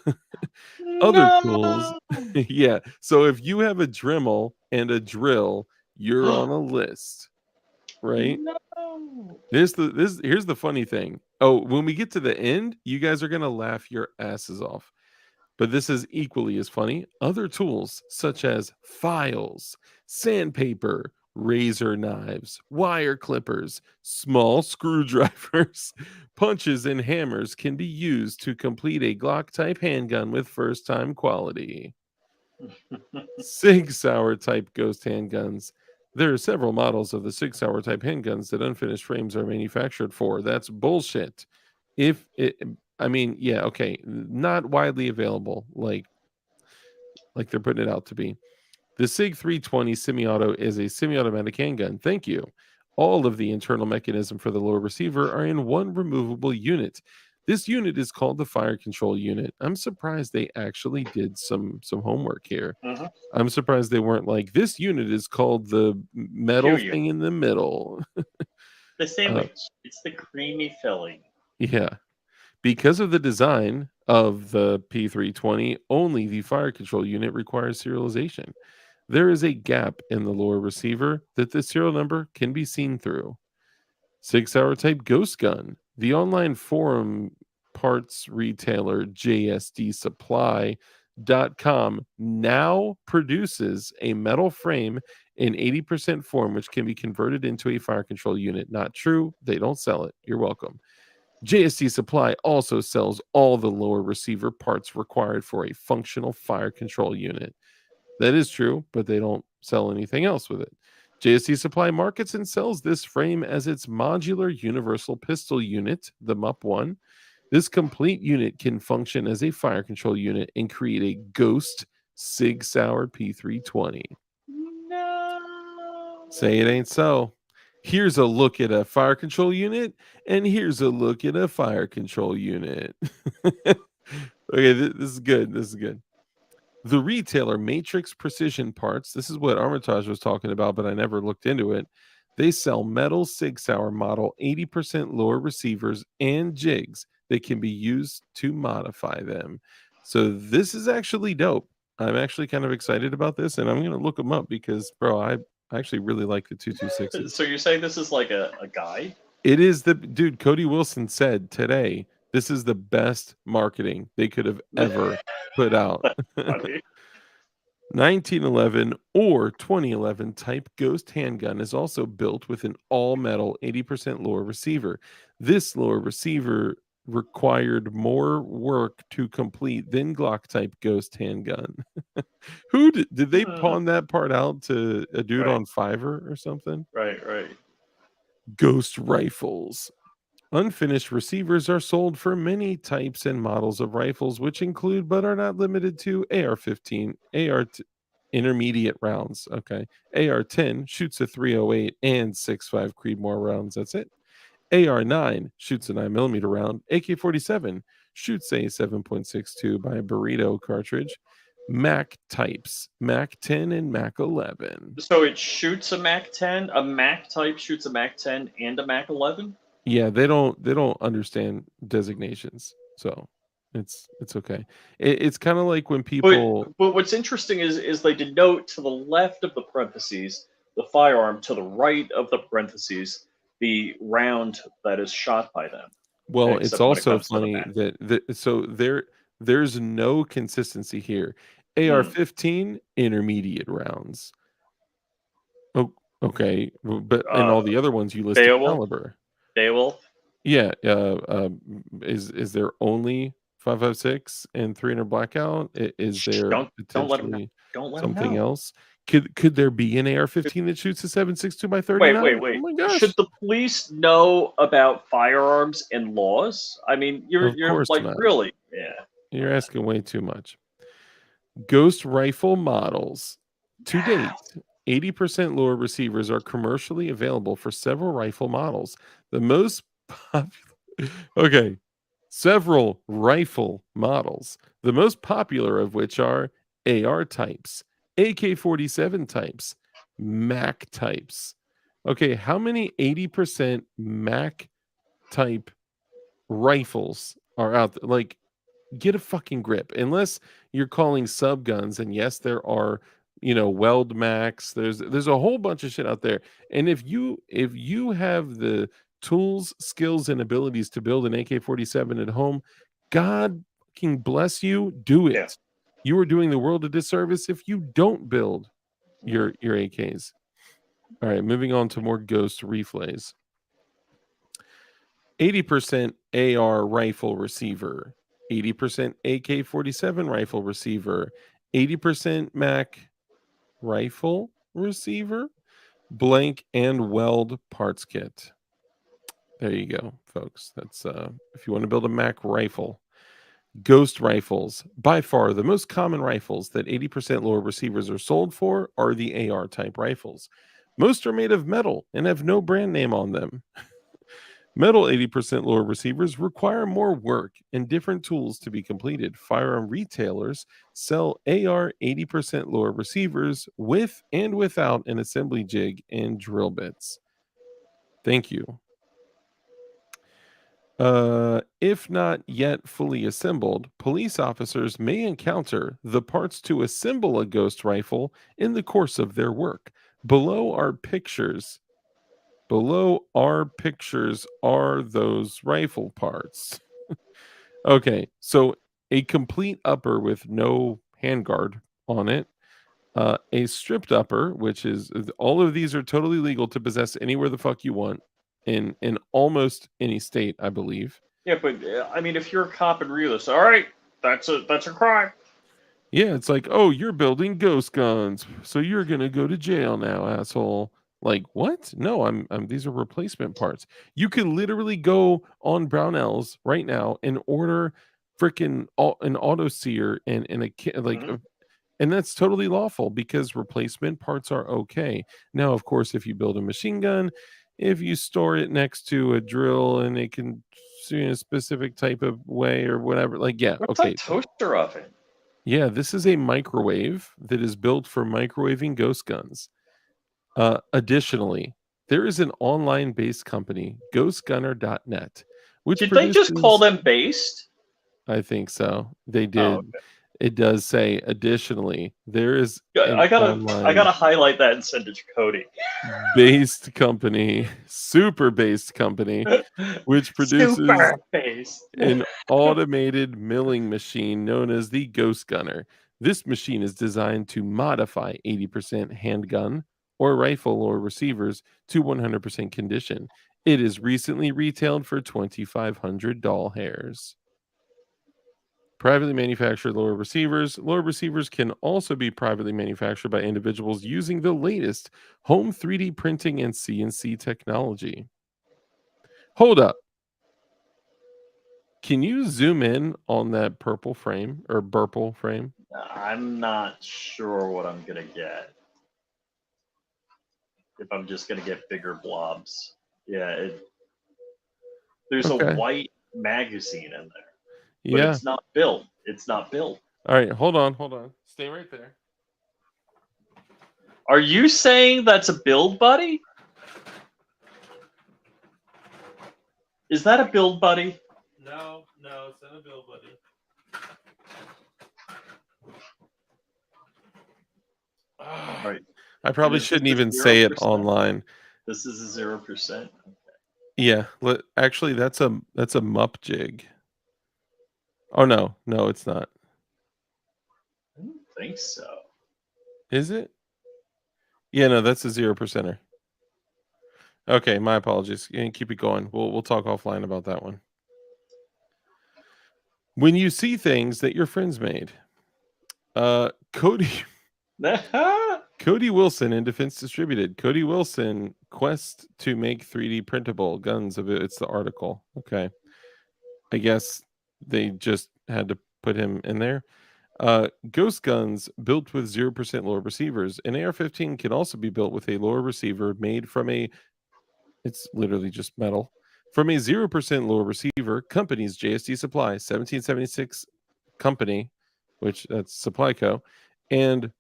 Other tools, yeah. So if you have a Dremel and a drill, you're on a list, right? No. Here's the funny thing. Oh, when we get to the end, you guys are gonna laugh your asses off. But this is equally as funny. Other tools such as files, sandpaper, razor knives, wire clippers, small screwdrivers, punches, and hammers can be used to complete a Glock type handgun with first time quality. Sig Sauer type ghost handguns. There are several models of the Sig Sauer type handguns that unfinished frames are manufactured for. That's bullshit. If it, I mean, yeah, okay, not widely available like they're putting it out to be. The SIG 320 semi-auto is a semi-automatic handgun. Thank you. All of the internal mechanism for the lower receiver are in one removable unit. This unit is called the fire control unit. I'm surprised they actually did some homework here. Mhm. I'm surprised they weren't like, this unit is called the metal Q thing in the middle. The sandwich. It's the creamy filling. Yeah. Because of the design of the P320, only the fire control unit requires serialization. There is a gap in the lower receiver that the serial number can be seen through. 6-hour type ghost gun. The online forum parts retailer JSDsupply.com now produces a metal frame in 80% form, which can be converted into a fire control unit. Not true. They don't sell it. You're welcome. JSD Supply also sells all the lower receiver parts required for a functional fire control unit. That is true, but they don't sell anything else with it. JSD Supply markets and sells this frame as its modular universal pistol unit, the MUP1. This complete unit can function as a fire control unit and create a ghost Sig Sauer P320. No. Say it ain't so. Here's a look at a fire control unit, and here's a look at a fire control unit. Okay, this is good. This is good. The retailer Matrix Precision Parts, this is what Armitage was talking about, but I never looked into it. They sell metal Sig Sauer model 80% lower receivers and jigs that can be used to modify them. So this is actually dope. I'm actually kind of excited about this, and I'm going to look them up because, bro, I actually really like the 226s. So you're saying this is like a guide? It is the dude. Cody Wilson said today, this is the best marketing they could have ever put out. Funny. 1911 or 2011 type Ghost handgun is also built with an all-metal 80% lower receiver. This lower receiver required more work to complete than Glock type Ghost handgun. Who did they pawn that part out to a dude Right. on Fiverr or something? Right. Ghost rifles. Unfinished receivers are sold for many types and models of rifles, which include but are not limited to AR-15, intermediate rounds. Okay. AR-10 shoots a 308 and 6.5 Creedmoor rounds. That's it. AR-9 shoots a 9mm round. AK-47 shoots a 7.62 by a burrito cartridge. Mac types, Mac 10 and Mac 11. So it shoots a Mac 10. A Mac type shoots a Mac 10 and a Mac 11. Yeah, they don't understand designations, so it's okay. It's kind of like when people. But what's interesting is they denote to the left of the parentheses the firearm, to the right of the parentheses the round that is shot by them. Well, Except it's when it also comes to the funny Mac. that so there's no consistency here. AR-15 intermediate rounds. Oh, okay, but and all the other ones you listed Beowulf? caliber. Beowulf. Yeah, is there only 5.56 and 300 blackout? Is there Don't let him potentially Don't let him something know. else? Could there be an AR-15 that shoots a 7.62 by 39? Wait. Oh my gosh! Should the police know about firearms and laws? I mean, Of you're course like not. really, yeah. You're asking way too much. Ghost rifle models. To date, 80% lower receivers are commercially available for several rifle models. The most popular, several rifle models. The most popular of which are AR types, AK-47 types, Mac types. Okay, how many 80% Mac type rifles are out there? Like, get a fucking grip. Unless you're calling sub guns, and yes, there are, weld max. There's a whole bunch of shit out there. And if you have the tools, skills, and abilities to build an AK-47 at home, God fucking bless you. Do it. Yeah. You are doing the world a disservice if you don't build your AKs. All right, moving on to more Ghost reflays. 80% AR rifle receiver, 80% AK-47 rifle receiver, 80% Mac rifle receiver, blank and weld parts kit. There you go, folks. That's if you want to build a Mac rifle. Ghost rifles, by far the most common rifles that 80% lower receivers are sold for are the AR type rifles. Most are made of metal and have no brand name on them. Metal 80% lower receivers require more work and different tools to be completed. Firearm retailers sell AR 80% lower receivers with and without an assembly jig and drill bits. Thank you. If not yet fully assembled, police officers may encounter the parts to assemble a ghost rifle in the course of their work. Below are pictures are those rifle parts. Okay, so a complete upper with no handguard on it, a stripped upper, which is all of these are totally legal to possess anywhere the fuck you want in almost any state, I believe. Yeah, but I mean, if you're a cop in Rio, all right, that's a crime. Yeah, it's like, oh, you're building ghost guns, so you're gonna go to jail now, asshole. Like, what? No, I'm these are replacement parts. You can literally go on Brownells right now and order freaking an auto sear and a kit, like And that's totally lawful because replacement parts are okay. Now, of course, if you build a machine gun, if you store it next to a drill and it can in a specific type of way or whatever, like, yeah, What's okay. a toaster oven? Yeah, this is a microwave that is built for microwaving ghost guns. Additionally, there is an online-based company, ghostgunner.net, which Did they just call produces them based? I think so. They Oh, did. okay. It does say, additionally, there is an I gotta online highlight that and send it to Cody. based company, super based company, which produces Super based. an automated milling machine known as the Ghost Gunner. This machine is designed to modify 80% handgun or rifle or receivers to 100% condition. It is recently retailed for $2,500 hairs. Privately manufactured lower receivers. Lower receivers can also be privately manufactured by individuals using the latest home 3D printing and CNC technology. Hold up. Can you zoom in on that purple frame or burple frame? I'm not sure what I'm gonna get. If I'm just gonna get bigger blobs. Yeah, there's a Okay. white magazine in there. But Yeah. it's not built. It's not built. All right. Hold on. Stay right there. Are you saying that's a build buddy? Is that a build buddy? No, it's not a build buddy. Right. I probably And is shouldn't this even say it 0%? online. This is a 0%. Yeah. Actually, that's a mup jig. Oh no, it's not. I don't think so. Is it? Yeah, no, that's a 0%er. Okay, my apologies. Keep it going. We'll talk offline about that one. When you see things that your friends made, Cody Wilson and Defense Distributed. Cody Wilson quest to make 3D printable guns of it. It's the article. Okay, I guess they just had to put him in there. Ghost guns built with 0% lower receivers. An AR-15 can also be built with a lower receiver made from it's literally just metal. From a 0% lower receiver, companies JSD Supply, 1776 Company, which that's Supply Co., and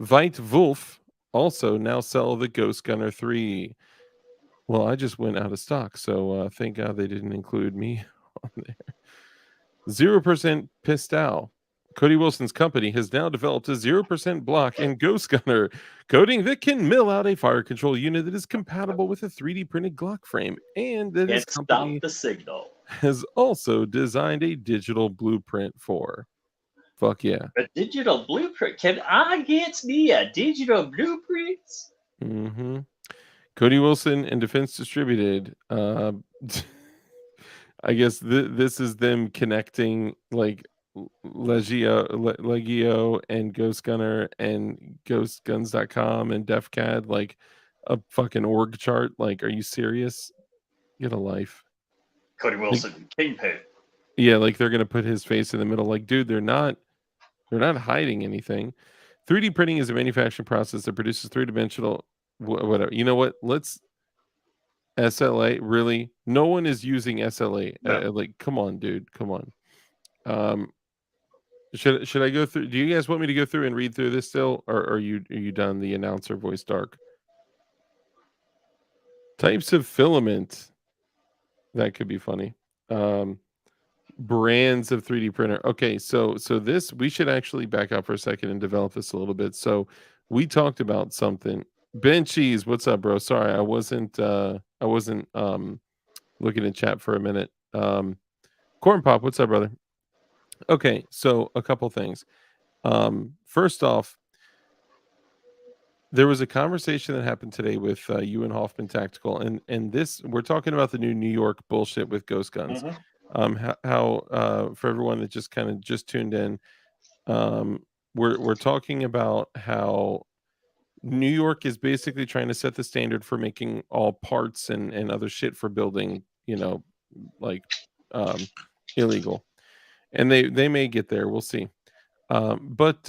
Veit Wolf also now sell the Ghost Gunner 3. Well, I just went out of stock, so thank God they didn't include me on there. 0% Pistol. Cody Wilson's company has now developed a 0% block and Ghost Gunner coating that can mill out a fire control unit that is compatible with a 3D printed Glock frame, and that his Can't stop company the signal. has also designed a digital blueprint for. Fuck yeah. A digital blueprint. Can I get me a digital blueprint? Mm-hmm. Cody Wilson and Defense Distributed. I guess this is them connecting like Legio and Ghost Gunner and GhostGuns.com and DefCAD, like a fucking org chart. Like, are you serious? Get a life. Cody Wilson, Kingpin. Yeah, like they're gonna put his face in the middle. Like, dude, they're not hiding anything. 3D printing is a manufacturing process that produces three-dimensional whatever. You know what? Let's SLA, really? No one is using SLA. No. Like, come on, dude. Come on. Should I go through? Do you guys want me to go through and read through this still, or are you done? The announcer voice dark. Types of filament. That could be funny. Brands of 3D printer. Okay, so this, we should actually back up for a second and develop this a little bit. So we talked about something. Ben Cheese, what's up, bro? Sorry, I wasn't looking at chat for a minute. Corn Pop, what's up, brother? Okay, so a couple things. First off, there was a conversation that happened today with you and Hoffman Tactical, and this, we're talking about the new New York bullshit with ghost guns. How for everyone that just kind of just tuned in, we're talking about how New York is basically trying to set the standard for making all parts and other shit for building, like illegal, and they may get there. We'll see. But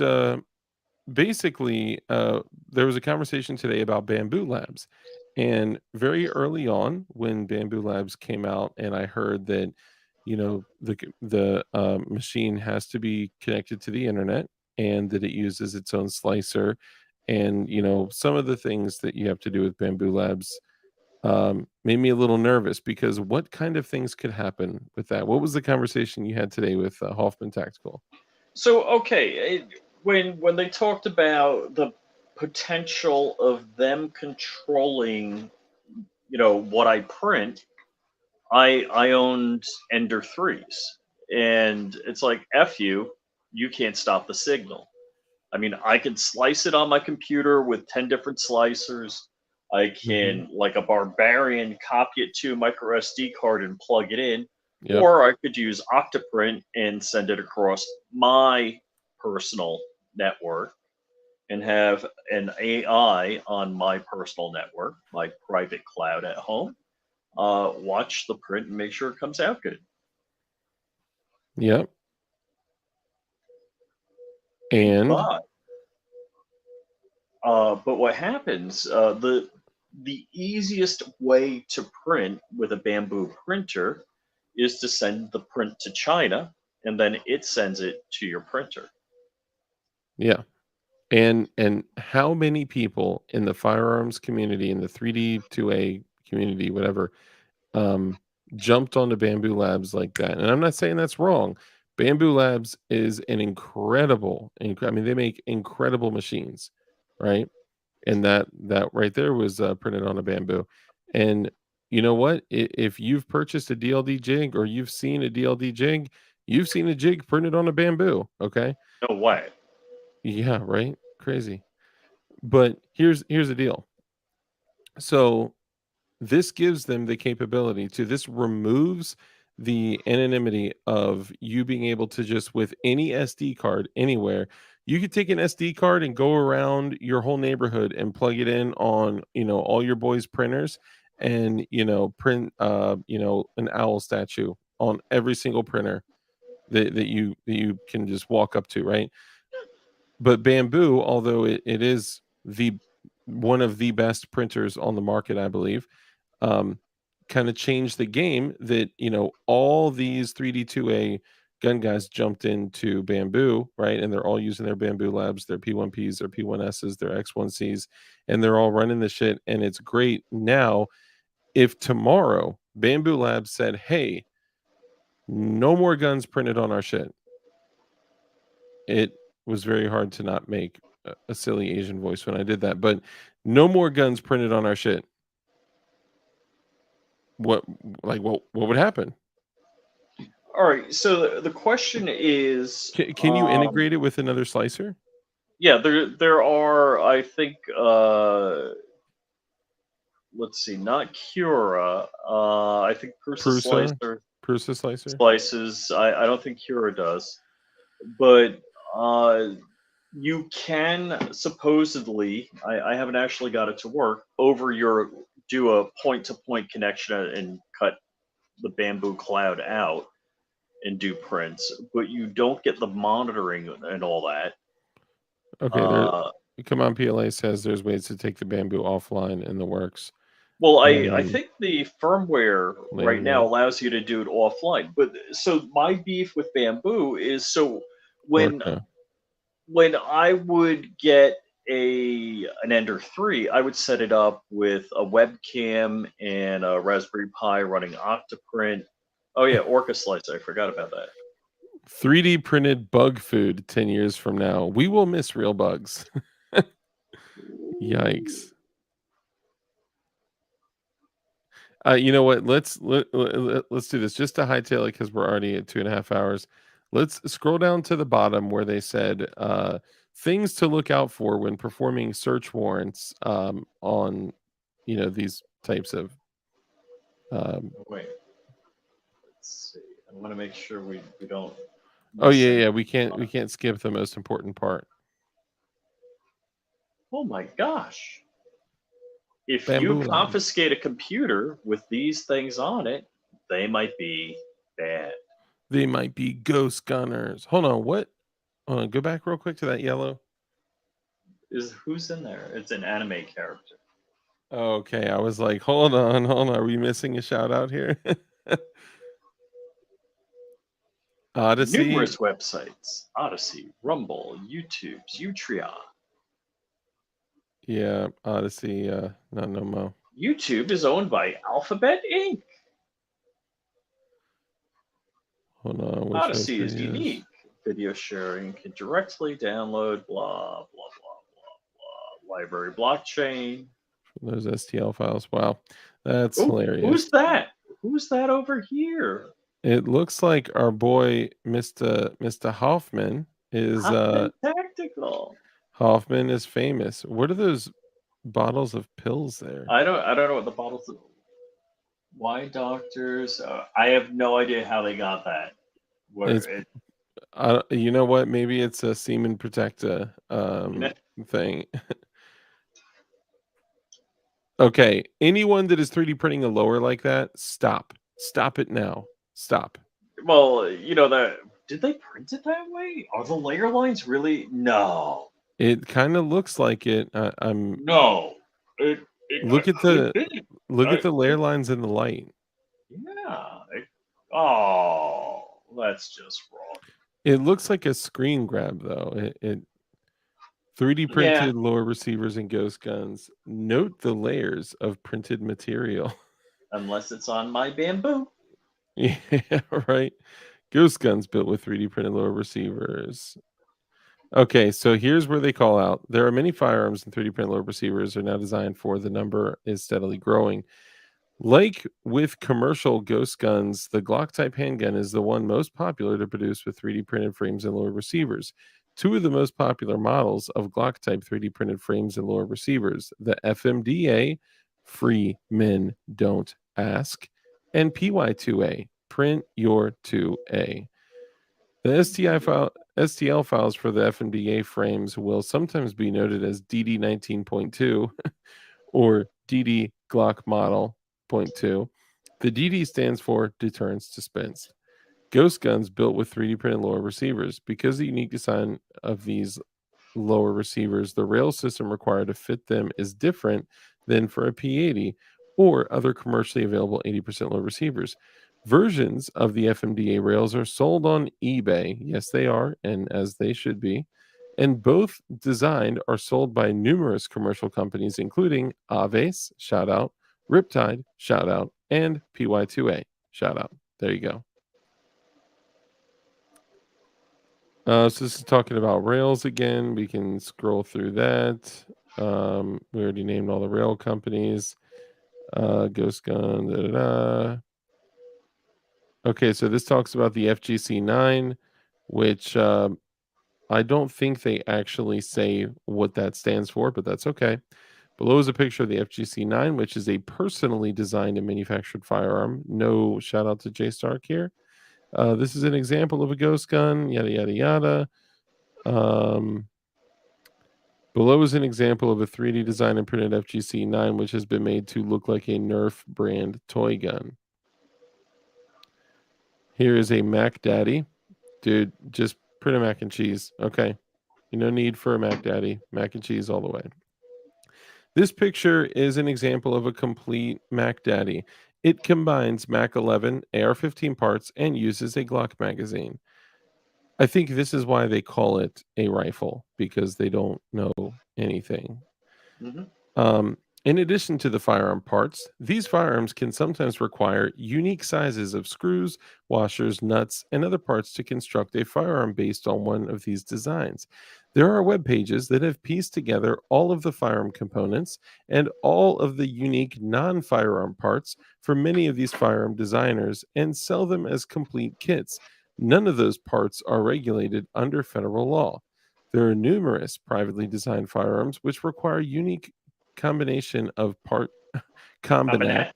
basically, there was a conversation today about Bamboo Labs, and very early on, when Bamboo Labs came out, and I heard that, the machine has to be connected to the internet, and that it uses its own slicer, and some of the things that you have to do with Bamboo Labs made me a little nervous because what kind of things could happen with that? What was the conversation you had today with Hoffman Tactical? So okay, when they talked about the potential of them controlling, what I print, I owned Ender 3s, and it's like F you can't stop the signal. I mean, I can slice it on my computer with 10 different slicers. I Hmm. can, like a barbarian, copy it to a micro SD card and plug it in, Yep. or I could use Octoprint and send it across my personal network and have an AI on my personal network, my private cloud at home, watch the print and make sure it comes out good. Yep. And But what happens? The easiest way to print with a bamboo printer is to send the print to China, and then it sends it to your printer. yeah. And how many people in the firearms community, in the 3D 2A community, whatever, um, jumped onto Bamboo Labs like that? And I'm not saying that's wrong. Bamboo Labs is an I mean, they make incredible machines, right? And that right there was printed on a bamboo. And you know what? If you've purchased a DLD jig or you've seen a DLD jig, you've seen a jig printed on a bamboo. Okay. No way. Yeah, right. Crazy. But here's the deal. So this gives them the capability to this removes the anonymity of you being able to just with any SD card anywhere. You could take an SD card and go around your whole neighborhood and plug it in on, all your boys' printers and, print an owl statue on every single printer that you can just walk up to, right? But Bamboo, although it is the one of the best printers on the market, I believe, um, kind of changed the game that, all these 3D2A gun guys jumped into Bamboo, right? And they're all using their Bamboo Labs, their P1Ps, their P1Ss, their X1Cs, and they're all running the shit. And it's great. Now, if tomorrow Bamboo Labs said, hey, no more guns printed on our shit, it was very hard to not make a silly Asian voice when I did that. But no more guns printed on our shit. What what would happen? All right. So the question is, Can you integrate it with another slicer? yeah, there are, I think, let's see, not Cura. I think Prusa Prusa? Slicer Prusa slicer? slices. I don't think Cura does, but you can supposedly. I haven't actually got it to work over your do a point to point connection and cut the bamboo cloud out and do prints, but you don't get the monitoring and all that. Okay, there Uh, Come on PLA says there's ways to take the bamboo offline in the works. well, I think the firmware right now Laminate, allows you to do it offline. But so my beef with bamboo is so when Orca. when I would get an Ender 3, I would set it up with a webcam and a Raspberry Pi running Octoprint. Oh yeah, Orca Slice. I forgot about that. 3D printed bug food 10 years from now. We will miss real bugs. Yikes. You know what? Let's do this just to hightail it because we're already at 2.5 hours. Let's scroll down to the bottom where they said things to look out for when performing search warrants on these types of Wait, let's see. I want to make sure we don't. oh miss yeah, anything. we can't skip the most important part. Oh my gosh. If you Bamboo Labs. confiscate a computer with these things on it, they might be bad. They might be ghost gunners. Hold on, what? Hold on, go back real quick to that yellow. Who's in there? It's an anime character. Okay, I was like, hold on. Are we missing a shout out here? Odyssey. Numerous websites: Odyssey, Rumble, YouTube's Utria. Yeah, Odyssey. No mo. YouTube is owned by Alphabet Inc. Hold on. Which Odyssey is website unique. Video sharing can directly download blah blah blah blah blah. Library blockchain. Those STL files. Wow, that's Ooh, hilarious. who's that? Who's that over here? It looks like our boy Mr. Hoffman is Hoffman Tactical. Hoffman is famous. What are those bottles of pills there? I don't know what the bottles of. Why doctors? I have no idea how they got that. You know what? Maybe it's a semen protector thing. Okay, anyone that is 3D printing a lower like that, stop it now. Stop. Well, you know that. Did they print it that way? Are the layer lines really? No. It kind of looks like it. No. Look at the layer lines in the light. Yeah. That's just wrong. It looks like a screen grab though. It 3D printed lower receivers and ghost guns. Note the layers of printed material. Unless it's on my bamboo. Yeah, right. Ghost guns built with 3D printed lower receivers. Okay, so here's where they call out. There are many firearms and 3D printed lower receivers are now designed for. The number is steadily growing. Like with commercial ghost guns, the Glock type handgun is the one most popular to produce with 3D printed frames and lower receivers. Two of the most popular models of Glock type 3D printed frames and lower receivers, the FMDA, Free Men Don't Ask, and PY2A, Print Your 2A. The STL files for the FMDA frames will sometimes be noted as DD 19.2 or DD Glock Model 0.2. The DD stands for Deterrence Dispensed. Ghost guns built with 3D printed lower receivers. Because of the unique design of these lower receivers, the rail system required to fit them is different than for a P80 or other commercially available 80% low receivers. Versions of the FMDA rails are sold on eBay. Yes, they are, and as they should be. And both designed are sold by numerous commercial companies, including Aves, shout out, Riptide, shout out, and PY2A, shout out. There you go. So this is talking about rails again. We can scroll through that. We already named all the rail companies. Ghost Gun, Okay, so this talks about the FGC9, which I don't think they actually say what that stands for, but that's okay. Below is a picture of the FGC9, which is a personally designed and manufactured firearm. No shout out to J Stark here. This is an example of a ghost gun, yada, yada, yada. Below is an example of a 3D designed and printed FGC9, which has been made to look like a Nerf brand toy gun. Here is a Mac Daddy. Dude, just print a mac and cheese. Okay. No need for a Mac Daddy. Mac and cheese all the way. This picture is an example of a complete Mac Daddy. It combines Mac 11 AR-15 parts and uses a Glock magazine. I think this is why they call it a rifle, because they don't know anything. Mm-hmm. In addition to the firearm parts, these firearms can sometimes require unique sizes of screws, washers, nuts, and other parts to construct a firearm based on one of these designs. There are web pages that have pieced together all of the firearm components and all of the unique non-firearm parts for many of these firearm designers and sell them as complete kits. None of those parts are regulated under federal law. There are numerous privately designed firearms which require unique combination of combinat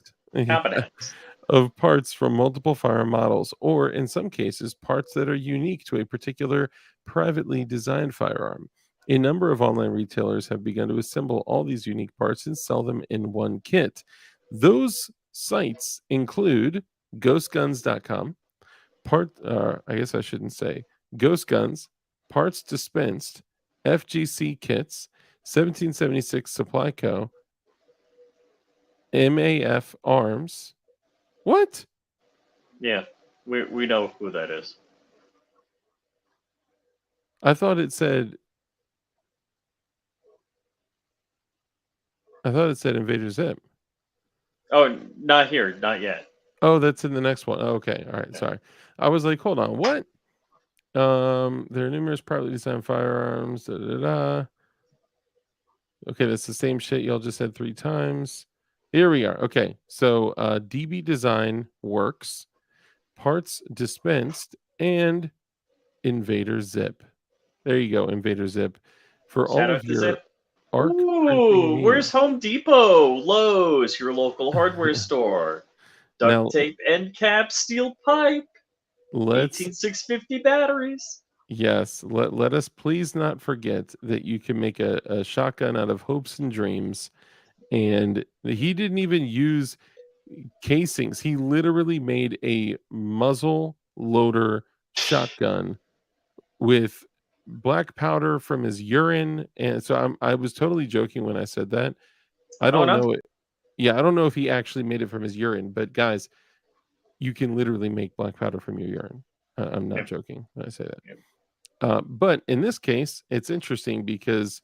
of parts from multiple firearm models, or in some cases, parts that are unique to a particular privately designed firearm. A number of online retailers have begun to assemble all these unique parts and sell them in one kit. Those sites include ghostguns.com, I guess I shouldn't say Ghost Guns, Parts Dispensed, FGC Kits, 1776 Supply Co. MAF Arms. What? Yeah, we know who that is. I thought it said Invader Zip. Oh, not here, not yet. Oh, that's in the next one. Oh, okay. All right. Yeah. Sorry. I was like, hold on. What? There are numerous privately designed firearms. Da, da, da. Okay, that's the same shit y'all just said 3 times. Here we are. Okay. So DB Design Works, Parts Dispensed, and Invader Zip. There you go, Invader Zip. For Shout all out of to your Zip. arc Ooh, printing where's needs. Home Depot? Lowe's, your local hardware store. Duct Now tape, end cap, steel pipe, let's 18650 batteries. yes, let us please not forget that you can make a shotgun out of hopes and dreams. And he didn't even use casings. He literally made a muzzle loader shotgun with black powder from his urine. And so I was totally joking when I said that. I Oh don't no. know it. Yeah, I don't know if he actually made it from his urine, but guys, you can literally make black powder from your urine. I'm not Yep. joking when I say that. Yep. But in this case, it's interesting because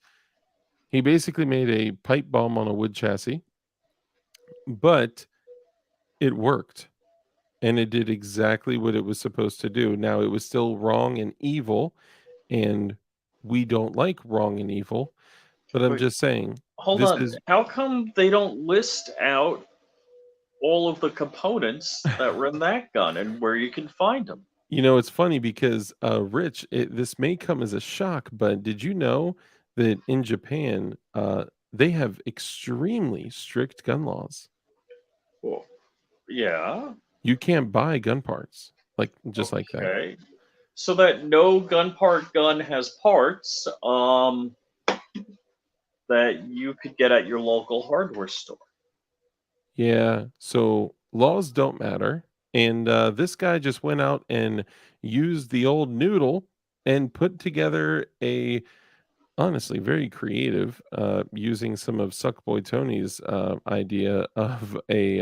he basically made a pipe bomb on a wood chassis, but it worked and it did exactly what it was supposed to do. Now, it was still wrong and evil, and we don't like wrong and evil, but I'm Wait, just saying hold this on. is, How come they don't list out all of the components that run that gun and where you can find them? it's funny because Rich, this may come as a shock, but did you know that in Japan, they have extremely strict gun laws? Well, yeah. You can't buy gun parts just like that. Okay. So that no gun has parts that you could get at your local hardware store. Yeah, so laws don't matter. And this guy just went out and used the old noodle and put together a honestly very creative, using some of Suckboy Tony's idea of a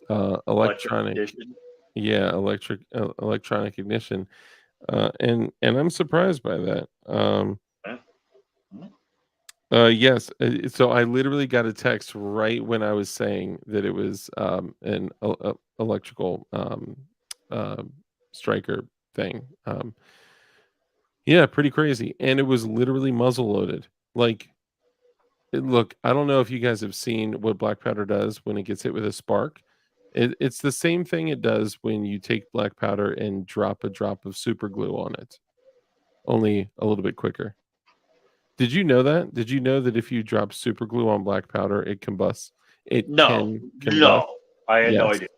Electric electronic, edition. yeah, electronic ignition, and I'm surprised by that. Yeah. Mhm. Yes. So I literally got a text right when I was saying that it was an electrical uh, striker thing. Yeah, pretty crazy, and it was literally muzzle loaded. Like, look, I don't know if you guys have seen what black powder does when it gets hit with a spark. It's the same thing it does when you take black powder and drop a drop of super glue on it, only a little bit quicker. Did you know that? Did you know that if you drop super glue on black powder, it combusts? It No, can combust? no. I had no Yes. idea.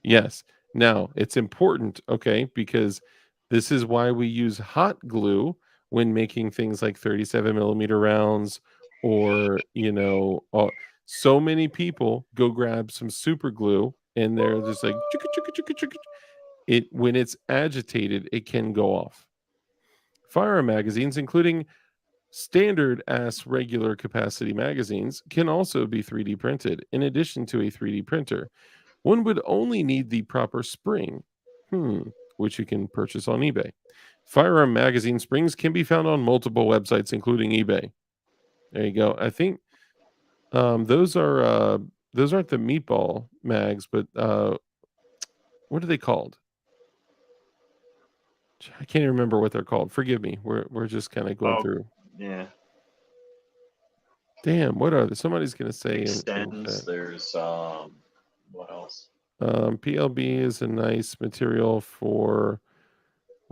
Yes. Now, it's important, okay, because this is why we use hot glue when making things like 37 millimeter rounds or, so many people go grab some super glue and they're just like, "Chicka, chicka, chicka, chicka." When it's agitated, it can go off. Firearm magazines, including standard ass regular capacity magazines, can also be 3D printed in addition to a 3D printer. One would only need the proper spring, which you can purchase on eBay. Firearm magazine springs can be found on multiple websites, including eBay. There you go. I think those aren't the meatball mags, but what are they called? I can't even remember what they're called. Forgive me. We're just kind of going Oh, through. yeah. Damn, what are they? Somebody's gonna say in Extends. chat. There's what else? PLB is a nice material for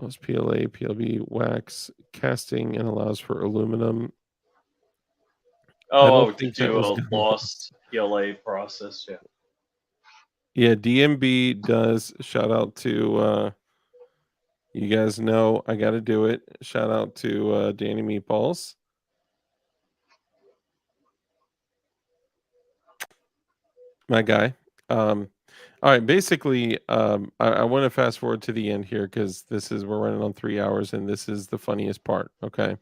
most PLA, PLB wax casting and allows for aluminum. I don't Oh, to think that do was a gun laws. lost PLA process. Yeah. Yeah, DMB does. Shout out to you guys know I got to do it. Shout out to Danny Meatballs. My guy. All right, basically, I want to fast forward to the end here because we're running on 3 hours and this is the funniest part. Okay.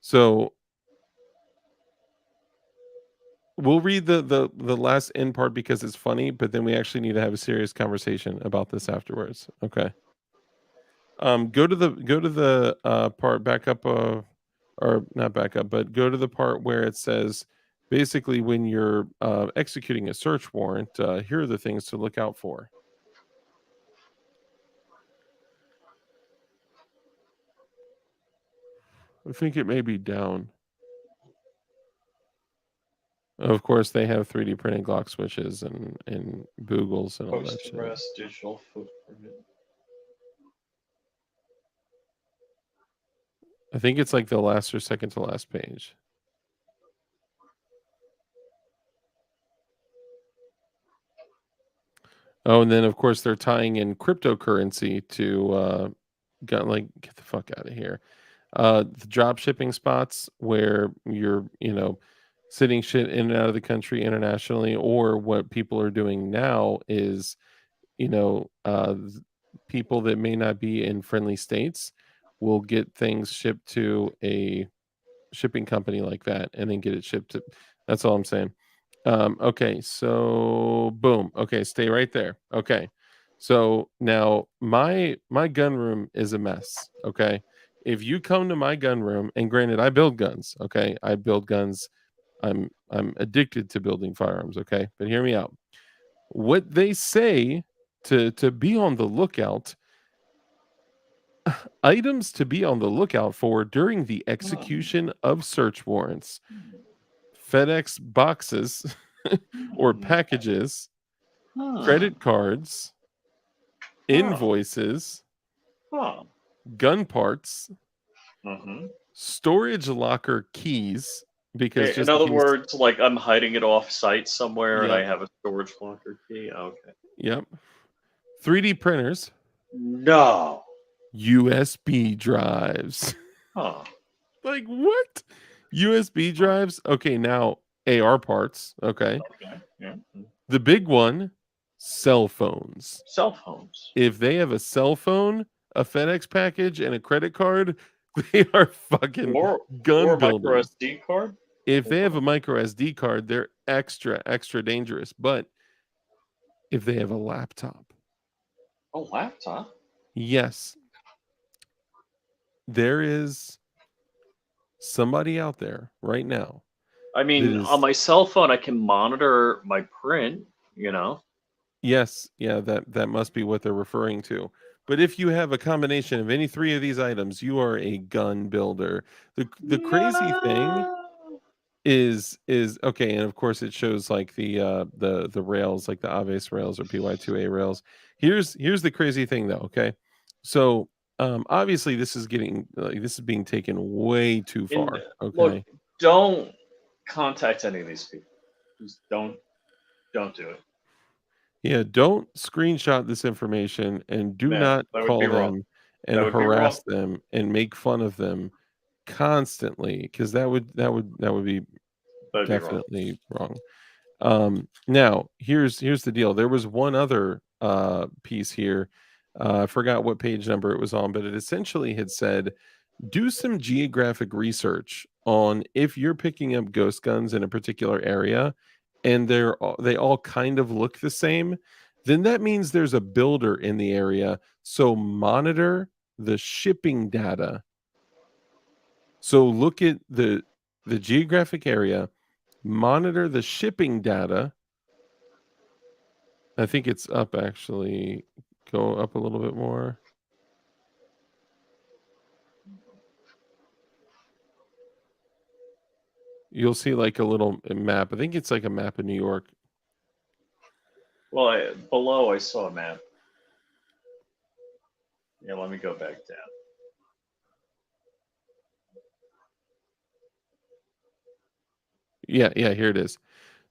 So We'll read the last end part because it's funny, but then we actually need to have a serious conversation about this afterwards. Okay. Go to the part back up, or not back up, but go to the part where it says basically when you're executing a search warrant, here are the things to look out for. I think it may be down. Of course, they have 3D printed Glock switches and boogles and all that Post shit. arrest digital footprint. I think it's like the last or second to last page. Oh, and then of course they're tying in cryptocurrency to get the fuck out of here. The drop shipping spots where you're, sending shit in and out of the country internationally, or what people are doing now is, people that may not be in friendly states will get things shipped to a shipping company like that and then get it shipped to. That's all I'm saying. Okay, so boom. Okay, stay right there. Okay. So now my gun room is a mess. Okay. If you come to my gun room, and granted, I build guns. Okay. I build guns. I'm addicted to building firearms. Okay. But hear me out. What they say to be on the lookout, items to be on the lookout for during the execution of search warrants. FedEx boxes or packages, credit cards, invoices, gun parts, storage locker keys. Because in other words, like I'm hiding it off site somewhere and I have a storage locker key. Okay. Yep. 3D printers. No. USB drives. Huh. Like what? USB drives? Okay, now AR parts. Okay. Yeah. The big one, cell phones. Cell phones. If they have a cell phone, a FedEx package, and a credit card, they are fucking gun builders. Micro SD card? If they have a micro SD card, they're extra dangerous. But if they have a laptop. A laptop? Yes. There is somebody out there right now. I mean, on my cell phone, I can monitor my print, Yes, yeah, that must be what they're referring to. But if you have a combination of any three of these items, you are a gun builder. The crazy thing is okay, and of course it shows like the rails, like the Aves rails or PY2A rails. Here's the crazy thing though, okay? So obviously this is being taken way too far. Okay. Look, don't contact any of these people. Just don't do it. Yeah, don't screenshot this information and do not call them and harass them and make fun of them constantly, because that would be definitely wrong. Now here's the deal. There was one other piece here. I forgot what page number it was on, but it essentially had said, do some geographic research on if you're picking up ghost guns in a particular area and they all kind of look the same, then that means there's a builder in the area. So monitor the shipping data. So look at the geographic area, monitor the shipping data. I think it's up actually. Go up a little bit more. You'll see like a little map. I think it's like a map of New York. Well, below I saw a map. Yeah, let me go back down. Yeah, here it is.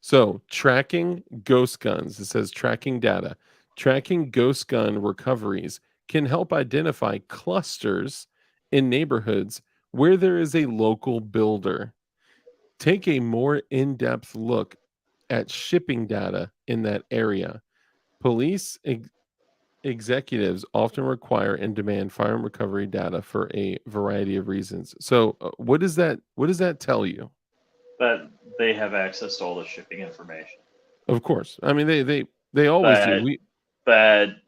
So tracking ghost guns. It says tracking data. Tracking ghost gun recoveries can help identify clusters in neighborhoods where there is a local builder. Take a more in-depth look at shipping data in that area. Police executives often require and demand firearm recovery data for a variety of reasons. So what does that tell you? That they have access to all the shipping information. Of course. I mean, they always do.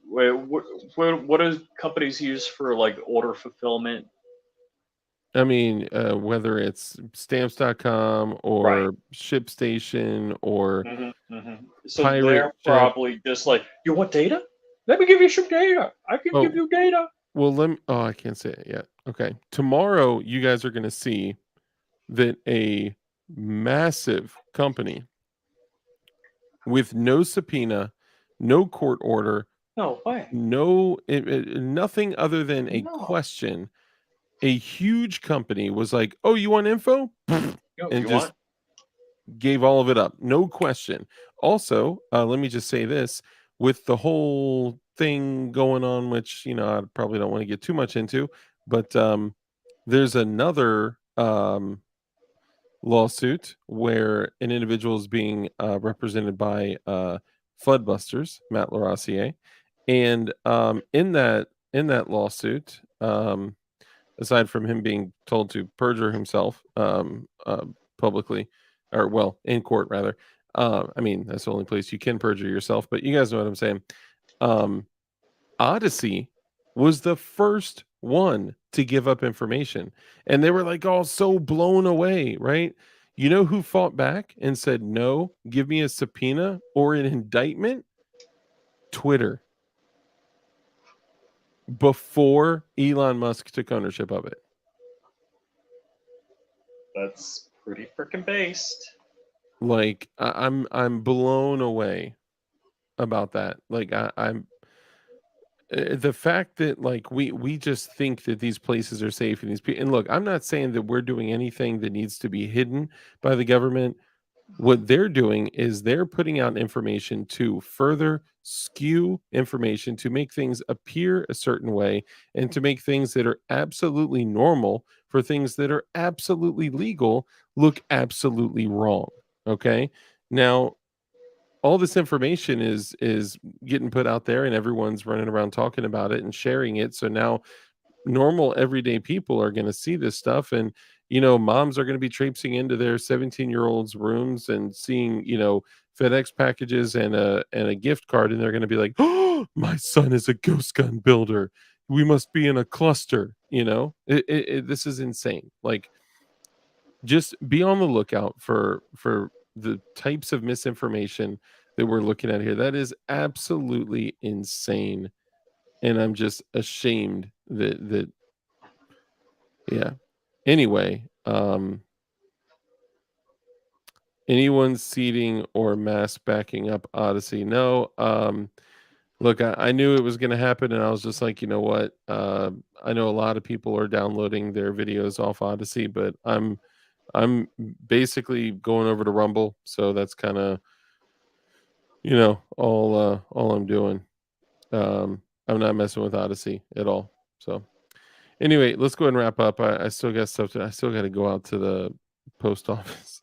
What do companies use for like order fulfillment? I mean, whether it's stamps.com or Right. ShipStation or So Pirate they're Ship. probably just like, you want data? Let me give you some data. I can Oh. give you data. Well, I can't say it yet. Okay. Tomorrow, you guys are going to see that a massive company with no subpoena, no court order, No way. nothing other than a No. question, a huge company was like, "Oh, you want info?" And just gave all of it up, no question. Also, let me just say this, with the whole thing going on, which I probably don't want to get too much into, but there's another lawsuit where an individual is being represented by Floodbusters, Matt Larossier, and in that lawsuit, aside from him being told to perjure himself publicly, or well, in court rather. I mean, that's the only place you can perjure yourself, but you guys know what I'm saying. Odyssey was the first one to give up information, and they were like all so blown away, right? You know who fought back and said, "No, give me a subpoena or an indictment"? Twitter. Before Elon Musk took ownership of it. That's pretty freaking based. Like I'm blown away about that. Like I'm the fact that like we just think that these places are safe and these people. And look, I'm not saying that we're doing anything that needs to be hidden by the government. What they're doing is they're putting out information to further skew information, to make things appear a certain way, and to make things that are absolutely normal for things that are absolutely legal look absolutely wrong. Okay. Now, all this information is getting put out there and everyone's running around talking about it and sharing it. So now normal everyday people are going to see this stuff, and moms are going to be traipsing into their 17-year-olds rooms and seeing FedEx packages and a gift card, and they're going to be like, "Oh, my son is a ghost gun builder, we must be in a cluster." This is insane. Like, just be on the lookout for the types of misinformation that we're looking at here. That is absolutely insane, and I'm just ashamed that yeah. Anyway, anyone seating or mass backing up Odyssey? No. Look, I knew it was going to happen, and I was just like, you know what? I know a lot of people are downloading their videos off Odyssey, but I'm basically going over to Rumble, so that's kind of all I'm doing. I'm not messing with Odyssey at all. So anyway, let's go ahead and wrap up. I still got stuff I still got to go out to the post office.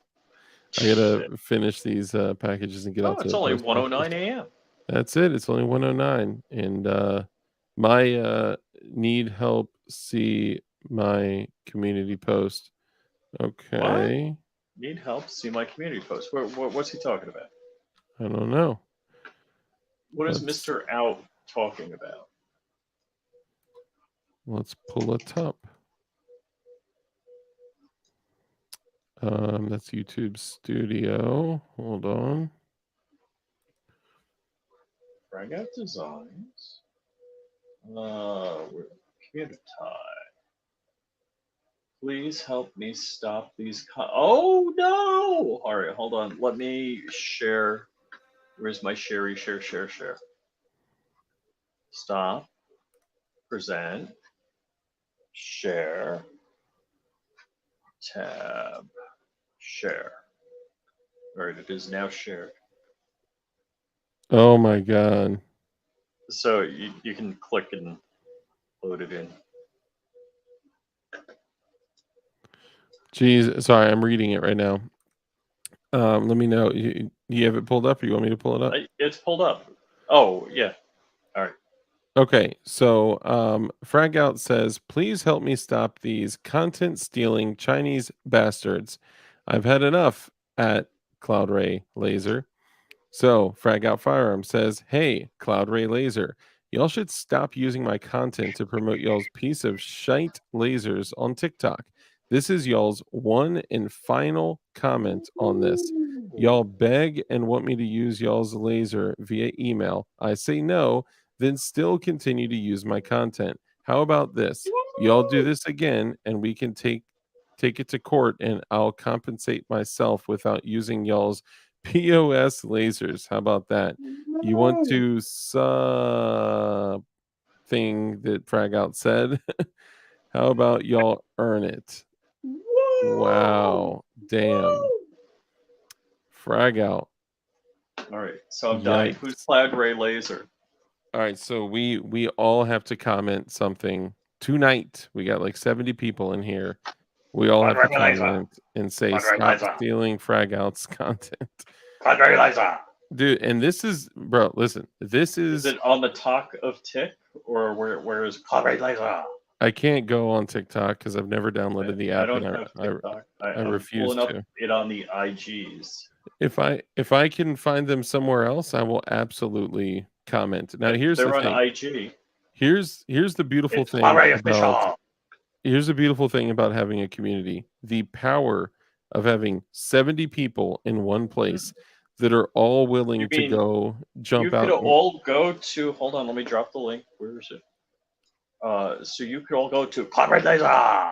I gotta finish these packages and get out to it's the only post 1:09 office. a.m. That's it. It's only 1:09, and my need help see my community post. Okay. Need help? See my community post. What's he talking about? I don't know. What is Mr. Out talking about? Let's pull it up. That's YouTube Studio. Hold on. Frag Out Designs. Community. Please help me stop these. Oh no! All right, hold on. Let me share. Where's my share? Share. Stop. Present. Share. Tab. Share. All right, it is now shared. Oh my god. So you can click and load it in. Jeez, sorry, I'm reading it right now. Let me know. You have it pulled up, or you want me to pull it up? It's pulled up. Oh yeah. All right. Okay, so Fragout says, "Please help me stop these content stealing Chinese bastards. I've had enough. at Cloud Ray Laser. So, Frag Out Firearm says, "Hey, Cloud Ray Laser, y'all should stop using my content to promote y'all's piece of shite lasers on TikTok. This is y'all's one and final comment on this. Y'all beg and want me to use y'all's laser via email. I say no, then still continue to use my content. How about this? Y'all do this again, and we can take it to court, and I'll compensate myself without using y'all's POS lasers. How about that? You want to thing that Frag Out said? How about y'all earn it? Wow. Damn. Frag Out. All right, so I'm dying. Who's Yikes. Cloud Ray Laser? All right, so we all have to comment something tonight. We got like 70 people in here. We all have to comment and say stop stealing Frag Out's content. Dude, and this is, bro, listen, this Is is it on the talk of Tick, or where is Cloud Ray Laser? I can't go on TikTok because I've never downloaded the I app don't and have TikTok. I I'm refuse pulling up to. it on the IGs. If I can find them somewhere else, I will absolutely comment. Now here's the They're on thing. IG. Here's the beautiful It's thing Cloud about here's the beautiful thing about having a community. The power of having 70 people in one place that are all willing to go jump You could out. all go to. Hold on, let me drop the link. Where is it? So you could all go to Cloud Ray Laser.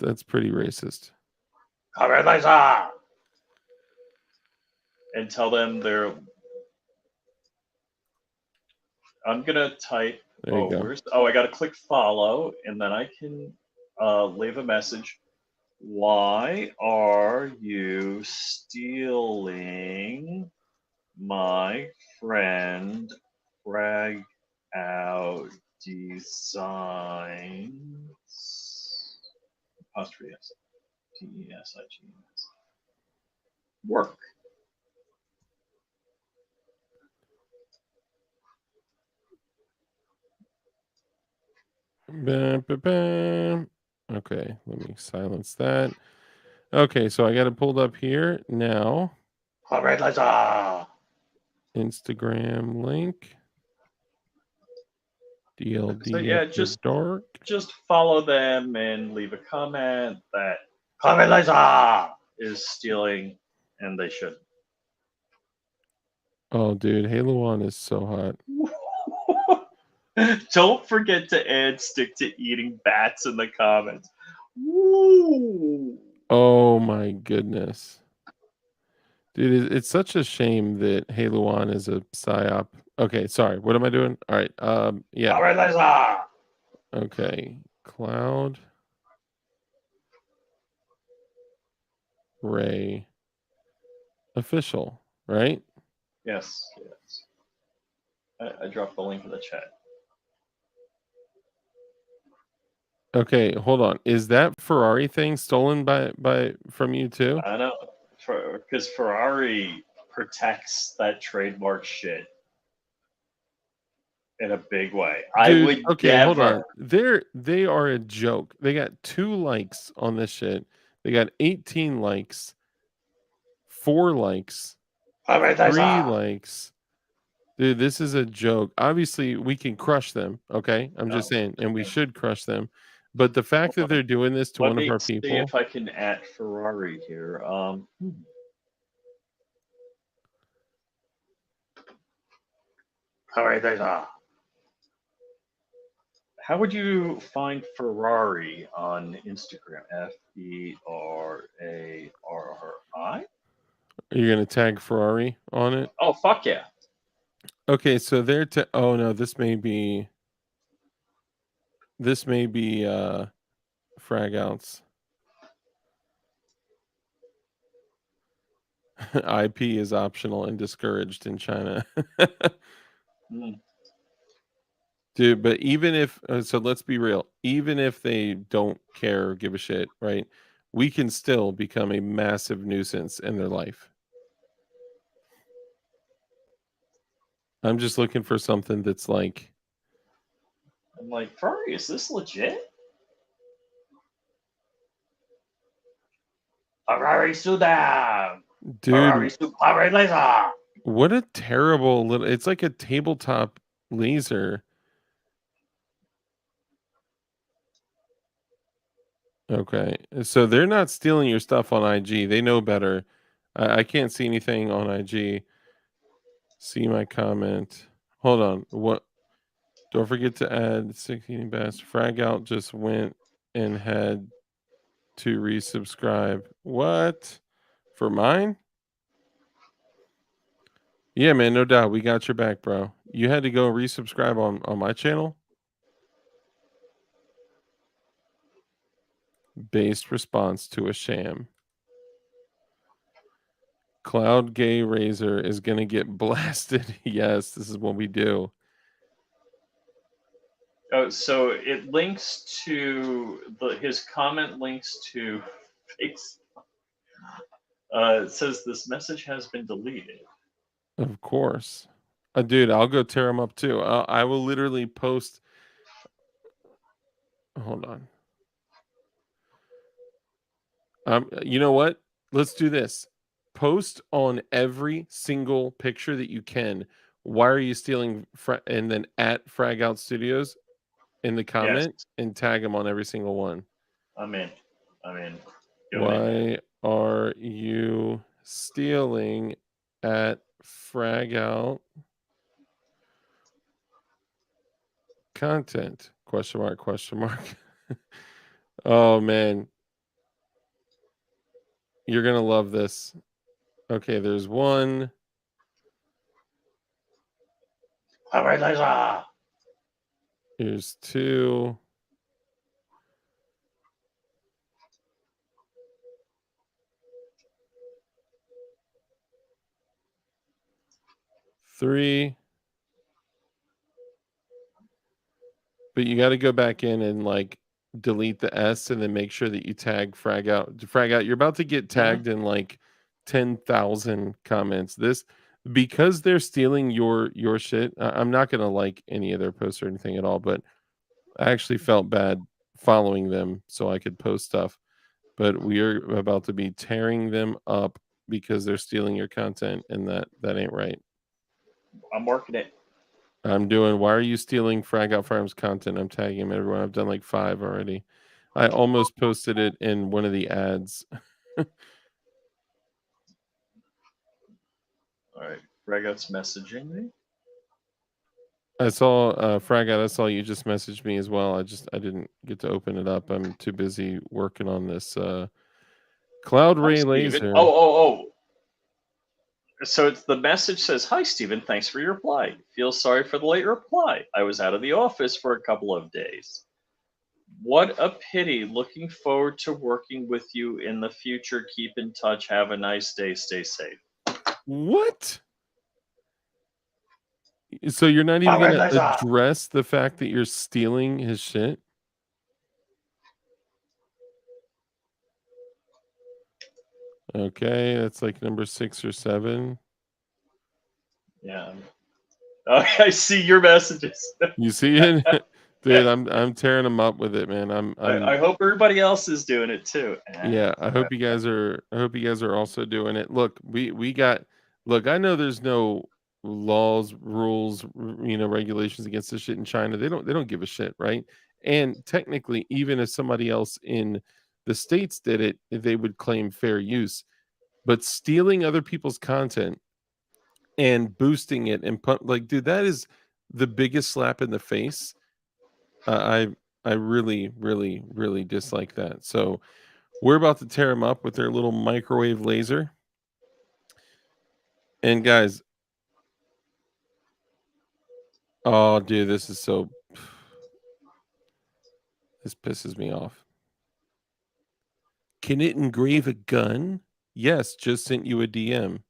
That's pretty racist. Cloud Ray Laser. And tell them they're. I'm gonna type. There you go. I gotta click follow, and then I can leave a message. Why are you stealing my friend Frag Out Designs? Apostrophe S. TESIGNS. Work. Bam, bam, bam. Okay, let me silence that. Okay, so I got it pulled up here now. Red laser. Instagram link. DLD. So yeah, just follow them and leave a comment that Red Laser is stealing, and they should. Oh, dude, Halo 1 is so hot. Don't forget to add stick to eating bats in the comments. Woo. Oh my goodness. Dude, it's such a shame that Halo 1 is a psyop. Okay, sorry. What am I doing? All right. Yeah. Red Laser. Okay. Cloud Ray official, right? Yes. I dropped the link in the chat. Okay, hold on. Is that Ferrari thing stolen from you too? I know, because Ferrari protects that trademark shit in a big way. Dude, I would hold on. They are a joke. They got 2 likes on this shit. They got 18 likes, 4 likes, 3 likes. Dude, this is a joke. Obviously, we can crush them, okay? I'm just saying, and we should crush them. But the fact that they're doing this to one of our people. See if I can add Ferrari here. How would you find Ferrari on Instagram? FERARRI? Are you gonna tag Ferrari on it? Oh fuck yeah! Okay, so they're oh no, this may be Frag Outs. IP is optional and discouraged in China. Dude, but even if so, let's be real. Even if they don't care or give a shit, right? We can still become a massive nuisance in their life. I'm just looking for something that's like. I'm like, Ferrari, is this legit? Dude, what a terrible little. It's like a tabletop laser. Okay, so they're not stealing your stuff on IG. They know better. I can't see anything on IG. See my comment. Hold on. What? Don't forget to add 16 best. Frag out just went and had to resubscribe. What? For mine? Yeah, man, no doubt. We got your back, bro. You had to go resubscribe on my channel? Based response to a sham. Cloud Gay Razor is going to get blasted. Yes, this is what we do. Oh, so it links to his comment links to face. It says this message has been deleted. Of course. Dude, I'll go tear them up too. I will literally post. Hold on. You know what? Let's do this. Post on every single picture that you can. Why are you stealing? And then at Frag Out Studios in the comment and tag them on every single one. I'm in. Why are you stealing at Frag Out content? Question mark, question mark. Oh man. You're gonna love this. Okay, there's one. All right, Liza. Here's two. Three. But you got to go back in and like delete the S and then make sure that you tag Frag Out. Frag Out, you're about to get tagged in like 10,000 comments. This because they're stealing your shit. I'm not gonna like any of their posts or anything at all, but I actually felt bad following them so I could post stuff. But we are about to be tearing them up because they're stealing your content, and that ain't right. I'm working it. I'm doing. Why are you stealing Frag Out Farms content? I'm tagging everyone. I've done like 5 already. I almost posted it in one of the ads. All right, Regout's messaging me. I saw Frag Out. I saw you just messaged me as well. I didn't get to open it up. I'm too busy working on this Cloud Ray laser. Oh. So it's the message says, "Hi, Steven. Thanks for your reply. Feel sorry for the late reply. I was out of the office for a couple of days. What a pity. Looking forward to working with you in the future. Keep in touch. Have a nice day. Stay safe." What? So you're not even going to address the fact that you're stealing his shit? Okay, that's like number 6 or 7. Yeah. Okay, I see your messages. You see it? Dude, I'm tearing them up with it, man. I hope everybody else is doing it too. Yeah, I hope you guys are also doing it. Look, look, I know there's no laws, rules, regulations against this shit in China. They don't give a shit, right? And technically, even if somebody else in the States did it, they would claim fair use. But stealing other people's content and boosting it and like, dude, that is the biggest slap in the face. I really, really, really dislike that. So we're about to tear them up with their little microwave laser. And guys, oh, dude, this pisses me off. Can it engrave a gun? Yes, just sent you a DM.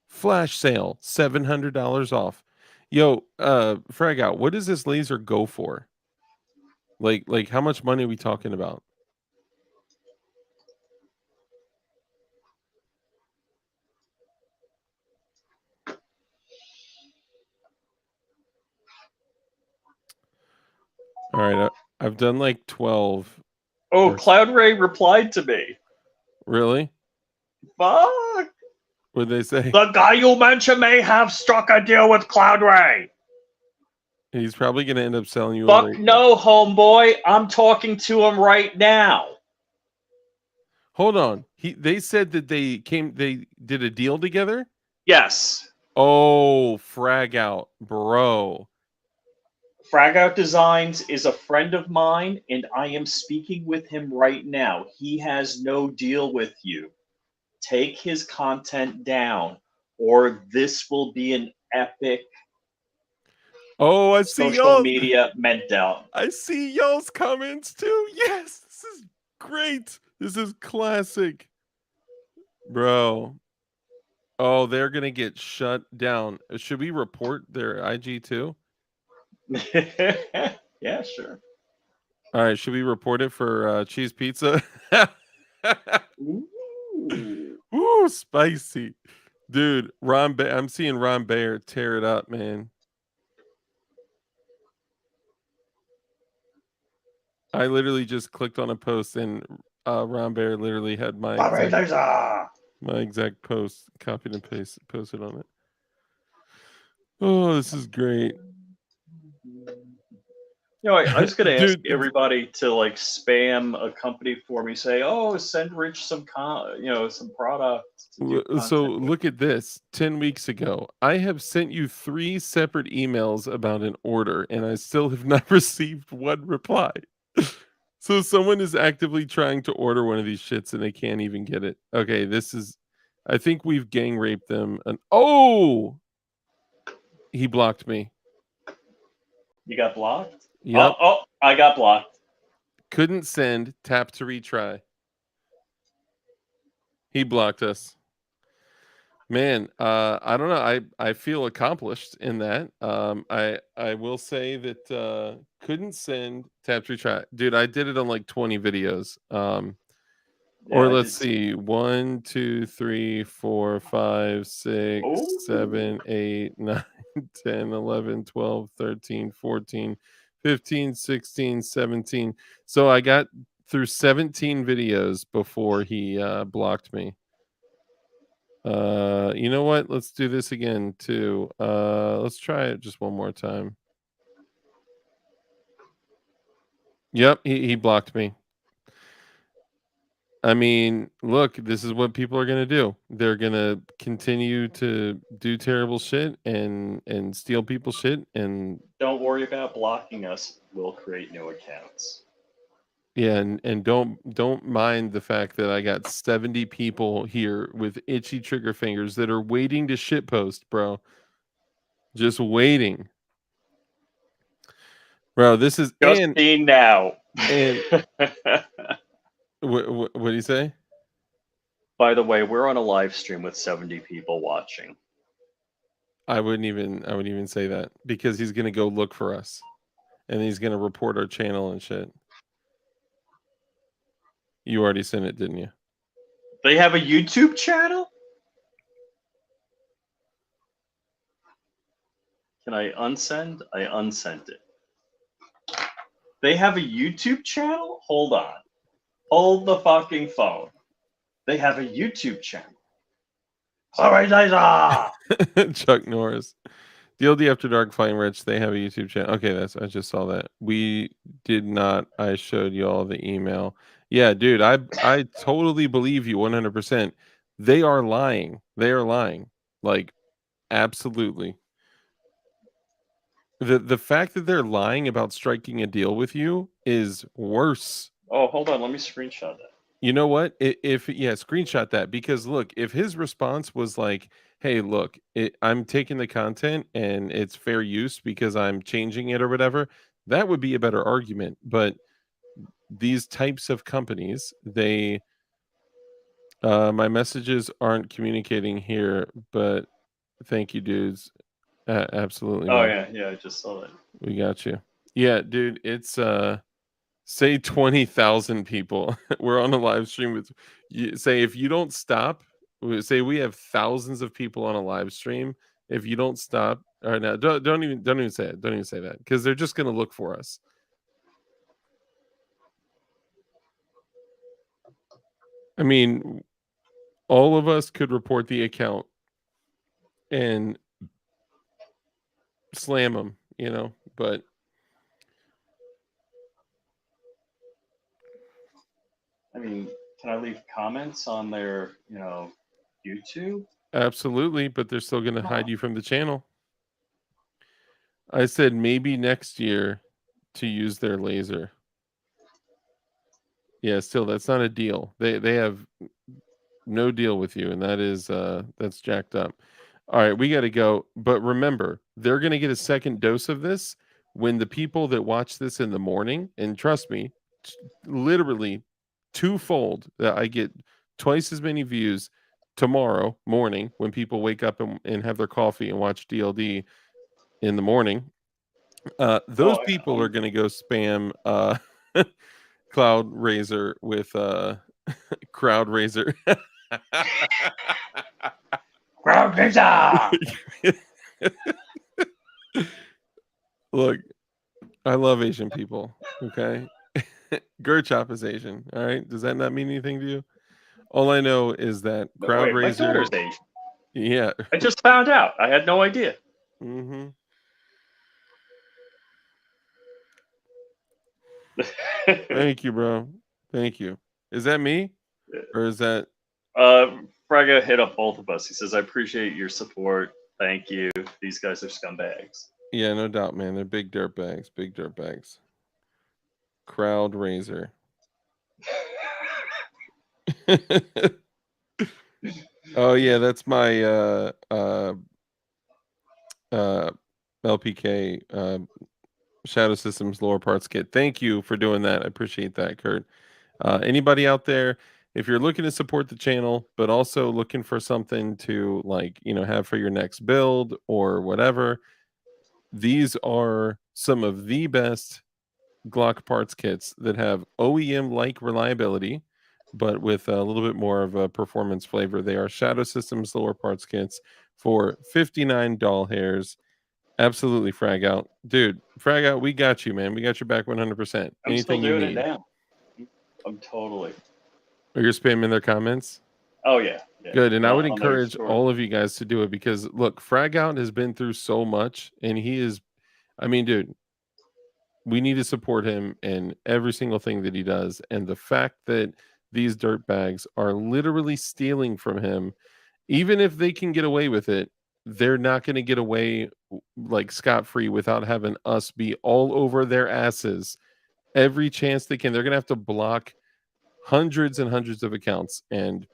Flash sale, $700 off. Yo, Frag Out, what does this laser go for? Like how much money are we talking about? All right, I've done like 12. Oh, Or- Cloud Ray replied to me. Really? Fuck. What'd they say? The guy you mentioned may have struck a deal with Cloud Ray. He's probably going to end up selling you. Fuck no, homeboy. I'm talking to him right now. Hold on. They said that they did a deal together? Yes. Oh, frag out, bro. Frag Out Designs is a friend of mine, and I am speaking with him right now. He has no deal with you. Take his content down, or this will be an epic Oh, I see social y'all. media meltdown. I see y'all's comments too. Yes, this is great. This is classic, bro. Oh, they're gonna get shut down. Should we report their IG too? Yeah, sure. All right, should we report it for cheese pizza? Ooh. Ooh, spicy, dude. I'm seeing Ron Bayer tear it up, man. I literally just clicked on a post and Ron Bayer literally had my exact post copied and posted on it. Oh, this is great. You know, I was going to ask Dude, everybody to like spam a company for me. Say, oh, send Rich some some products. To do So content with." look at this. 10 weeks ago, I have sent you 3 separate emails about an order, and I still have not received one reply. So someone is actively trying to order one of these shits, and they can't even get it. Okay, I think we've gang raped them. And oh, he blocked me. You got blocked? Yep. Oh, I got blocked. Couldn't send. Tap to retry. He blocked us. Man, I don't know. I feel accomplished in that. I will say that couldn't send. Tap to retry. Dude, I did it on like 20 videos. Or let's see, 1, 2, 3, 4, 5, 6, 7, 8, 9, 10, 11, 12, 13, 14, 15, 16, 17. So I got through 17 videos before he blocked me. You know what? Let's do this again too. Let's try it just one more time. Yep, he blocked me. I mean, look, this is what people are gonna do. They're gonna continue to do terrible shit and steal people's shit, and Don't worry about blocking us. We'll create new accounts. yeah, and don't mind the fact that I got 70 people here with itchy trigger fingers that are waiting to shitpost, bro. Just waiting. Bro, this is Ghosty now. and what do you say? By the way, we're on a live stream with 70 people watching. I wouldn't even say that because he's gonna go look for us, and he's gonna report our channel and shit. You already sent it, didn't you? They have a YouTube channel? Can I unsend? I unsent it. They have a YouTube channel? Hold on. Hold the fucking phone. They have a YouTube channel. Sorry, Liza! Chuck Norris. DLD After Dark Fighting Rich, they have a YouTube channel. Okay, I just saw that. We did not. I showed you all the email. Yeah, dude, I totally believe you 100%. They are lying. They are lying. Like, absolutely. The fact that they're lying about striking a deal with you is worse. Oh, hold on. Let me screenshot that. You know what? Screenshot that, because look, if his response was like, "Hey, look, I'm taking the content and it's fair use because I'm changing it or whatever," that would be a better argument. But these types of companies, my messages aren't communicating here, but thank you, dudes. Absolutely, Oh, man. yeah, I just saw that. We got you. Yeah, dude, it's say 20,000 people. We're on a live stream with you. Say if you don't stop, say we have thousands of people on a live stream. If you don't stop, or no, don't even say it. Don't even say that, because they're just gonna look for us. I mean, all of us could report the account and slam them, but I mean, can I leave comments on their, YouTube? absolutely, but they're still going to hide you from the channel. I said maybe next year to use their laser. Yeah, still that's not a deal. They have no deal with you, and that's jacked up. All right, we got to go. But remember, they're going to get a second dose of this when the people that watch this in the morning, and trust me, literally twofold, that I get twice as many views tomorrow morning when people wake up and have their coffee and watch DLD in the morning. Those people are going to go spam Cloud Razor with Crowd Razor. Crowd Razor! Look, I love Asian people. Okay. Gerchop is Asian. All right. Does that not mean anything to you? All I know is that Crowd Wait, Razor. my daughter's Asian. Yeah. I just found out. I had no idea. Mm-hmm. Thank you, bro. Thank you. Is that me? Or is that Fraga hit up both of us. He says, I appreciate your support. Thank you. These guys are scumbags. Yeah, no doubt, man. They're big dirt bags. Big dirt bags. Crowd Razor. Oh yeah, that's my LPK Shadow Systems lower parts kit. Thank you for doing that. I appreciate that, Kurt. Anybody out there, if you're looking to support the channel, but also looking for something to have for your next build or whatever, these are some of the best Glock parts kits that have OEM-like reliability, but with a little bit more of a performance flavor. They are Shadow Systems lower parts kits for 59 doll hairs. Absolutely, Frag Out. Dude, Frag Out, we got you, man. We got your back 100%. I'm still Anything you doing it need. now. I'm totally. Or you're spamming their comments? Oh, yeah. Good. And I would on their encourage story. all of you guys to do it because, look, Frag Out has been through so much. And he is, I mean, dude, we need to support him in every single thing that he does. And the fact that these dirtbags are literally stealing from him, even if they can get away with it, they're not going to get away like scot-free without having us be all over their asses every chance they can. They're going to have to block hundreds and hundreds of accounts. And,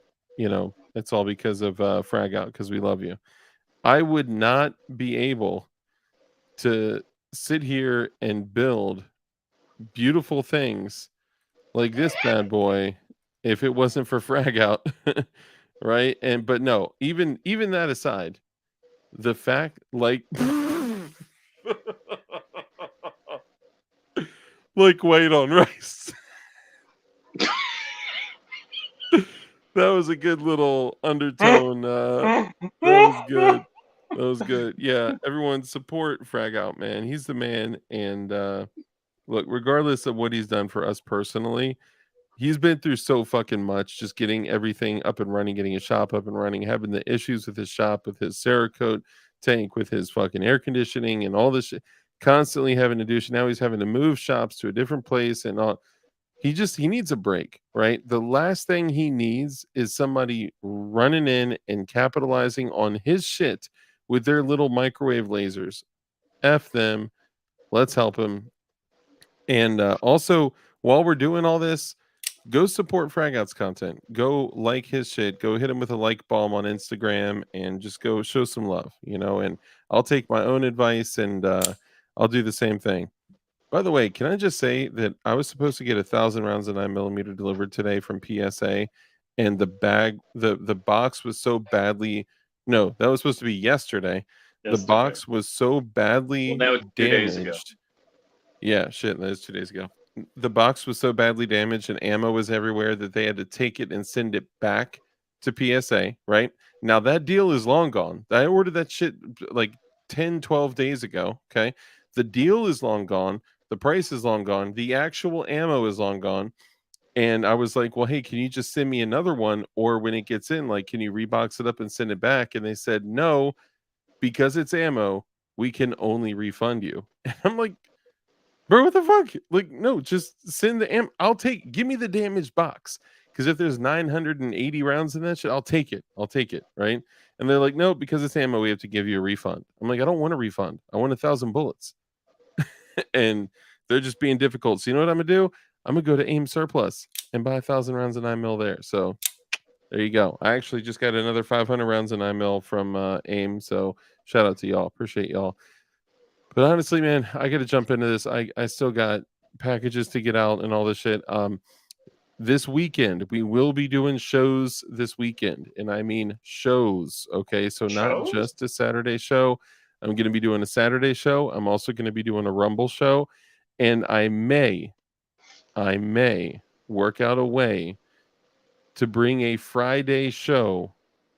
it's all because of Frag Out, because we love you. I would not be able to sit here and build beautiful things like this bad boy if it wasn't for Frag Out. Right? But no, even that aside, the fact like like white on rice. That was a good little undertone. That was good. That was good. Yeah, everyone support Frag Out, man. He's the man. And look, regardless of what he's done for us personally, he's been through so fucking much, just getting everything up and running, getting his shop up and running, having the issues with his shop, with his Cerakote tank, with his fucking air conditioning and all this shit, constantly having to do. Now he's having to move shops to a different place and all. He needs a break, right? The last thing he needs is somebody running in and capitalizing on his shit with their little microwave lasers. F them. Let's help him. And also, while we're doing all this, go support Frag Out's content. Go like his shit. Go hit him with a like bomb on Instagram and just go show some love, and I'll take my own advice and I'll do the same thing. By the way, can I just say that I was supposed to get 1,000 rounds of 9mm delivered today from PSA, and the box was so badly. No, that was supposed to be yesterday. The box was so badly now it's 2 days ago. damaged. Yeah, shit, that is 2 days ago. The box was so badly damaged and ammo was everywhere that they had to take it and send it back to PSA, right? Now that deal is long gone. I ordered that shit like 10, 12 days ago, okay? The deal is long gone. The price is long gone. The actual ammo is long gone. And I was like, well, hey, can you just send me another one? Or when it gets in, like, can you rebox it up and send it back? And they said, no, because it's ammo, we can only refund you. And I'm like, bro, what the fuck? Like, no, just send the I'll give me the damaged box. Because if there's 980 rounds in that shit, I'll take it. I'll take it. Right. And they're like, no, because it's ammo, we have to give you a refund. I'm like, I don't want a refund. I want 1,000 bullets. And they're just being difficult. So you know what I'm gonna do? I'm gonna go to AIM Surplus and buy 1,000 rounds of 9mm there. So there you go. I actually just got another 500 rounds of 9mm from AIM. So shout out to y'all. Appreciate y'all. But honestly, man, I got to jump into this. I still got packages to get out and all this shit. This weekend we will be doing shows this weekend, and I mean shows. Okay, so not Shows? just a Saturday show. I'm going to be doing a Saturday show. I'm also going to be doing a Rumble show, and I may work out a way to bring a Friday show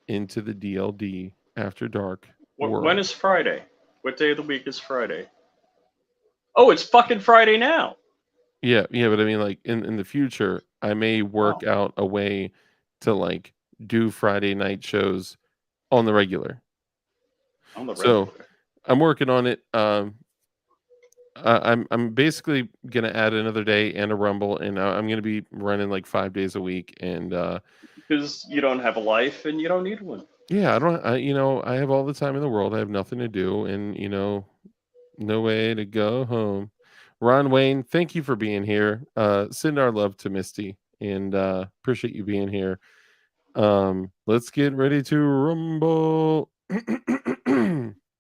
into the DLD After Dark world. When is Friday? What day of the week is Friday? Oh, it's fucking Friday now. Yeah, but I mean, like in the future, I may work out a way to like do Friday night shows on the regular. So I'm working on it. I'm basically gonna add another day and a Rumble, and I'm gonna be running like 5 days a week. And because you don't have a life and you don't need one. Yeah, I have all the time in the world. I have nothing to do, and no way to go home. Ron Wayne, thank you for being here. Send our love to Misty, and appreciate you being here. Let's get ready to rumble.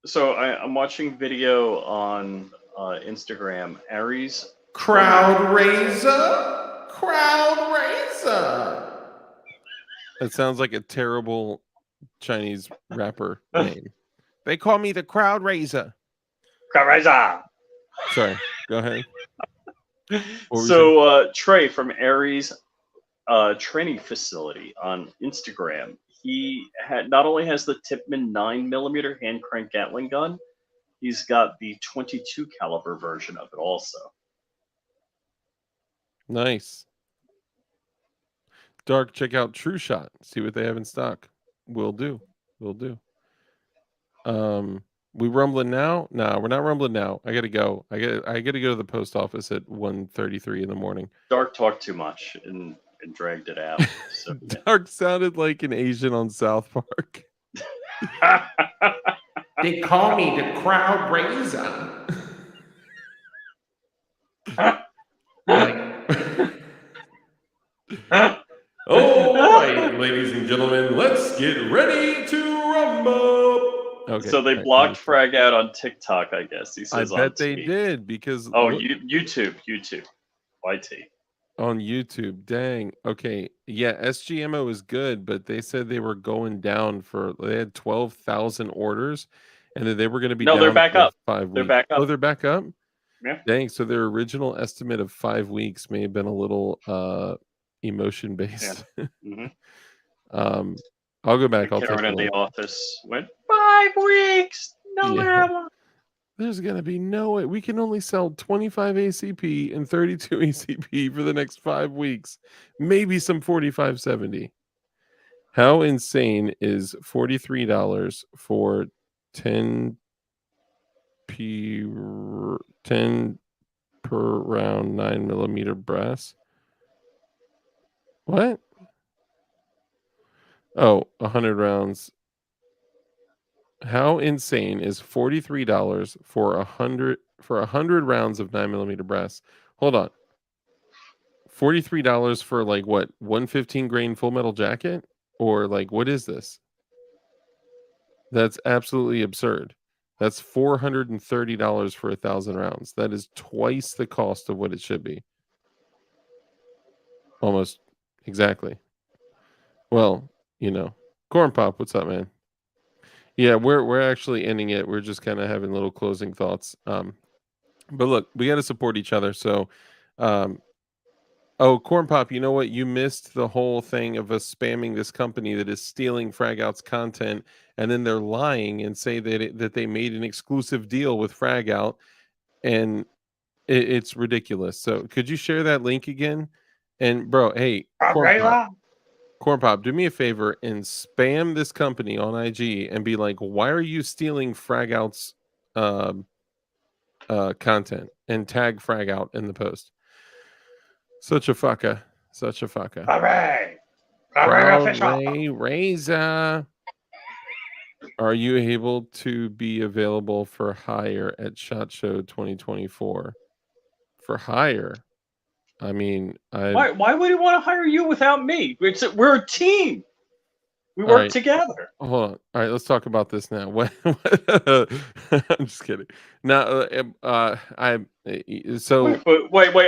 So I'm watching video on Instagram. Aries Crowd raiser. That sounds like a terrible Chinese rapper name. They call me the Crowd Raiser. Sorry, go ahead. So Trey from Aries training facility on Instagram. He not only has the Tipman 9mm hand crank Gatling gun, he's got the 22 caliber version of it also. Nice. Dark, check out True Shot. See what they have in stock. Will do. We rumbling now? No, we're not rumbling now. I gotta go. I gotta go to the post office at 1:33 in the morning. Dark talked too much and dragged it out. So, Dark sounded like an Asian on South Park. They call me the Crowd Raiser. All right, ladies and gentlemen, let's get ready to rumble. Okay. So they blocked Frag out on TikTok, I guess. He says I bet they did because YouTube, YT. On YouTube, dang. Okay, yeah, SGMO is good, but they said they were going down they had 12,000 orders, and that they were going to be down they're back up. 5 weeks. They're back up. Oh, they're back up. Yeah. Dang. So their original estimate of 5 weeks may have been a little emotion based. Yeah. Mm-hmm. I'll go back. I'll Karen in the office went 5 weeks. No. There's going to be no way. We can only sell 25 ACP and 32 ACP for the next 5 weeks. Maybe some 4570. How insane is $43 for 10 per round 9mm brass? What? Oh, 100 rounds. How insane is $43 for 100 rounds of 9mm brass? Hold on. $43 for like what? 115 grain full metal jacket? Or like what is this? That's absolutely absurd. That's $430 for 1,000 rounds. That is twice the cost of what it should be. Almost exactly. Well, Corn Pop, what's up, man? Yeah, we're actually ending it. We're just kind of having little closing thoughts. But look, we got to support each other. So, Corn Pop, you know what? You missed the whole thing of us spamming this company that is stealing Fragout's content, and then they're lying and say that they made an exclusive deal with Fragout, and it's ridiculous. So, could you share that link again? And bro, hey, Corn Pop, do me a favor and spam this company on IG and be like, why are you stealing Frag Out's content, and tag Frag Out in the post. Such a fucker. Such a fucker. All right. Ray Razor. Are you able to be available for hire at SHOT Show 2024? For hire? I mean, Why would he want to hire you without me? We're a team. We work together. Hold on. All right, let's talk about this now. I'm just kidding. Now, wait.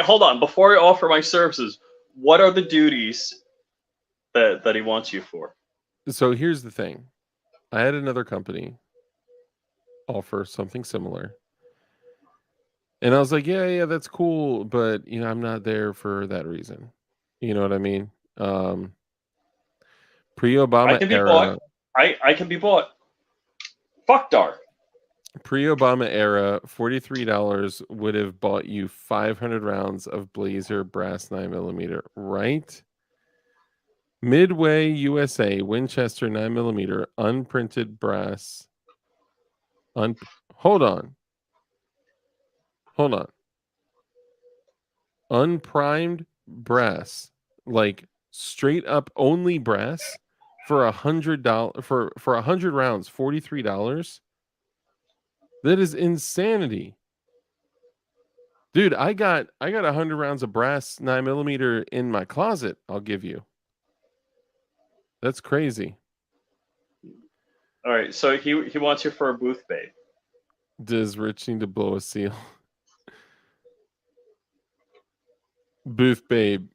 Hold on. Before I offer my services, what are the duties that he wants you for? So here's the thing. I had another company offer something similar. And I was like, yeah, that's cool, but I'm not there for that reason. You know what I mean? Pre-Obama era. I can be bought. Fuck dark. Pre-Obama era, $43 would have bought you 500 rounds of Blazer brass 9mm, right? Midway USA Winchester 9mm unprinted brass. Hold on. Unprimed brass, like straight up only brass, for $100 for 100 rounds, $43. That is insanity, dude. I got 100 rounds of brass 9mm in my closet. I'll give you. That's crazy. All right, so he wants you for a booth babe. Does Rich need to blow a seal? Booth babe.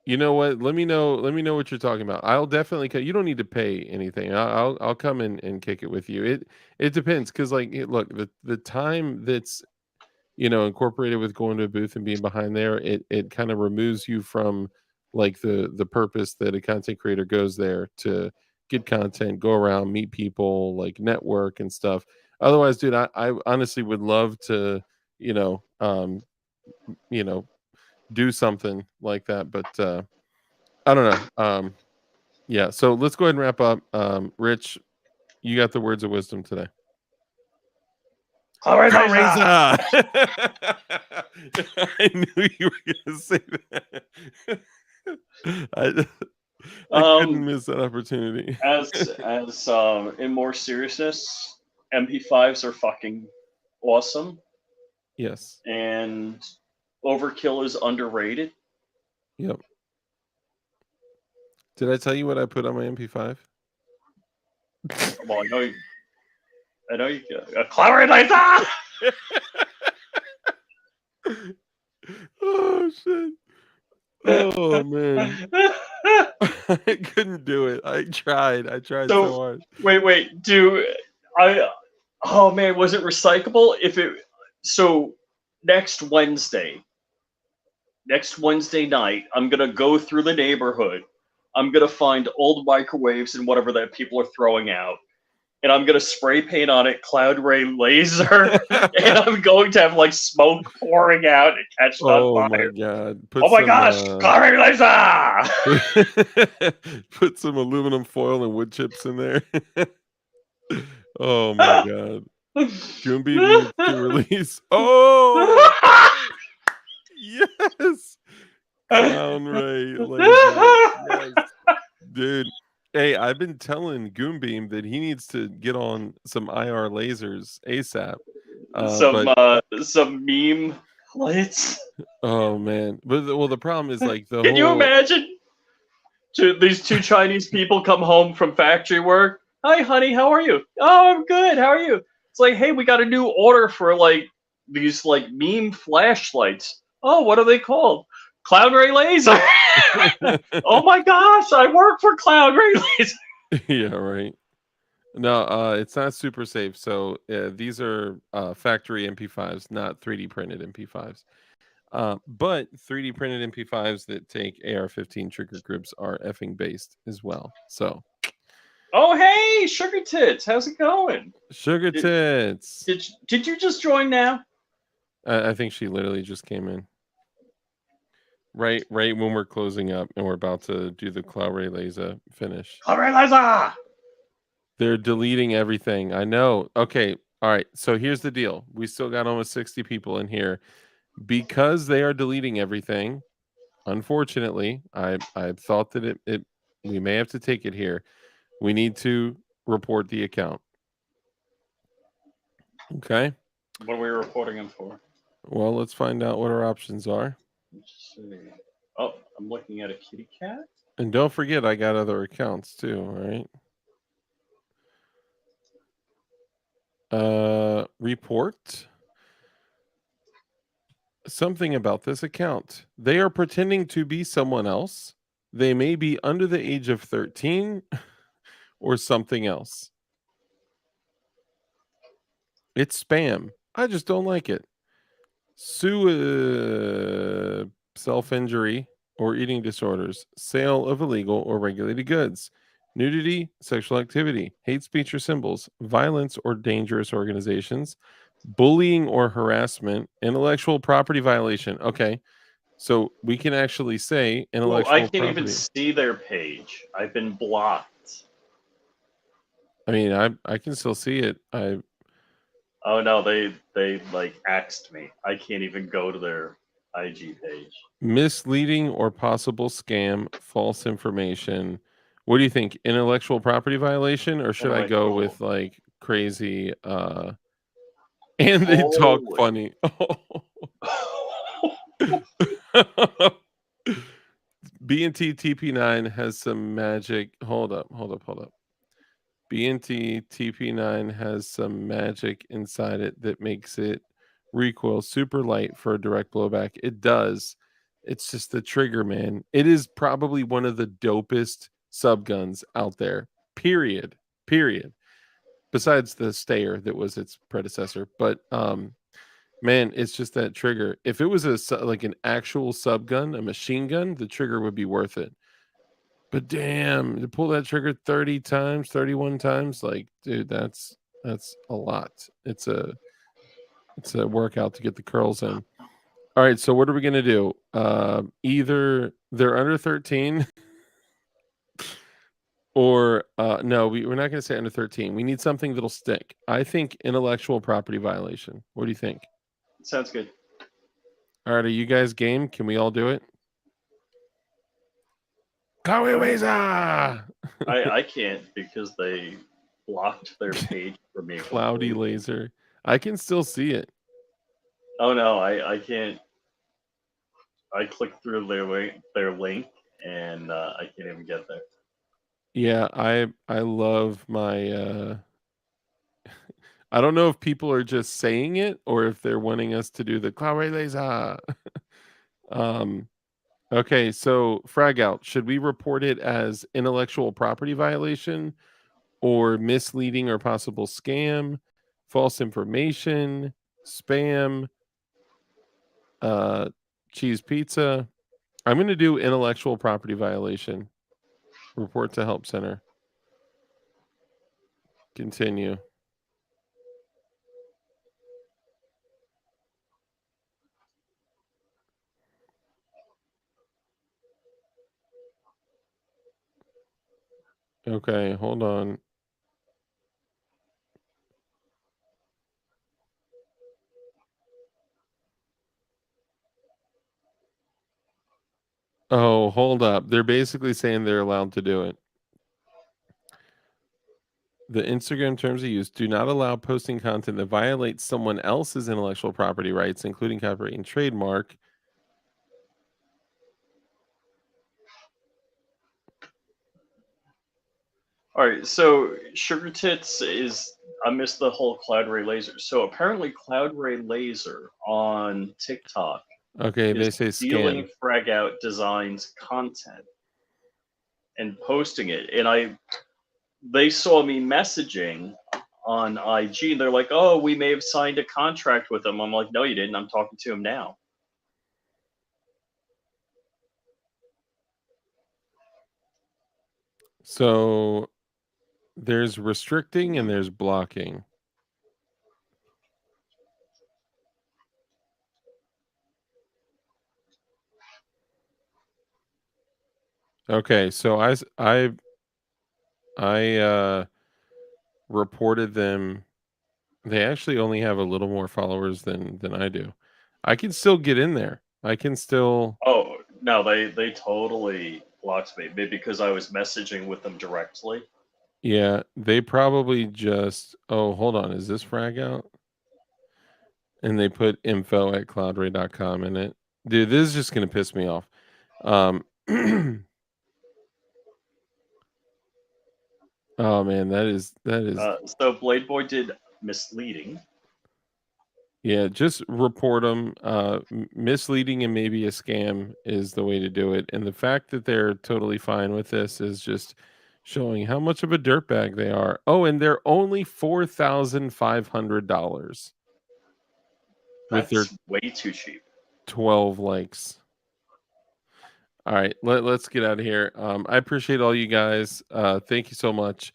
You know what? Let me know what you're talking about. I'll definitely you don't need to pay anything. I'll come in and kick it with you. It depends, because look, the time that's incorporated with going to a booth and being behind there, it kind of removes you from like the purpose that a content creator goes there to get content, go around, meet people, like network and stuff. Otherwise, dude, I honestly would love to, do something like that, but I don't know. Yeah, so let's go ahead and wrap up. Rich, you got the words of wisdom today. I knew you were gonna say that. I couldn't miss that opportunity. As in more seriousness, MP5s are fucking awesome. Yes. And overkill is underrated. Yep. Did I tell you what I put on my MP5? Well, I know you a clarinet. Oh shit. Oh man. I couldn't do it. I tried so hard. Wait, oh man, was it recyclable? So next Wednesday night, I'm gonna go through the neighborhood. I'm gonna find old microwaves and whatever that people are throwing out, and I'm gonna spray paint on it Cloud Ray Laser, and I'm going to have like smoke pouring out and catch it on fire. Oh my god! My gosh! Cloud Ray Laser! Put some aluminum foil and wood chips in there. Oh my god! Goomby needs to release. Oh yes! Clown Ray Laser. Yes. Dude. Hey, I've been telling Goombeam that he needs to get on some IR lasers ASAP. Some meme lights. Oh man, but the problem is like Can you imagine? These two Chinese people come home from factory work. Hi, honey, how are you? Oh, I'm good. How are you? It's like, hey, we got a new order for like these like meme flashlights. Oh, what are they called? Cloud Ray Laser. Oh my gosh, I work for Cloud Ray Laser. Yeah, right. No, it's not super safe. So these are factory MP5s, not 3D printed MP5s. But 3D printed MP5s that take AR-15 trigger groups are effing based as well. So. Oh hey, Sugar Tits, how's it going? Sugar Tits. Did you just join now? I think she literally just came in. Right when we're closing up and we're about to do the Claude Laser finish. Liza! They're deleting everything. I know. Okay. All right. So here's the deal. We still got almost 60 people in here. Because they are deleting everything, unfortunately, I thought that it we may have to take it here. We need to report the account. Okay. What are we reporting him for? Well, let's find out what our options are. Let's see. Oh, I'm looking at a kitty cat. And don't forget, I got other accounts too. All right. Report. Something about this account. They are pretending to be someone else. They may be under the age of 13 or something else. It's spam. I just don't like it. Self-injury or eating disorders, sale of illegal or regulated goods, nudity, sexual activity, hate speech or symbols, violence or dangerous organizations, bullying or harassment, intellectual property violation. Okay. So we can actually say Well, intellectual I can't even property. see their page. I've been blocked. I mean, I can still see it. Oh no, they like axed me. I can't even go to their IG page. Misleading or possible scam, false information. What do you think? Intellectual property violation, or should I go Intellectual. with like crazy and they talk Holy. funny? B&T TP9 has some magic. Hold up. B&T TP9 has some magic inside it that makes it recoil super light for a direct blowback. It does. It's just the trigger, man. It is probably one of the dopest subguns out there. Period. Besides the Stayer that was its predecessor, but man, it's just that trigger. If it was like an actual subgun, a machine gun, the trigger would be worth it. But damn, to pull that trigger 30 times, 31 times, like, dude, that's a lot. It's a workout to get the curls in. All right, so what are we gonna do? Either they're under 13 or no, we're not gonna say under 13. We need something that'll stick. I think intellectual property violation. What do you think? Sounds good. All right, are you guys game? Can we all do it? I can't because they blocked their page for me. Cloudy completely. laser. I can still see it. Oh no, I can't. I clicked through their link and I can't even get there. Yeah, I love my I don't know if people are just saying it or if they're wanting us to do the Clave Laser. Okay, so frag out. Should we report it as intellectual property violation or misleading or possible scam, false information, spam, cheese pizza? I'm gonna do intellectual property violation. Report to help center. Continue. Okay, hold on. Oh, hold up. They're basically saying they're allowed to do it. The Instagram terms of use do not allow posting content that violates someone else's intellectual property rights, including copyright and trademark. All right, so Sugar Tits is I missed the whole Cloud Ray Laser. So apparently, Cloud Ray Laser on TikTok Okay, they is say stealing scam. Frag Out Designs content and posting it, and they saw me messaging on IG, and they're like, "Oh, we may have signed a contract with him." I'm like, "No, you didn't. I'm talking to him now." So there's restricting and there's blocking. Okay, so I reported them. They actually only have a little more followers than I do. I can still get in there. I can still. Oh no, they totally blocked me. Maybe because I was messaging with them directly. Yeah, they probably just. Oh, hold on. Is this frag out? And they put info@cloudray.com in it. Dude, this is just gonna piss me off. Um, oh man, that is So Blade Boy did misleading. yeah. Just report them. Misleading and maybe a scam is the way to do it. And the fact that they're totally fine with this is just showing how much of a dirtbag they are. Oh, and they're only $4,500 with their That's way too cheap. 12 likes. All right, let's get out of here. I appreciate all you guys. Thank you so much.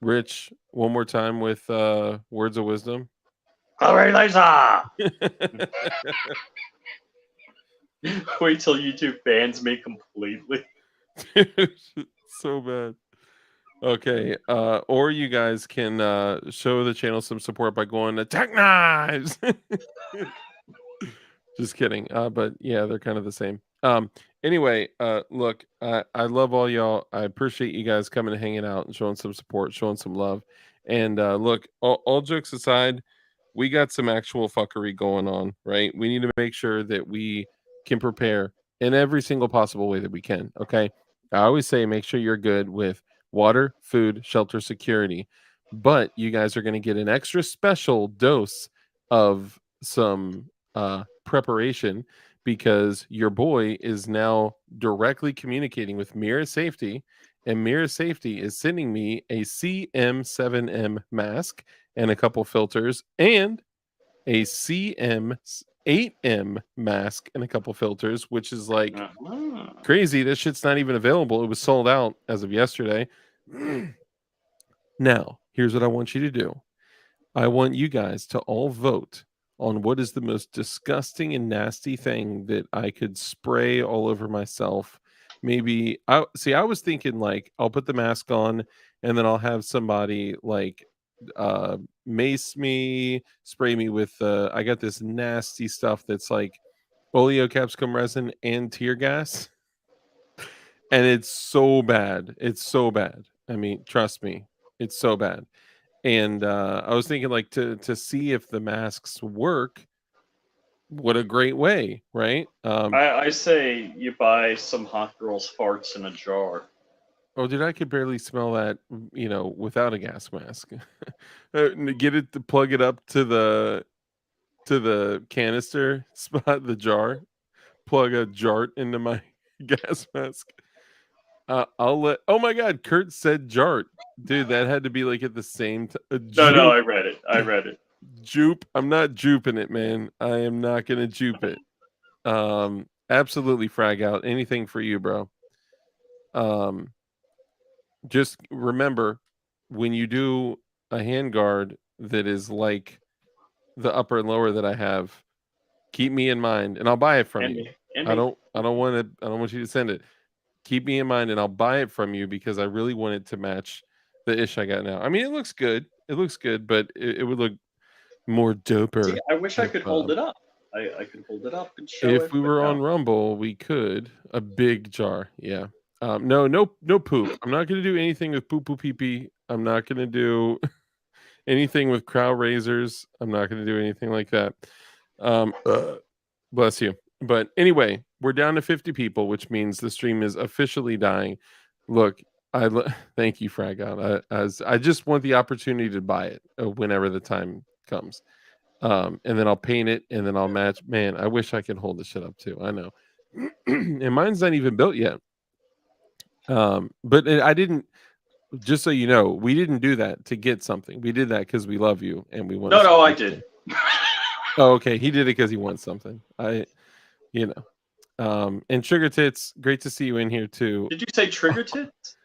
Rich, one more time with words of wisdom. All right, Liza. Wait till YouTube bans me completely. So bad. Okay, or you guys can show the channel some support by going to Tech Knives. Just kidding. But yeah, they're kind of the same. Anyway, look, I love all y'all. I appreciate you guys coming and hanging out and showing some support, showing some love. And look, all jokes aside, we got some actual fuckery going on, right? We need to make sure that we can prepare in every single possible way that we can. Okay. I always say make sure you're good with water, food, shelter, security. But you guys are going to get an extra special dose of some preparation because your boy is now directly communicating with Mira Safety, and Mira Safety is sending me a CM7M mask and a couple filters and a CM8M mask and a couple filters, which is like crazy. This shit's not even available. It was sold out as of yesterday. Now, here's what I want you to do. I want you guys to all vote on what is the most disgusting and nasty thing that I could spray all over myself. Maybe I was thinking like I'll put the mask on and then I'll have somebody like mace me, spray me with I got this nasty stuff that's like oleocapsicum resin and tear gas. And it's so bad. It's so bad. I mean, trust me, it's so bad. And I was thinking like to see if the masks work. What a great way, right? I say you buy some hot girl's farts in a jar. Oh, dude, I could barely smell that, without a gas mask. Get it to plug it up to the canister spot, the jar. Plug a jart into my gas mask. I'll let. Oh my God, Kurt said jart, dude. That had to be like at the same time. No, I read it. I read it. Jupe. I'm not juping it, man. I am not gonna jupe it. Absolutely frag out. Anything for you, bro. Just remember when you do a handguard that is like the upper and lower that I have, keep me in mind and I'll buy it from you. I don't want you to send it. Keep me in mind and I'll buy it from you because I really want it to match the ish I got now. I mean, it looks good. It looks good, but it would look more doper. See, I wish I could hold it up. I could hold it up and show it. If we were on Rumble, we could. A big jar. Yeah. No poop. I'm not gonna do anything with poo pee pee. I'm not gonna do anything with crow razors. I'm not gonna do anything like that. Bless you. But anyway, we're down to 50 people, which means the stream is officially dying. Look, thank you, Frag Out. I just want the opportunity to buy it whenever the time comes. And then I'll paint it and then I'll match. Man, I wish I could hold this shit up too. I know. And mine's not even built yet. But I didn't, just so you know, we didn't do that to get something. We did that because we love you and we want. No, I did. Oh, okay. He did it because he wants something. And Sugar Tits, great to see you in here too. Did you say Trigger Tits?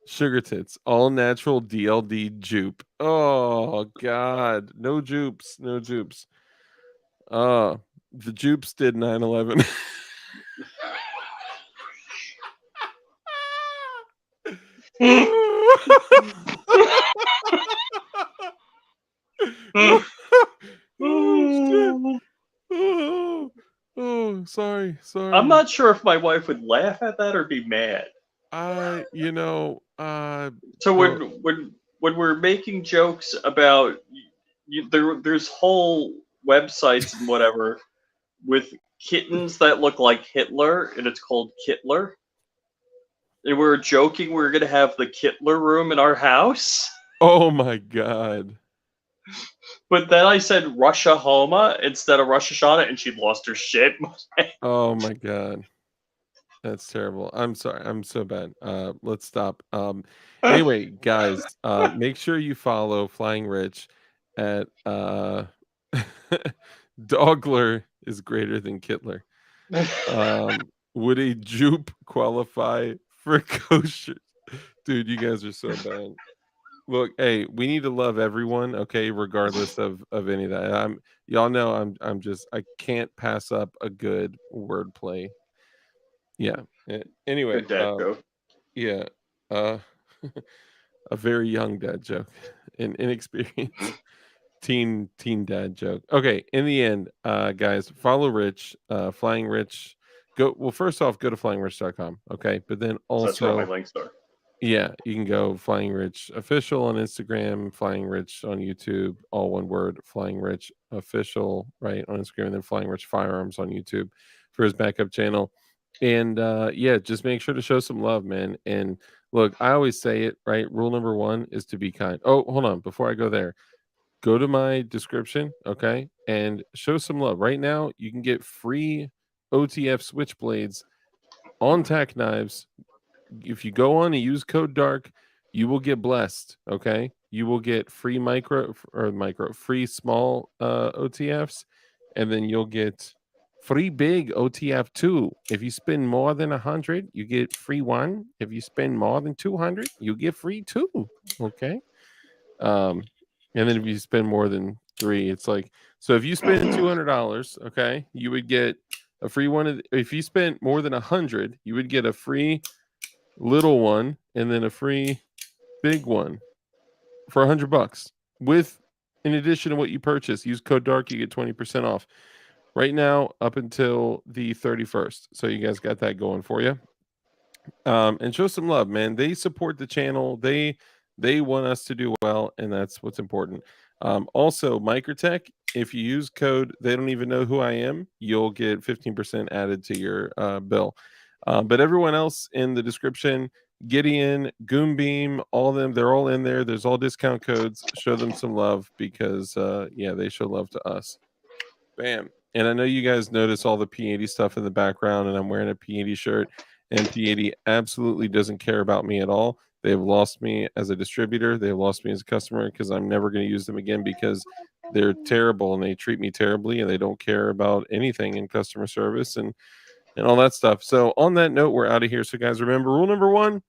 Sugar Tits, all natural DLD jupe. Oh God, no jupes, no jupes. The jupes did 9/11. Oh, shit. Sorry. I'm not sure if my wife would laugh at that or be mad. So Go- when we're making jokes about there's whole websites and whatever with kittens that look like Hitler, and it's called Kittler. And we were joking we were gonna have the Kittler room in our house. oh my God. But then I said Russia Homa instead of Rosh Hashanah, and she lost her shit. Oh my God. That's terrible. I'm sorry. I'm so bad. Let's stop. Anyway, guys, make sure you follow Flying Rich at Dogler is greater than Kittler. Would a jupe qualify for kosher? Dude, you guys are so bad. Look, hey, we need to love everyone, okay, regardless of any of that. Y'all know I'm just I can't pass up a good wordplay. Yeah. Anyway, Good dad joke. yeah, uh, a very young dad joke, an inexperienced teen dad joke. Okay, in the end, guys, follow Rich, Flying Rich. First off, go to flyingrich.com, okay? But then So that's where my also, links are. yeah, you can go Flying Rich Official on Instagram, Flying Rich on YouTube, all one word, Flying Rich Official, right, on Instagram, and then Flying Rich Firearms on YouTube for his backup channel. And yeah, just make sure to show some love, man. And look, I always say it, right? Rule number 1 is to be kind. Oh, hold on, before I go there, go to my description, okay, and show some love. Right now, you can get free OTF switchblades on tack knives. If you go on and use code DARK, you will get blessed, okay? You will get free free small OTFs, and then you'll get free big OTF too. If you spend more than 100, you get free 1. If you spend more than 200, you get free 2, okay? And then if you spend more than 3, it's like, so if you spend $200, okay, you would get a free one. If you spent more than 100, you would get a free little one and then a free big one for $100 with, in addition to what you purchase. Use code DARK, you get 20% off right now up until the 31st. So you guys got that going for you. And show some love, man. They support the channel. They want us to do well, and that's what's important. Also, Microtech, if you use code they don't even know who I am, you'll get 15% added to your bill. But everyone else in the description, Gideon, Goombeam, all of them, they're all in there. There's all discount codes. Show them some love because yeah, they show love to us. Bam. And I know you guys notice all the P80 stuff in the background, and I'm wearing a P80 shirt, and P80 absolutely doesn't care about me at all. They've lost me as a distributor. They've lost me as a customer because I'm never going to use them again because they're terrible and they treat me terribly and they don't care about anything in customer service and all that stuff. So on that note, we're out of here. So guys, remember rule number 1,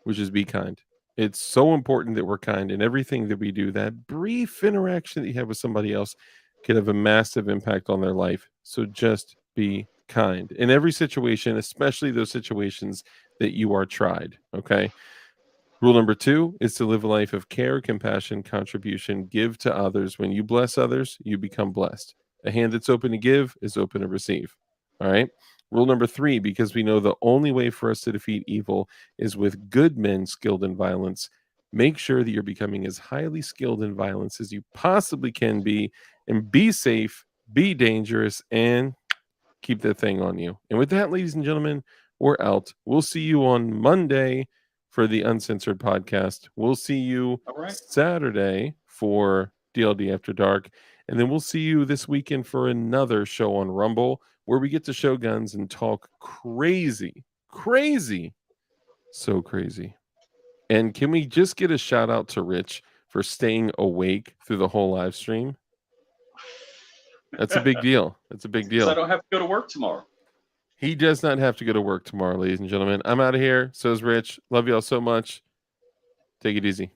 which is be kind. It's so important that we're kind in everything that we do. That brief interaction that you have with somebody else could have a massive impact on their life. So just be kind in every situation, especially those situations that you are tried. Okay. Rule number 2 is to live a life of care, compassion, contribution, give to others. When you bless others, you become blessed. A hand that's open to give is open to receive. All right. Rule number 3, because we know the only way for us to defeat evil is with good men skilled in violence. Make sure that you're becoming as highly skilled in violence as you possibly can be, and be safe, be dangerous, and keep that thing on you. And with that, ladies and gentlemen, we're out. We'll see you on Monday for the Uncensored podcast. We'll see you Saturday for DLD After Dark. And then we'll see you this weekend for another show on Rumble where we get to show guns and talk crazy. So crazy. And can we just get a shout out to Rich for staying awake through the whole live stream? That's a big deal. That's a big deal. So I don't have to go to work tomorrow. He does not have to go to work tomorrow, ladies and gentlemen. I'm out of here. So is Rich. Love y'all so much. Take it easy.